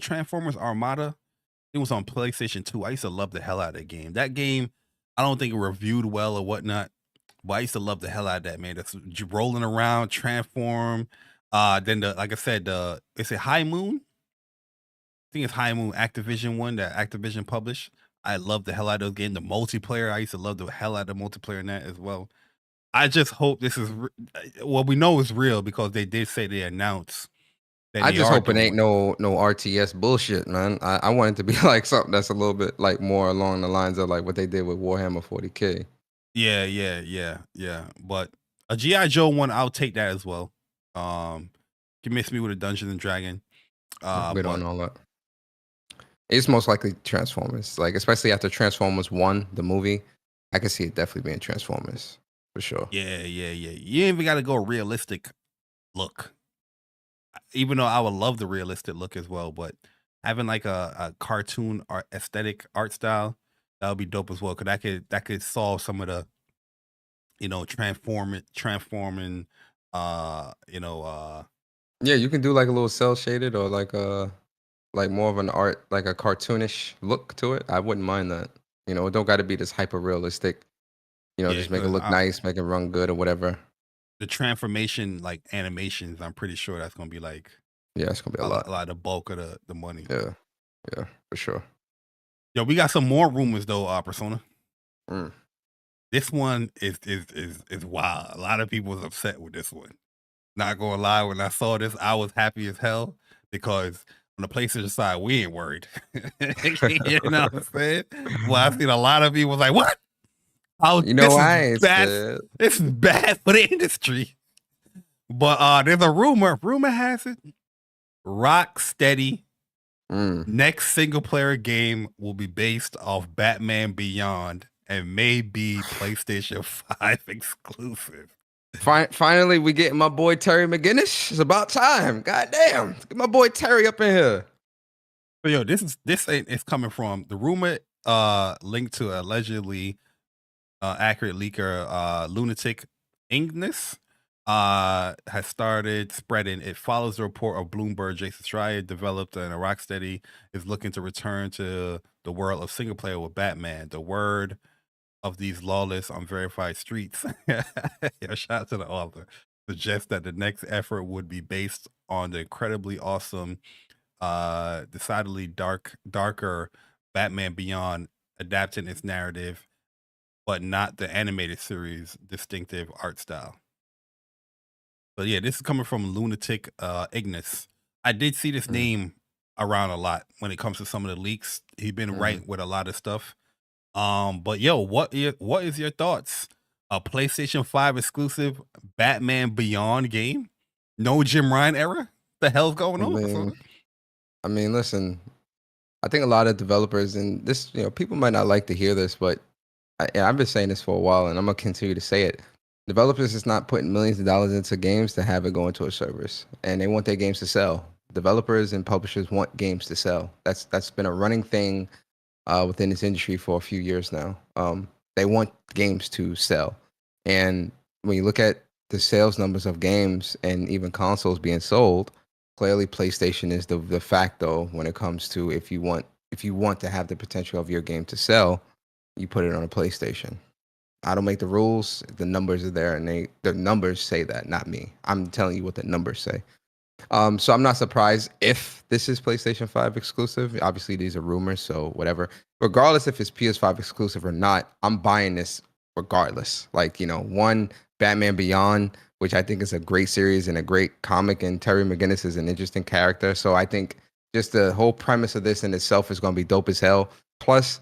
Transformers Armada It was on PlayStation 2. I used to love the hell out of that game. That game, I don't think it reviewed well or whatnot, but I used to love the hell out of that, man. That's rolling around, transform. Then like I said, is it High Moon? I think it's High Moon Activision one that Activision published. I love the hell out of those games. The multiplayer, I used to love the hell out of the multiplayer in that as well. I just hope this is well, we know it's real because they did say they announced. I just hope it ain't no RTS bullshit, man. I want it to be like something that's a little bit like more along the lines of like what they did with Warhammer 40K. Yeah. But a G.I. Joe one, I'll take that as well. You miss me with a Dungeons and Dragon. We don't know that. It's most likely Transformers, like especially after Transformers 1, the movie. I can see it definitely being Transformers for sure. Yeah. You ain't even got to go realistic look. Even though I would love the realistic look as well, but having like a cartoon art aesthetic art style, that would be dope as well. Cause that could solve some of the, transforming, Yeah, you can do like a little cell shaded or like more of an art, like a cartoonish look to it. I wouldn't mind that. It don't got to be this hyper realistic. Just make it look nice, make it run good or whatever. The transformation like animations, I'm pretty sure that's gonna be like it's gonna be a lot of the bulk of the money. Yeah, for sure. Yo, we got some more rumors though, Persona. This one is wild. A lot of people was upset with this one. Not gonna lie, when I saw this, I was happy as hell because on the PlayStation side, we ain't worried. You know what I'm saying? Well, I've seen a lot of people was like, what? Oh, it's bad for the industry. But there's a rumor has it, Rocksteady next single player game will be based off Batman Beyond and may be PlayStation 5 exclusive. Finally, we getting my boy Terry McGinnis. It's about time. God damn. Get my boy Terry up in here. But yo, it's coming from the rumor linked to allegedly accurate leaker Lunatic Ignis has started spreading. It follows the report of Bloomberg Jason Schreier developed and Rocksteady is looking to return to the world of single player with Batman. The word of these lawless, unverified streets. Shout out to the author. Suggests that the next effort would be based on the incredibly awesome, decidedly darker Batman Beyond, adapting its narrative, but not the animated series' distinctive art style. But yeah, this is coming from Lunatic Ignis. I did see this name around a lot when it comes to some of the leaks. He's been right with a lot of stuff. But yo, what is your thoughts? A PlayStation 5 exclusive Batman Beyond game? No Jim Ryan era? The hell's going on? I mean, listen, I think a lot of developers, and this, people might not like to hear this, but I've been saying this for a while, and I'm gonna continue to say it. Developers is not putting millions of dollars into games to have it go into a service, and they want their games to sell. Developers and publishers want games to sell. That's been a running thing within this industry for a few years now. They want games to sell. And when you look at the sales numbers of games and even consoles being sold, clearly PlayStation is the facto when it comes to if you want to have the potential of your game to sell, you put it on a PlayStation. I don't make the rules. The numbers are there, and the numbers say that, not me. I'm telling you what the numbers say. So I'm not surprised if this is PlayStation 5 exclusive. Obviously, these are rumors, so whatever. Regardless if it's PS5 exclusive or not, I'm buying this regardless. Like, one, Batman Beyond, which I think is a great series and a great comic, and Terry McGinnis is an interesting character. So I think just the whole premise of this in itself is going to be dope as hell. Plus,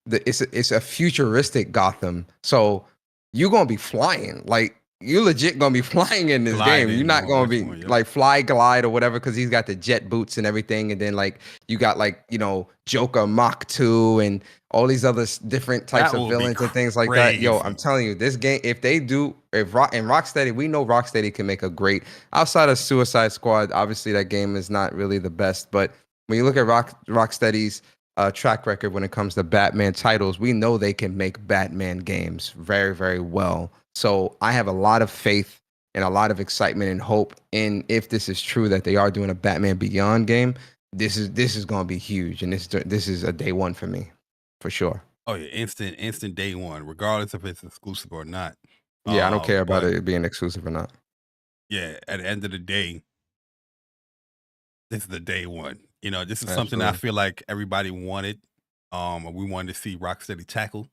it's a futuristic Gotham, so you're going to be flying. Like, you legit gonna be flying in this game. You're not gonna be like fly glide or whatever, because he's got the jet boots and everything. And then like you got like Joker Mach 2 and all these other different types of villains and things like that. Yo, I'm telling you, this game, if Rocksteady, we know Rocksteady can make a great, outside of Suicide Squad. Obviously, that game is not really the best, but when you look at Rocksteady's track record when it comes to Batman titles, we know they can make Batman games very, very well. So I have a lot of faith and a lot of excitement and hope in, if this is true that they are doing a Batman Beyond game, this is gonna be huge, and this is a day one for me, for sure. Oh yeah, instant day one, regardless if it's exclusive or not. Yeah, I don't care about But it being exclusive or not. yeah, at the end of the day, this is the day one. You know, this is something that I Absolutely. feel like everybody wanted. We wanted to see Rocksteady tackle.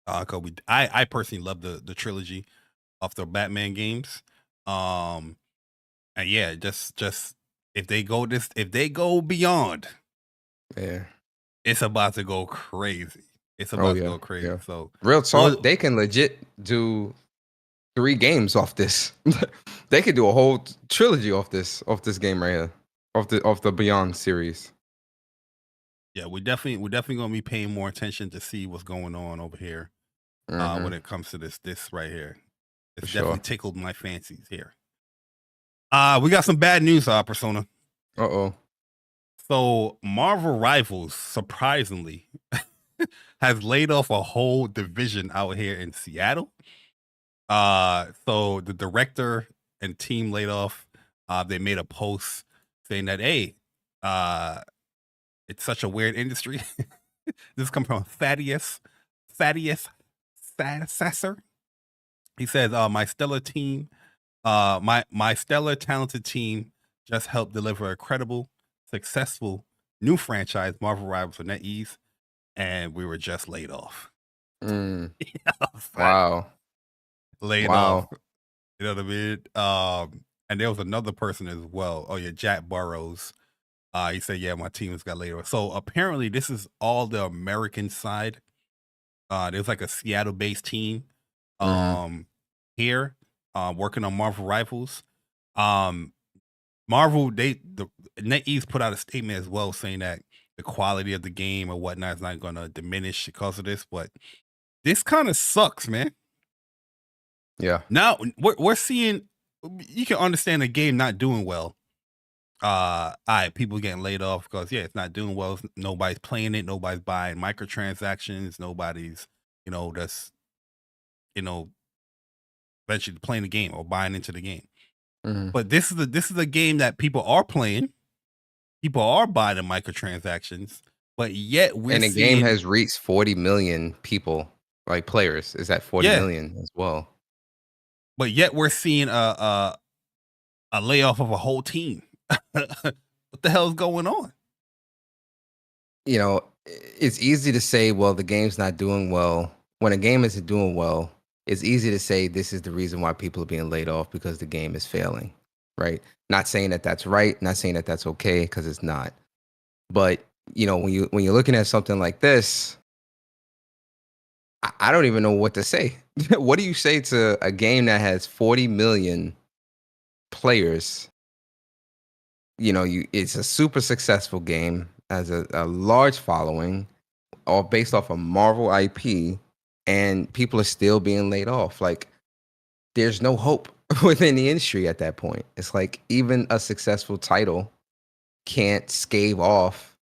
Cause I personally love the trilogy of the Batman games. And yeah, just if they go beyond, Yeah. it's about to go crazy. It's Oh about to yeah. go crazy. Yeah. So Real well, talk, they can legit do 3 games off this. They could do a whole trilogy off this game right here. Off the Beyond series. yeah, we're definitely gonna be paying more attention to see what's going on over here. When it comes to this right here. It's For definitely sure. tickled my fancies here. We got some bad news, Persona. Uh-oh. So Marvel Rivals, surprisingly, has laid off a whole division out here in Seattle. So the director and team laid off. They made a post saying that, hey, it's such a weird industry. This comes from Thaddeus Sasser. He says, my stellar team, my stellar talented team just helped deliver a credible, successful new franchise, Marvel Rivals for NetEase, and we were just laid off. Wow. Laid off. You know what I mean? And there was another person as well. Oh yeah, Jack Burrows. He said, yeah, my team has got laid off. So apparently this is all the American side. There's like a Seattle-based team here working on Marvel Rivals. Marvel, the NetEase put out a statement as well saying that the quality of the game or whatnot is not going to diminish because of this, but this kind of sucks, man. Yeah. Now we're seeing, you can understand a game not doing well. People getting laid off because yeah, it's not doing well. Nobody's playing it. Nobody's buying microtransactions. Nobody's, that's, eventually playing the game or buying into the game. But this is a game that people are playing. People are buying the microtransactions, but yet And the game has reached 40 million people, like players. Is at 40 million as well. But yet we're seeing a layoff of a whole team. What the hell is going on? It's easy to say, well, the game's not doing well. When a game isn't doing well, it's easy to say this is the reason why people are being laid off, because the game is failing, right? Not saying that that's right, not saying that that's okay, because it's not. But when you're looking at something like this, I don't even know what to say. What do you say to a game that has 40 million players? It's a super successful game, has a large following, all based off of Marvel IP, and people are still being laid off. Like, there's no hope within the industry at that point. It's like even a successful title can't stave off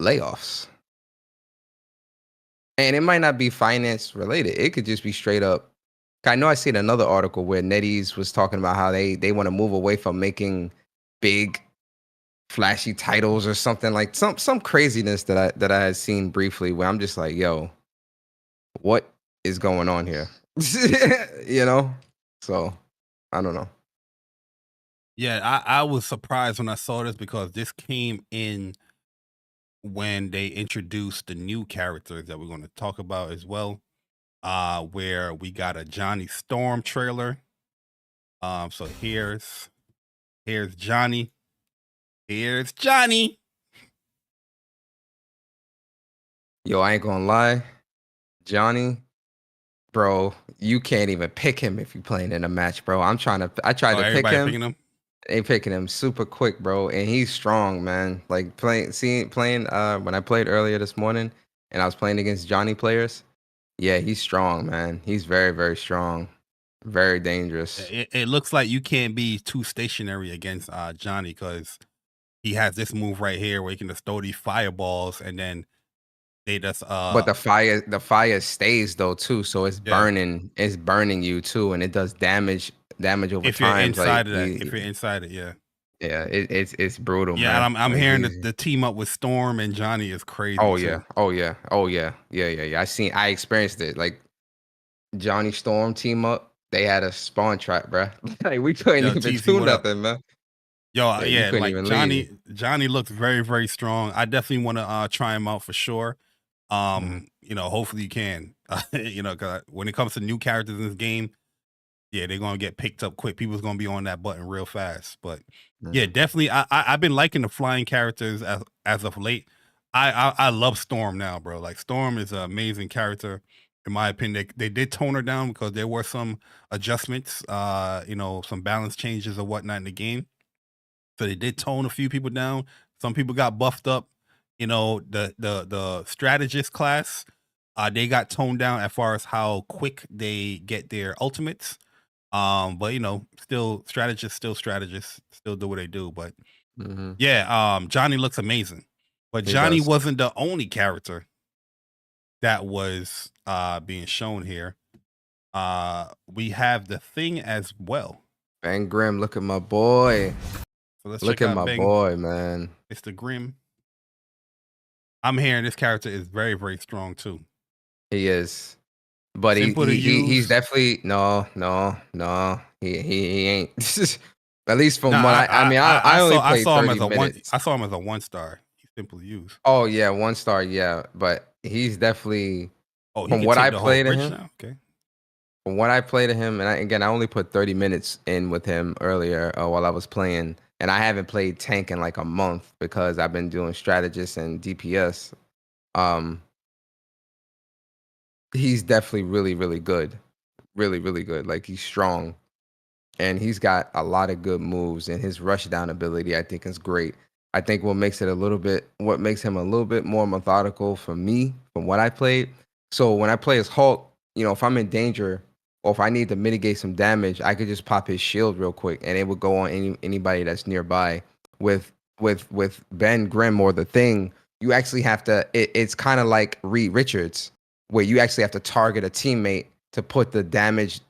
layoffs. And it might not be finance related. It could just be straight up. I know I seen another article where NetEase was talking about how they want to move away from making big flashy titles or something, like some craziness that I had seen briefly, where I'm just like, yo, what is going on here? So I don't know. Yeah, I was surprised when I saw this because this came in when they introduced the new characters that we're going to talk about as well, where we got a Johnny Storm trailer. So here's Johnny. Here's Johnny. Yo, I ain't gonna lie, Johnny, bro, you can't even pick him if you're playing in a match, bro. I tried to pick him. Picking him? They picking him super quick, bro, and he's strong, man. Like playing when I played earlier this morning and I was playing against Johnny players. Yeah, he's strong, man. He's very, very strong. Very dangerous. It looks like you can't be too stationary against Johnny, because he has this move right here where he can just throw these fireballs and then they just but the fire stays though too, so it's burning you too, and it does damage over if time. You're inside of that. If you're inside it, yeah. Yeah, it's brutal, Yeah, man. and I'm Like, hearing he's- the team up with Storm and Johnny is crazy oh too. yeah, yeah. I experienced it. Like Johnny Storm team up, they had a spawn trap, bro. Like we couldn't Yo, even TZ, do what up? nothing, man. Yo, Like, you yeah, couldn't like even leave. Johnny looks very, very strong. I definitely want to try him out for sure. You know, hopefully you can. You know, cause when it comes to new characters in this game, yeah, they're gonna get picked up quick. People's gonna be on that button real fast. But yeah, definitely. I've been liking the flying characters as of late. I love Storm now, bro. Like Storm is an amazing character. In my opinion, they did tone her down because there were some adjustments, you know, some balance changes or whatnot in the game. So they did tone a few people down. Some people got buffed up. You know, the strategist class, they got toned down as far as how quick they get their ultimates. But you know, still strategists, still do what they do. But Mhm. yeah, Johnny looks amazing. But He Johnny does. wasn't the only character that was being shown here. We have the Thing as well. Ben Grimm, look at my boy. So let's Look check at out my Bang. boy, man. It's the Grim. I'm hearing this character is very, very strong too. He is. But Simple to he's use. definitely no. He ain't. At least from Nah, what I only played saw him 30 as a minutes. I saw him as a 1-star. He's simple to use. Oh yeah, 1 star, yeah. But he's definitely Oh, he from can what take I the whole played of bridge him. now. Okay. From what I played of him, and I only put 30 minutes in with him earlier while I was playing, and I haven't played tank in like a month because I've been doing strategist and DPS. He's definitely really, really good. Really, really good. Like he's strong. And he's got a lot of good moves, and his rush down ability, I think, is great. I think what makes him a little bit more methodical for me from what I played. So when I play as Hulk, you know, if I'm in danger or if I need to mitigate some damage, I could just pop his shield real quick, and it would go on anybody that's nearby. With Ben Grimm or the Thing, you actually have to. It's kind of like Reed Richards, where you actually have to target a teammate to put the damage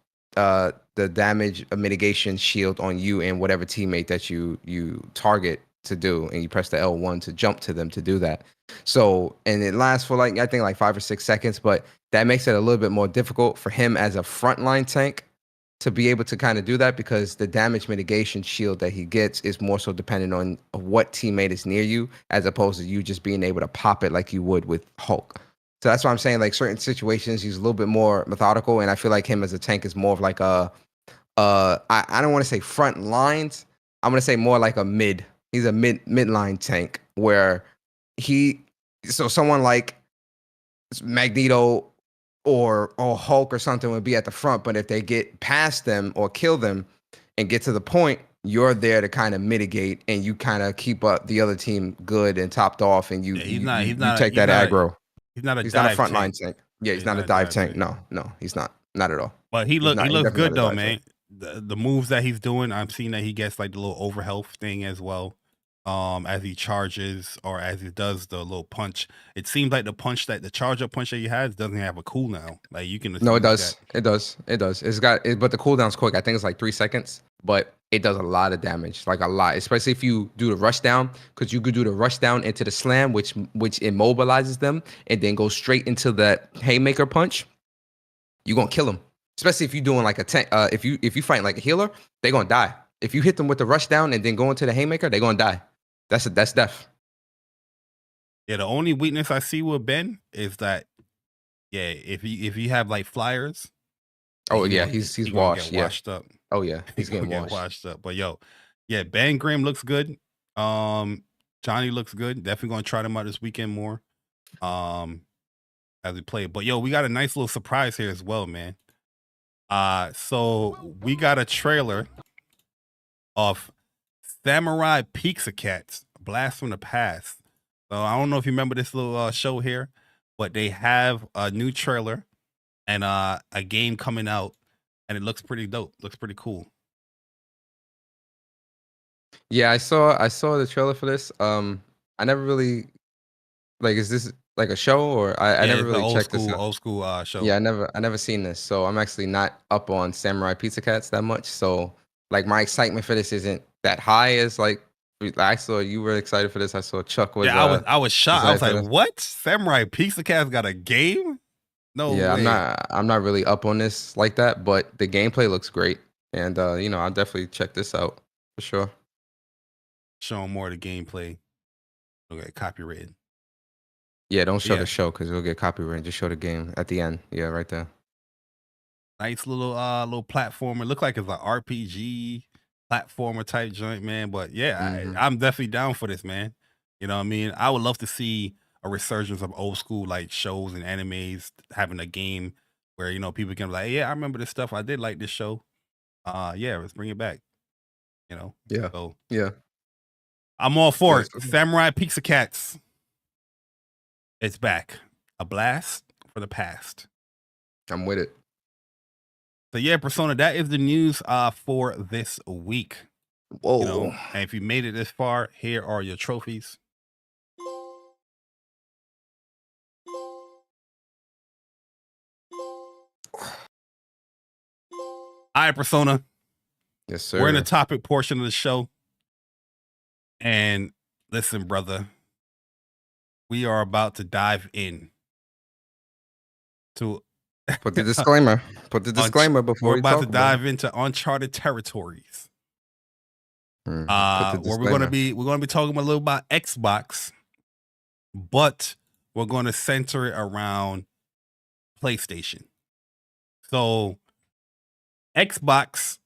mitigation shield on you and whatever teammate that you target to do, and you press the L1 to jump to them to do that. So, and it lasts for like I think like 5 or 6 seconds, but that makes it a little bit more difficult for him as a frontline tank to be able to kind of do that, because the damage mitigation shield that he gets is more so dependent on what teammate is near you, as opposed to you just being able to pop it like you would with Hulk. So that's why I'm saying, like, certain situations he's a little bit more methodical, and I feel like him as a tank is more of like I don't want to say front lines. I'm gonna say more like a mid. He's a midline tank where someone like Magneto or Hulk or something would be at the front, but if they get past them or kill them and get to the point, you're there to kind of mitigate, and you kind of keep up the other team good and topped off, and you take that aggro. He's not a frontline tank. Yeah, he's not a dive tank. No, he's not at all. But he looks good though, man. Tank. The moves that he's doing, I'm seeing that he gets like the little overhealth thing as well. As he charges or as he does the little punch. It seems like the charge up punch that he has doesn't have a cooldown. Like you can. No, it does. It does. It's got it, but the cooldown's quick. I think it's like 3 seconds, but it does a lot of damage, like a lot, especially if you do the rush down, because you could do the rush down into the slam, which immobilizes them, and then go straight into that haymaker punch. You're gonna kill them, especially if you're doing like a tank. If you fight like a healer, they're gonna die. If you hit them with the rush down and then go into the haymaker, they're gonna die. That's death. Yeah, the only weakness I see with Ben is that, yeah, if you have like flyers. Oh yeah, he's washed. Washed up. Oh yeah, he's getting washed up. But yo, yeah, Ben Grimm looks good. Johnny looks good. Definitely gonna try them out this weekend more. As we play. But yo, we got a nice little surprise here as well, man. So we got a trailer of Samurai Pizza Cats, Blast from the Past. So I don't know if you remember this little show here, but they have a new trailer and a game coming out, and it looks pretty dope. Looks pretty cool. Yeah, I saw the trailer for this. I never really is this like a show, or I never really checked this out. Old school show. Yeah, I never seen this, so I'm actually not up on Samurai Pizza Cats that much. So like my excitement for this isn't that high as like I saw you were excited for this. I saw Chuck was. Yeah, I was shocked. I was excited like, for this. "What? Samurai Pizza Cat's got a game? No Yeah, way." I'm not really up on this like that, but the gameplay looks great, and you know, I'll definitely check this out for sure. Showing more of the gameplay. Okay, copyrighted. Yeah, don't show Yeah. the show because it'll get copyrighted. Just show the game at the end. Yeah, right there. Nice little platformer. It looked like it's an RPG platformer type joint, man. But yeah, I'm definitely down for this, man. You know what I mean? I would love to see a resurgence of old school like shows and animes having a game where, you know, people can be like, yeah, I remember this stuff. I did like this show. Yeah, let's bring it back. You know? Yeah. So Yeah. I'm all for Yes. it. Samurai Pizza Cats. It's back. A blast for the past. I'm with it. So yeah, Persona, that is the news for this week. Whoa. You know, and if you made it this far, here are your trophies. All right, Persona. Yes, sir. We're in the topic portion of the show. And listen, brother, we are about to dive in to Put the disclaimer. Put the disclaimer before we're we about talk to dive into uncharted territories. Put the Where we're gonna be talking a little about Xbox, but we're gonna center it around PlayStation. So Xbox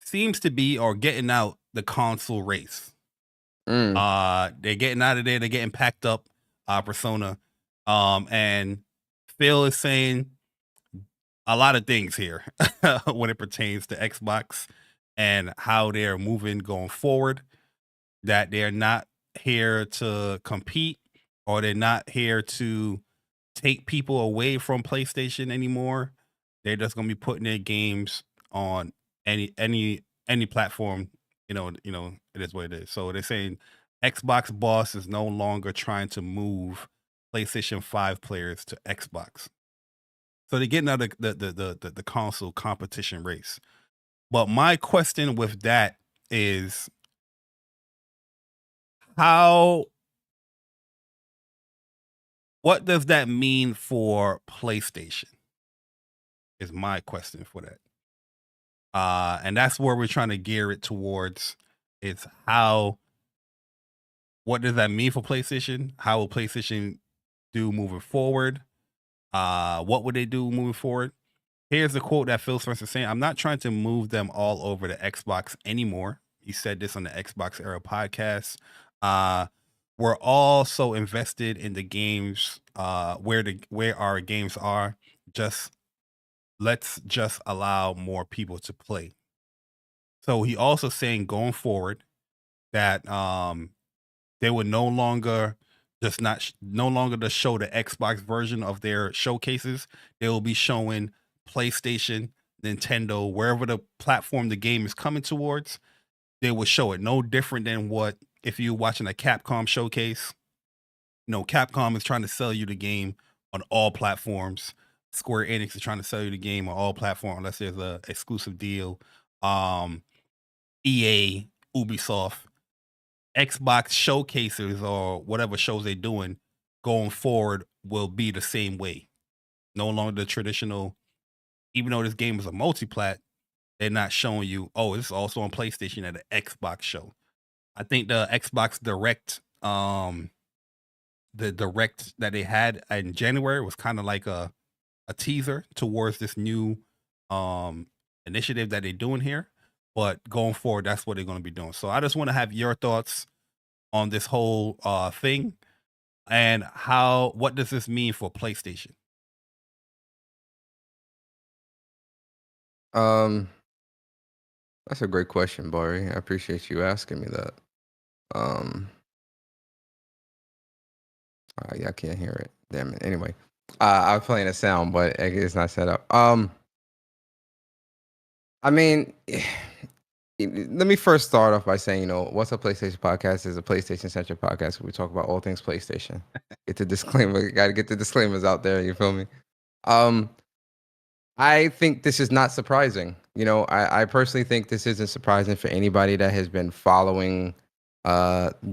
seems to be or getting out the console race. They're getting out of there, they're getting packed up, Persona. And Phil is saying a lot of things here when it pertains to Xbox and how they're moving going forward, that they're not here to compete or they're not here to take people away from PlayStation anymore. They're just going to be putting their games on any platform, you know, it is what it is. So they're saying Xbox boss is no longer trying to move PlayStation 5 players to Xbox. So they're getting out of the console competition race. But my question with that is what does that mean for PlayStation? Is my question for that. And that's where we're trying to gear it towards. It's what does that mean for PlayStation? How will PlayStation do moving forward? What would they do moving forward? Here's the quote that Phil Spencer is saying. I'm not trying to move them all over to Xbox anymore. He said this on the Xbox Era podcast. We're all so invested in the games, where our games are. Let's just allow more people to play. So he also saying going forward that they would no longer just show the Xbox version of their showcases. They will be showing PlayStation, Nintendo, wherever the platform the game is coming towards, they will show it. No different than what if you're watching a Capcom showcase. You know, Capcom is trying to sell you the game on all platforms. Square Enix is trying to sell you the game on all platforms unless there's a exclusive deal. EA, Ubisoft, Xbox showcases or whatever shows they're doing going forward will be the same way. No longer the traditional, even though this game is a multi-plat, they're not showing you, oh, it's also on PlayStation at an Xbox show. I think the Xbox Direct, the Direct that they had in January was kind of like a teaser towards this new initiative that they're doing here. But going forward, that's what they're going to be doing. So I just want to have your thoughts on this whole thing and what does this mean for PlayStation? That's a great question, Bari. I appreciate you asking me that. Yeah, I can't hear it. Damn it. Anyway, I was playing a sound, but it's not set up. I mean, let me first start off by saying, What's Up PlayStation Podcast is a PlayStation-centric podcast where we talk about all things PlayStation. Get the disclaimer. Got to get the disclaimers out there. You feel me? I think this is not surprising. You know, I personally think this isn't surprising for anybody that has been following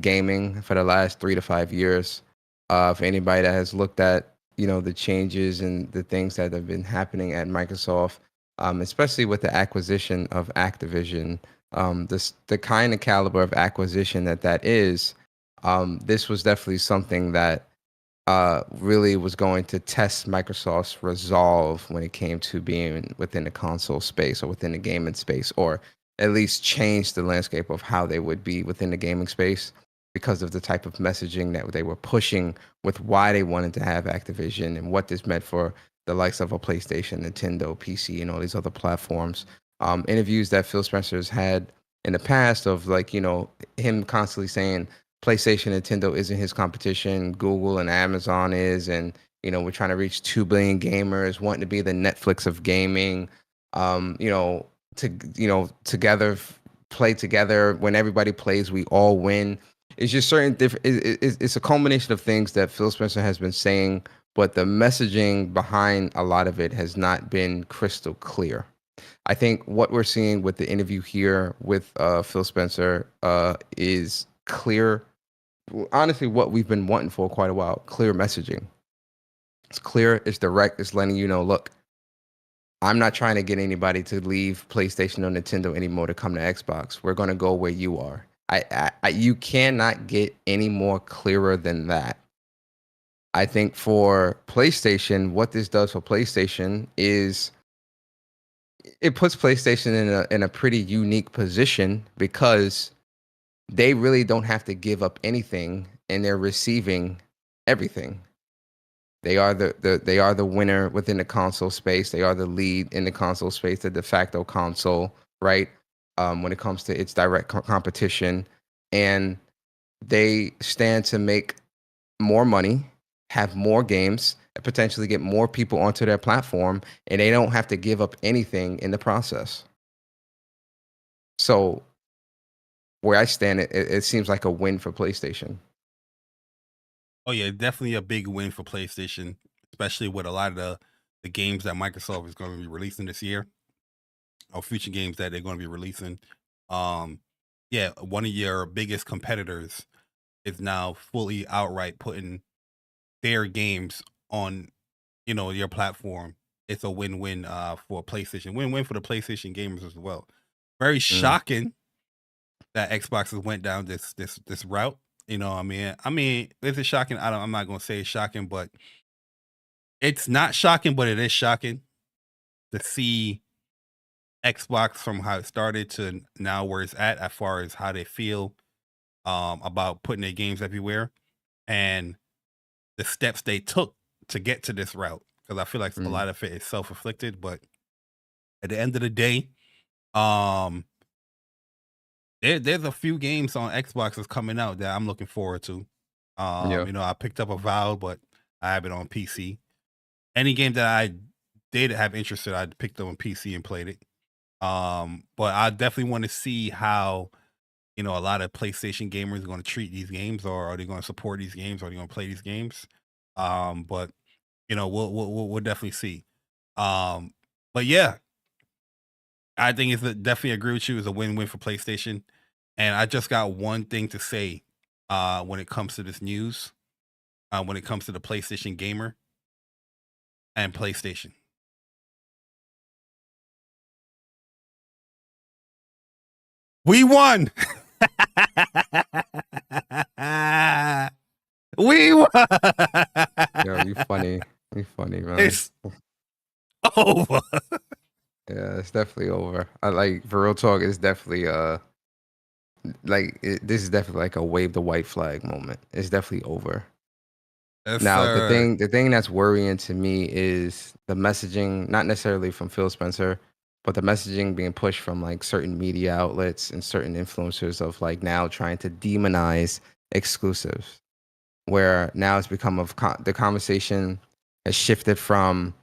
gaming for the last 3 to 5 years. For anybody that has looked at, you know, the changes and the things that have been happening at Microsoft, especially with the acquisition of Activision, the kind of caliber of acquisition that is, this was definitely something that really was going to test Microsoft's resolve when it came to being within the console space or within the gaming space, or at least change the landscape of how they would be within the gaming space because of the type of messaging that they were pushing with why they wanted to have Activision and what this meant for the likes of a PlayStation, Nintendo, PC, and all these other platforms. Interviews that Phil Spencer's had in the past of, like, you know, him constantly saying PlayStation, Nintendo isn't his competition. Google and Amazon is, and you know, we're trying to reach 2 billion gamers, wanting to be the Netflix of gaming. You know, together, play together. When everybody plays, we all win. It's just certain different. It's a culmination of things that Phil Spencer has been saying, but the messaging behind a lot of it has not been crystal clear. I think what we're seeing with the interview here with Phil Spencer is clear, honestly, what we've been wanting for quite a while. Clear messaging. It's clear, it's direct, it's letting you know, look, I'm not trying to get anybody to leave PlayStation or Nintendo anymore to come to Xbox. We're going to go where you are. You cannot get any more clearer than that. I think for PlayStation, what this does for PlayStation is it puts PlayStation in a pretty unique position, because they really don't have to give up anything, and they're receiving everything. They are the winner within the console space. They are the lead in the console space, the de facto console, right? When it comes to its direct competition, and they stand to make more money, have more games, and potentially get more people onto their platform, and they don't have to give up anything in the process. So where I stand, it seems like a win for PlayStation. Oh yeah, definitely a big win for PlayStation, especially with a lot of the games that Microsoft is going to be releasing this year, or future games that they're going to be releasing. Yeah, one of your biggest competitors is now fully outright putting their games on, you know, your platform. It's a win-win for PlayStation, win-win for the PlayStation gamers as well. Very shocking that Xbox has went down this route. You know, I mean, is it shocking? I'm not gonna say it's shocking, but it's not shocking, but it is shocking to see Xbox from how it started to now where it's at, as far as how they feel about putting their games everywhere, and the steps they took to get to this route. Because I feel like a lot of it is self-inflicted, but at the end of the day, there's a few games on Xbox that's coming out that I'm looking forward to. You know, I picked up Avowed, but I have it on PC. Any game that I did have interest in, I picked up on PC and played it. But I definitely want to see how, you know, a lot of PlayStation gamers are going to treat these games, or are they going to support these games, or are they going to play these games? But you know, we'll definitely see. But yeah, I think it's definitely agree with you. It's a win-win for PlayStation. And I just got one thing to say when it comes to this news, when it comes to the PlayStation gamer and PlayStation. We won. We won. Yo, you funny. You funny, man. It's over. Yeah, it's definitely over. I like, for real talk, it's definitely this is definitely like a wave the white flag moment. It's definitely over. Yes, Now, sir. the thing that's worrying to me is the messaging, not necessarily from Phil Spencer, but the messaging being pushed from like certain media outlets and certain influencers of like now trying to demonize exclusives, where now it's become the conversation has shifted from,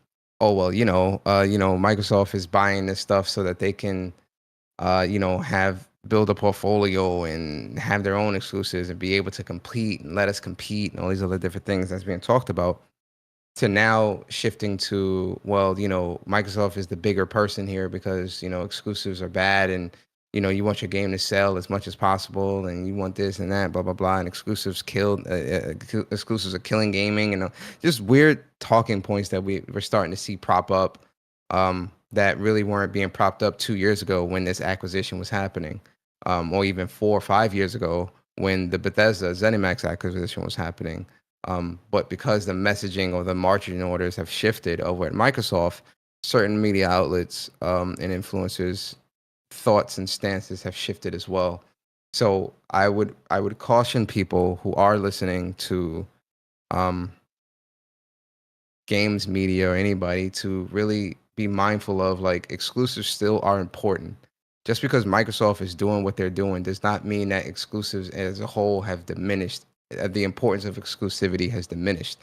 oh well, Microsoft is buying this stuff so that they can build a portfolio and have their own exclusives and be able to compete and let us compete and all these other different things that's being talked about. to now shifting to, well, you know, Microsoft is the bigger person here because, you know, exclusives are bad and, you know, you want your game to sell as much as possible and you want this and that, blah, blah, blah. And exclusives exclusives are killing gaming and just weird talking points that we're starting to see prop up that really weren't being propped up 2 years ago when this acquisition was happening, or even 4 or 5 years ago when the Bethesda ZeniMax acquisition was happening. But because the messaging or the marching orders have shifted over at Microsoft, certain media outlets and influencers' thoughts and stances have shifted as well. So I would caution people who are listening to games media or anybody to really be mindful of, like, exclusives still are important. Just because Microsoft is doing what they're doing does not mean that exclusives as a whole have diminished. The importance of exclusivity has diminished.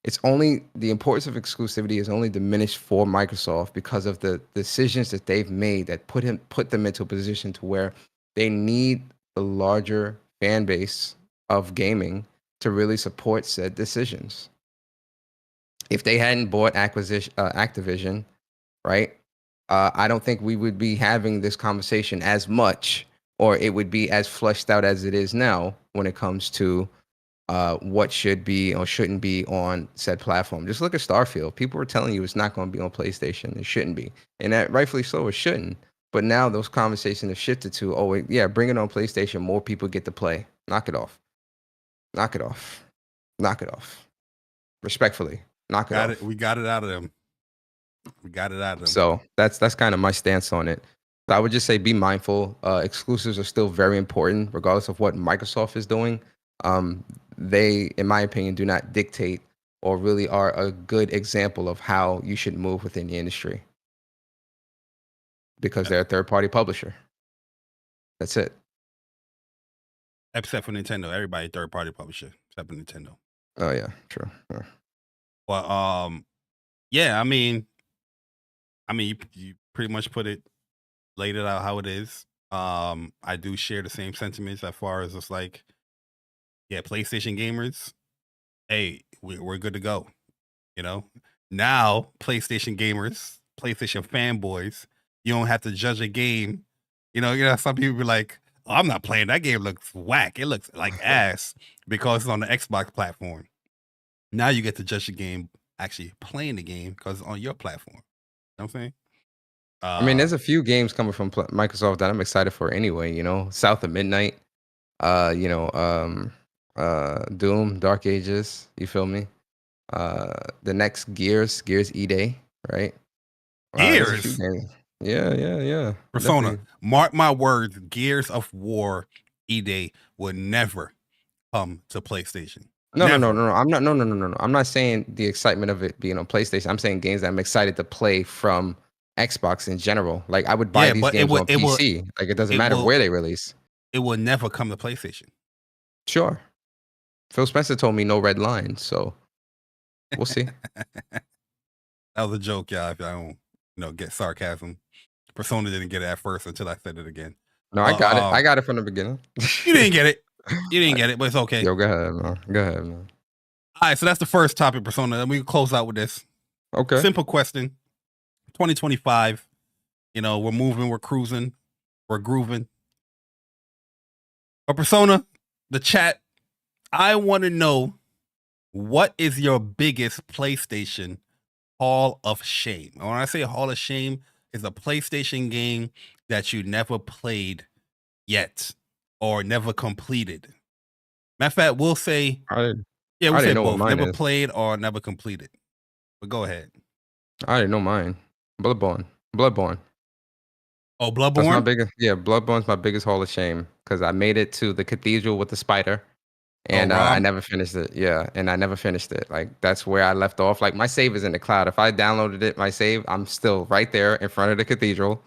It's only the importance of exclusivity is only diminished for Microsoft because of the decisions that they've made that put them into a position to where they need the larger fan base of gaming to really support said decisions. If they hadn't bought Activision, right? I don't think we would be having this conversation as much, or it would be as fleshed out as it is now when it comes to what should be or shouldn't be on said platform. Just look at Starfield. People were telling you it's not going to be on PlayStation. It shouldn't be. And that rightfully so, it shouldn't. But now those conversations have shifted to, oh, yeah, bring it on PlayStation. More people get to play. Knock it off. Knock it off. Knock it off. Respectfully, knock it off. We got it out of them. We got it out of them. So that's kind of my stance on it. So I would just say be mindful. Exclusives are still very important, regardless of what Microsoft is doing. They, in my opinion, do not dictate or really are a good example of how you should move within the industry because they're a third-party publisher. That's it. Except for Nintendo. Everybody third-party publisher, except for Nintendo. Oh, yeah, true. Yeah. Well, yeah, I mean, you pretty much laid it out how it is. I do share the same sentiments as far as it's like, yeah, PlayStation gamers, hey, we're good to go. You know, now PlayStation gamers, PlayStation fanboys, you don't have to judge a game. You know, some people be like, oh, I'm not playing that game. Looks whack. It looks like ass because it's on the Xbox platform. Now you get to judge the game actually playing the game because it's on your platform. You know what I'm saying? I mean, there's a few games coming from Microsoft that I'm excited for anyway. You know, South of Midnight. Doom, Dark Ages. You feel me? The next Gears E-Day, right? Gears. Yeah. Persona. Definitely. Mark my words. Gears of War E-Day would never come to PlayStation. No. I'm not. No. I'm not saying the excitement of it being on PlayStation. I'm saying games that I'm excited to play from Xbox in general. Like I would buy these games on PC. Like it doesn't matter where they release. It will never come to PlayStation. Sure. Phil Spencer told me no red line, so we'll see. That was a joke, y'all. If I don't, get sarcasm. Persona didn't get it at first until I said it again. No, I got it. I got it from the beginning. You didn't get it. You didn't get it, but it's okay. Yo, go ahead, man. All right, so that's the first topic, Persona. And we can close out with this. Okay. Simple question. 2025. We're moving, we're cruising, we're grooving. But Persona, the chat, I want to know, what is your biggest PlayStation Hall of Shame? And when I say Hall of Shame, it's a PlayStation game that you never played yet or never completed. Matter of fact, we'll say, we'll say both. Never played or never completed. But go ahead. I already know mine. Bloodborne. Oh, Bloodborne? That's my biggest. Yeah, Bloodborne's my biggest Hall of Shame because I made it to the cathedral with the spider. And I never finished it. Yeah, and I never finished it. Like, that's where I left off. Like, my save is in the cloud. If I downloaded it, my save, I'm still right there in front of the cathedral.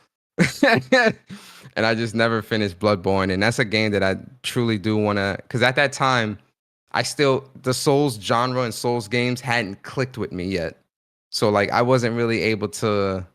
And I just never finished Bloodborne. And that's a game that I truly do want to... Because at that time, the Souls genre and Souls games hadn't clicked with me yet. So, like, I wasn't really able to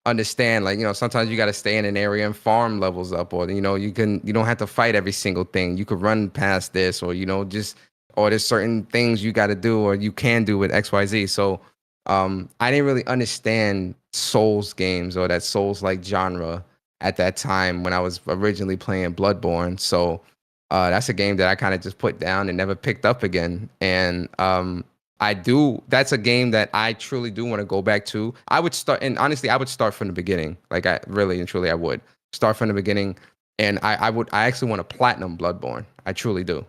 understand, like, sometimes you got to stay in an area and farm levels up, or you don't have to fight every single thing. You could run past this, or just or there's certain things you got to do or you can do with XYZ. So I didn't really understand Souls games or that Souls-like genre at that time when I was originally playing Bloodborne. So that's a game that I kind of just put down and never picked up again. And that's a game that I truly do want to go back to. I would start, and honestly, I would start from the beginning. Like I really and truly, I would start from the beginning. And I actually want to platinum Bloodborne. I truly do.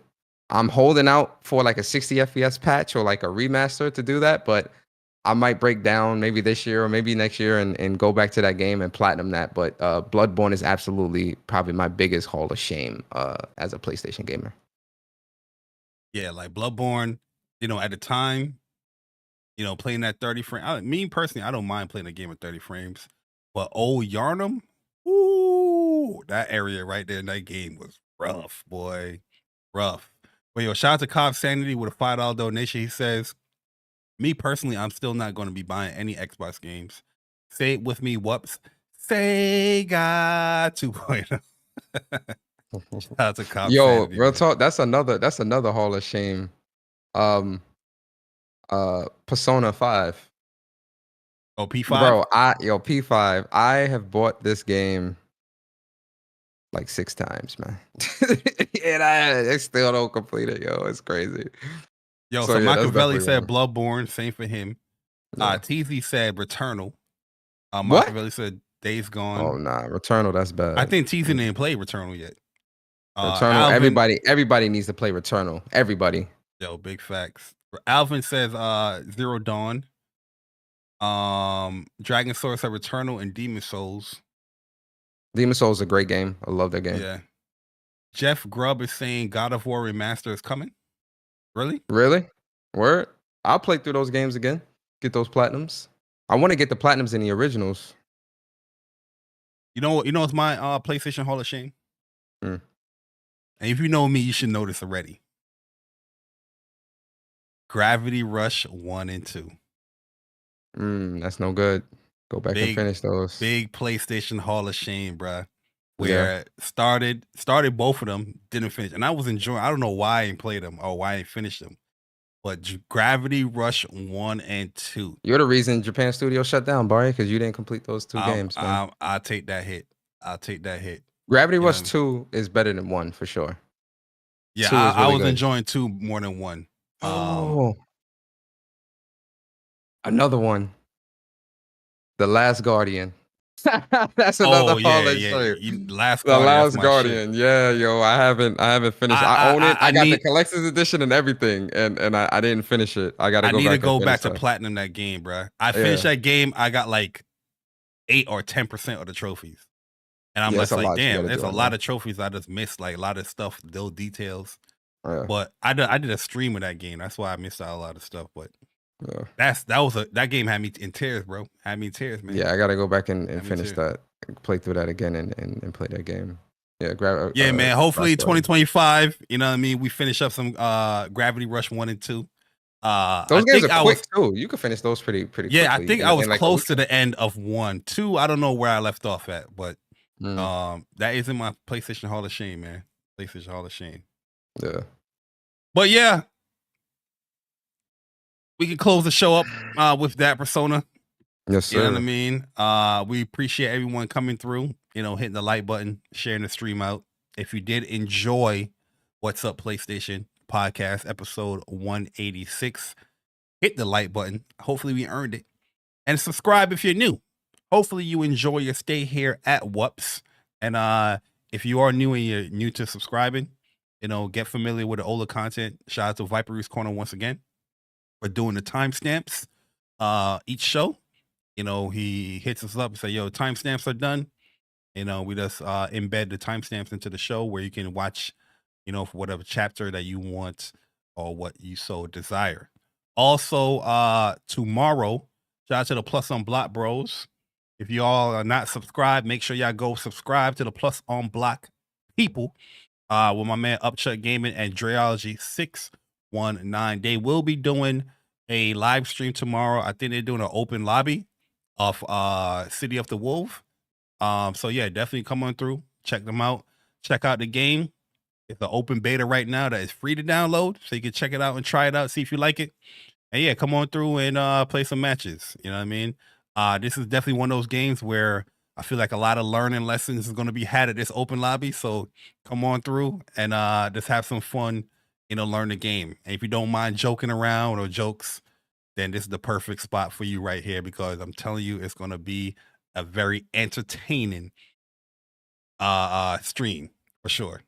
I'm holding out for like a 60 FPS patch or like a remaster to do that, but I might break down maybe this year or maybe next year and go back to that game and platinum that. But Bloodborne is absolutely probably my biggest haul of shame as a PlayStation gamer. Yeah, like Bloodborne, at the time, playing that 30 frame. Me personally, I don't mind playing a game at 30 frames. But old Yarnum, ooh, that area right there in that game was rough, boy. Rough. But shout out to Cobb Sanity with a $5 donation. He says, me personally, I'm still not going to be buying any Xbox games. Say it with me, WUPS. Sega 2.0. Shout out to Cobb Sanity, real man. talk. That's another haul of shame. Persona 5. Oh, P5? Bro, P5. I have bought this game like 6 times, man. And I still don't complete it, yo. It's crazy. So Machiavelli said Bloodborne, same for him. Yeah. TZ said Returnal. Machiavelli said Days Gone. Oh nah, Returnal, that's bad. I think TZ didn't play Returnal yet. Returnal, Alvin, everybody needs to play Returnal. Everybody. Yo, big facts. Alvin says Zero Dawn. Dragon Source said Returnal and Demon Souls. Demon Souls is a great game. I love that game. Yeah. Jeff Grubb is saying God of War Remaster is coming. Really? Really? Word? I'll play through those games again. Get those platinums. I want to get the platinums in the originals. You know what's my PlayStation Hall of Shame? And if you know me, you should know this already. Gravity Rush 1 and 2. That's no good. Go back and finish those. Big PlayStation Hall of Shame, bruh. Where started both of them, didn't finish. And I was enjoying, I don't know why I didn't play them or why I didn't finish them. But Gravity Rush 1 and 2. You're the reason Japan Studio shut down, Bari, because you didn't complete those 2 games. Man. I'll take that hit. I'll take that hit. Gravity Rush 2 is better than 1 for sure. Yeah, I was enjoying 2 more than 1. Another one. The Last Guardian. That's another Hall of Shame. The Last Guardian. Yeah, yo, I haven't finished. I own it. I got the collector's edition and everything, and I didn't finish it. I need to go back to platinum that game, bro. I finished that game. I got like 8 or 10% of the trophies, and I'm just like, damn, there's a lot of trophies I just missed. Like a lot of stuff, those details. Yeah. But I did a stream of that game. That's why I missed out a lot of stuff. But that game had me in tears, bro. Had me in tears, man. Yeah, I gotta go back and finish that, play through that again, and play that game. Yeah, man. Hopefully 2025. You know what I mean? We finish up some Gravity Rush 1 and 2. Those games are quick too. You can finish those pretty quickly. Yeah, I think I was close to the end of 1. 2, I don't know where I left off at, but that is in my PlayStation Hall of Shame, man. PlayStation Hall of Shame. Yeah. But yeah, we can close the show up with that Persona. Yes, sir. You know what I mean? We appreciate everyone coming through, hitting the like button, sharing the stream out. If you did enjoy What's Up PlayStation podcast episode 186, hit the like button. Hopefully we earned it. And subscribe if you're new. Hopefully you enjoy your stay here at WUPS. And if you are new and you're new to subscribing, get familiar with the older content. Shout out to Viper's Corner once again. We're doing the timestamps each show. He hits us up and say, yo, timestamps are done. We just embed the timestamps into the show where you can watch, for whatever chapter that you want or what you so desire. Also, tomorrow, shout out to the Plus on Block Bros. If you all are not subscribed, make sure y'all go subscribe to the Plus on Block people with my man Upchuck Gaming and Dreology 619. They will be doing a live stream tomorrow. I think they're doing an open lobby of City of the Wolf. So yeah, definitely come on through, check them out, check out the game. It's an open beta right now that is free to download, so you can check it out and try it out, see if you like it. And yeah, come on through and play some matches. You know what I mean? This is definitely one of those games where I feel like a lot of learning lessons is going to be had at this open lobby. So come on through and just have some fun, learn the game. And if you don't mind joking around or jokes, then this is the perfect spot for you right here, because I'm telling you, it's going to be a very entertaining stream for sure.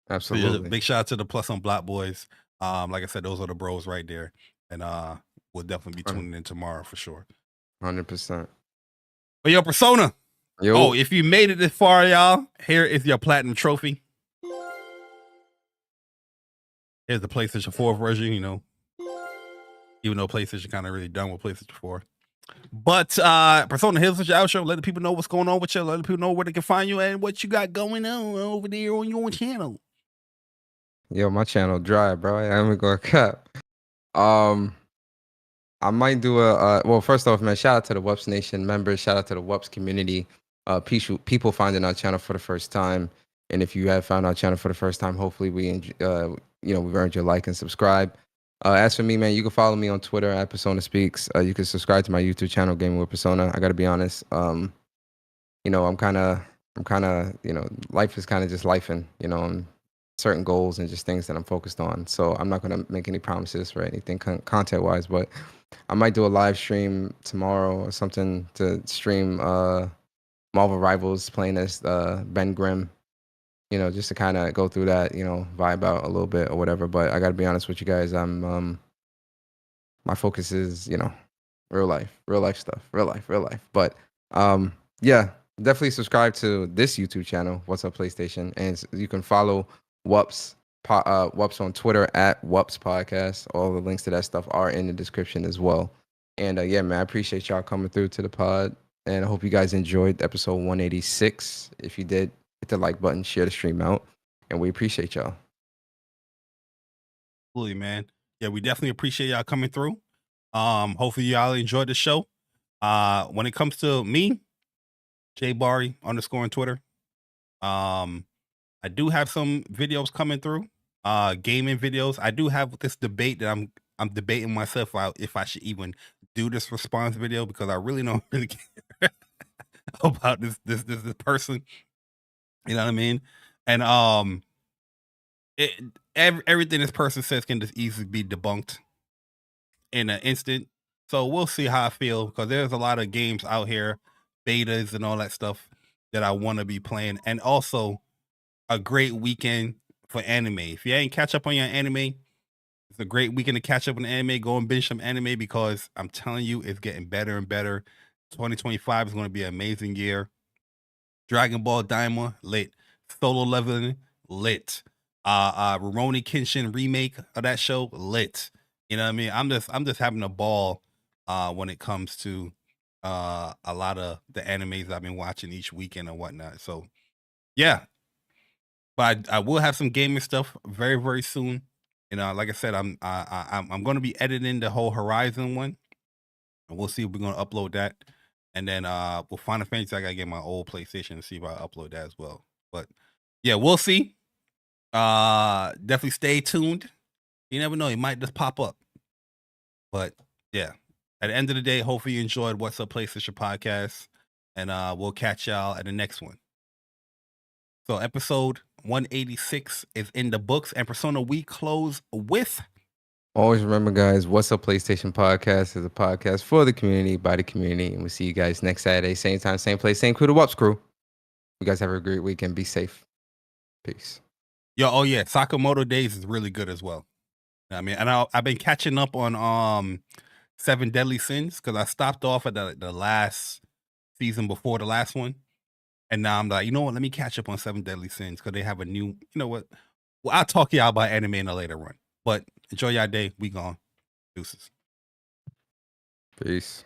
Absolutely. Big shout out to the Plus on Block boys. Like I said, those are the bros right there. And we'll definitely be tuning in tomorrow for sure. 100%. But yo, Persona. Yo. Oh, if you made it this far, y'all, here is your platinum trophy. Here's the PlayStation 4 version, even though PlayStation kind of really done with PlayStation 4. But Persona, here's your outro. Let the people know what's going on with you. Let the people know where they can find you and what you got going on over there on your channel. Yo, my channel dry, bro. I'm gonna cap. I might do well, first off, man, shout out to the WUPS Nation members, shout out to the WUPS community, people finding our channel for the first time. And if you have found our channel for the first time, hopefully we've earned your like and subscribe. As for me, man, you can follow me on Twitter at Persona Speaks. You can subscribe to my YouTube channel, Gaming with Persona. I gotta be honest. I'm kind of, life is kind of just lifing, certain goals and just things that I'm focused on. So I'm not gonna make any promises for anything content wise, but I might do a live stream tomorrow or something to stream Marvel Rivals playing as Ben Grimm, just to kind of go through that, vibe out a little bit or whatever. But I got to be honest with you guys, my focus is, real life stuff, real life. But yeah, definitely subscribe to this YouTube channel, What's Up PlayStation, and you can follow WUPS on Twitter at WUPS Podcast. All the links to that stuff are in the description as well. And yeah, man, I appreciate y'all coming through to the pod, and I hope you guys enjoyed episode 186. If you did, hit the like button, share the stream out, and we appreciate y'all. Absolutely, man. Yeah, we definitely appreciate y'all coming through. Hopefully y'all enjoyed the show. When it comes to me, Bari _ on Twitter. I do have some videos coming through, gaming videos. I do have this debate that I'm debating myself out if I should even do this response video, because I really don't really care about this person. You know what I mean? And everything this person says can just easily be debunked in an instant. So we'll see how I feel, because there's a lot of games out here, betas and all that stuff that I want to be playing, and also a great weekend for anime. If you ain't catch up on your anime, it's a great weekend to catch up on anime. Go and binge some anime, because I'm telling you, it's getting better and better. 2025 is going to be an amazing year. Dragon Ball Daima, lit. Solo Leveling, lit. Rurouni Kenshin remake of that show, lit. You know what I mean? I'm just having a ball when it comes to a lot of the animes I've been watching each weekend and whatnot. So yeah. But I will have some gaming stuff very, very soon. Like I said, I'm going to be editing the whole Horizon one, and we'll see if we're going to upload that. And then we'll Final Fantasy. I gotta get my old PlayStation and see if I upload that as well. But yeah, we'll see. Definitely stay tuned. You never know, it might just pop up. But yeah, at the end of the day, hopefully you enjoyed What's Up PlayStation podcast, and we'll catch y'all at the next one. So episode 186 is in the books, and Persona, we close with. Always remember, guys, What's Up PlayStation Podcast is a podcast for the community, by the community. And we'll see you guys next Saturday, same time, same place, same crew, the WUPS crew. You guys have a great weekend. Be safe. Peace. Yo, oh yeah, Sakamoto Days is really good as well. I mean, and I've been catching up on 7 Deadly Sins, because I stopped off at the last season before the last one. And now I'm like, you know what? Let me catch up on 7 Deadly Sins, because they have a new, you know what? Well, I'll talk to y'all about anime in a later run. But enjoy y'all day. We gone. Deuces. Peace.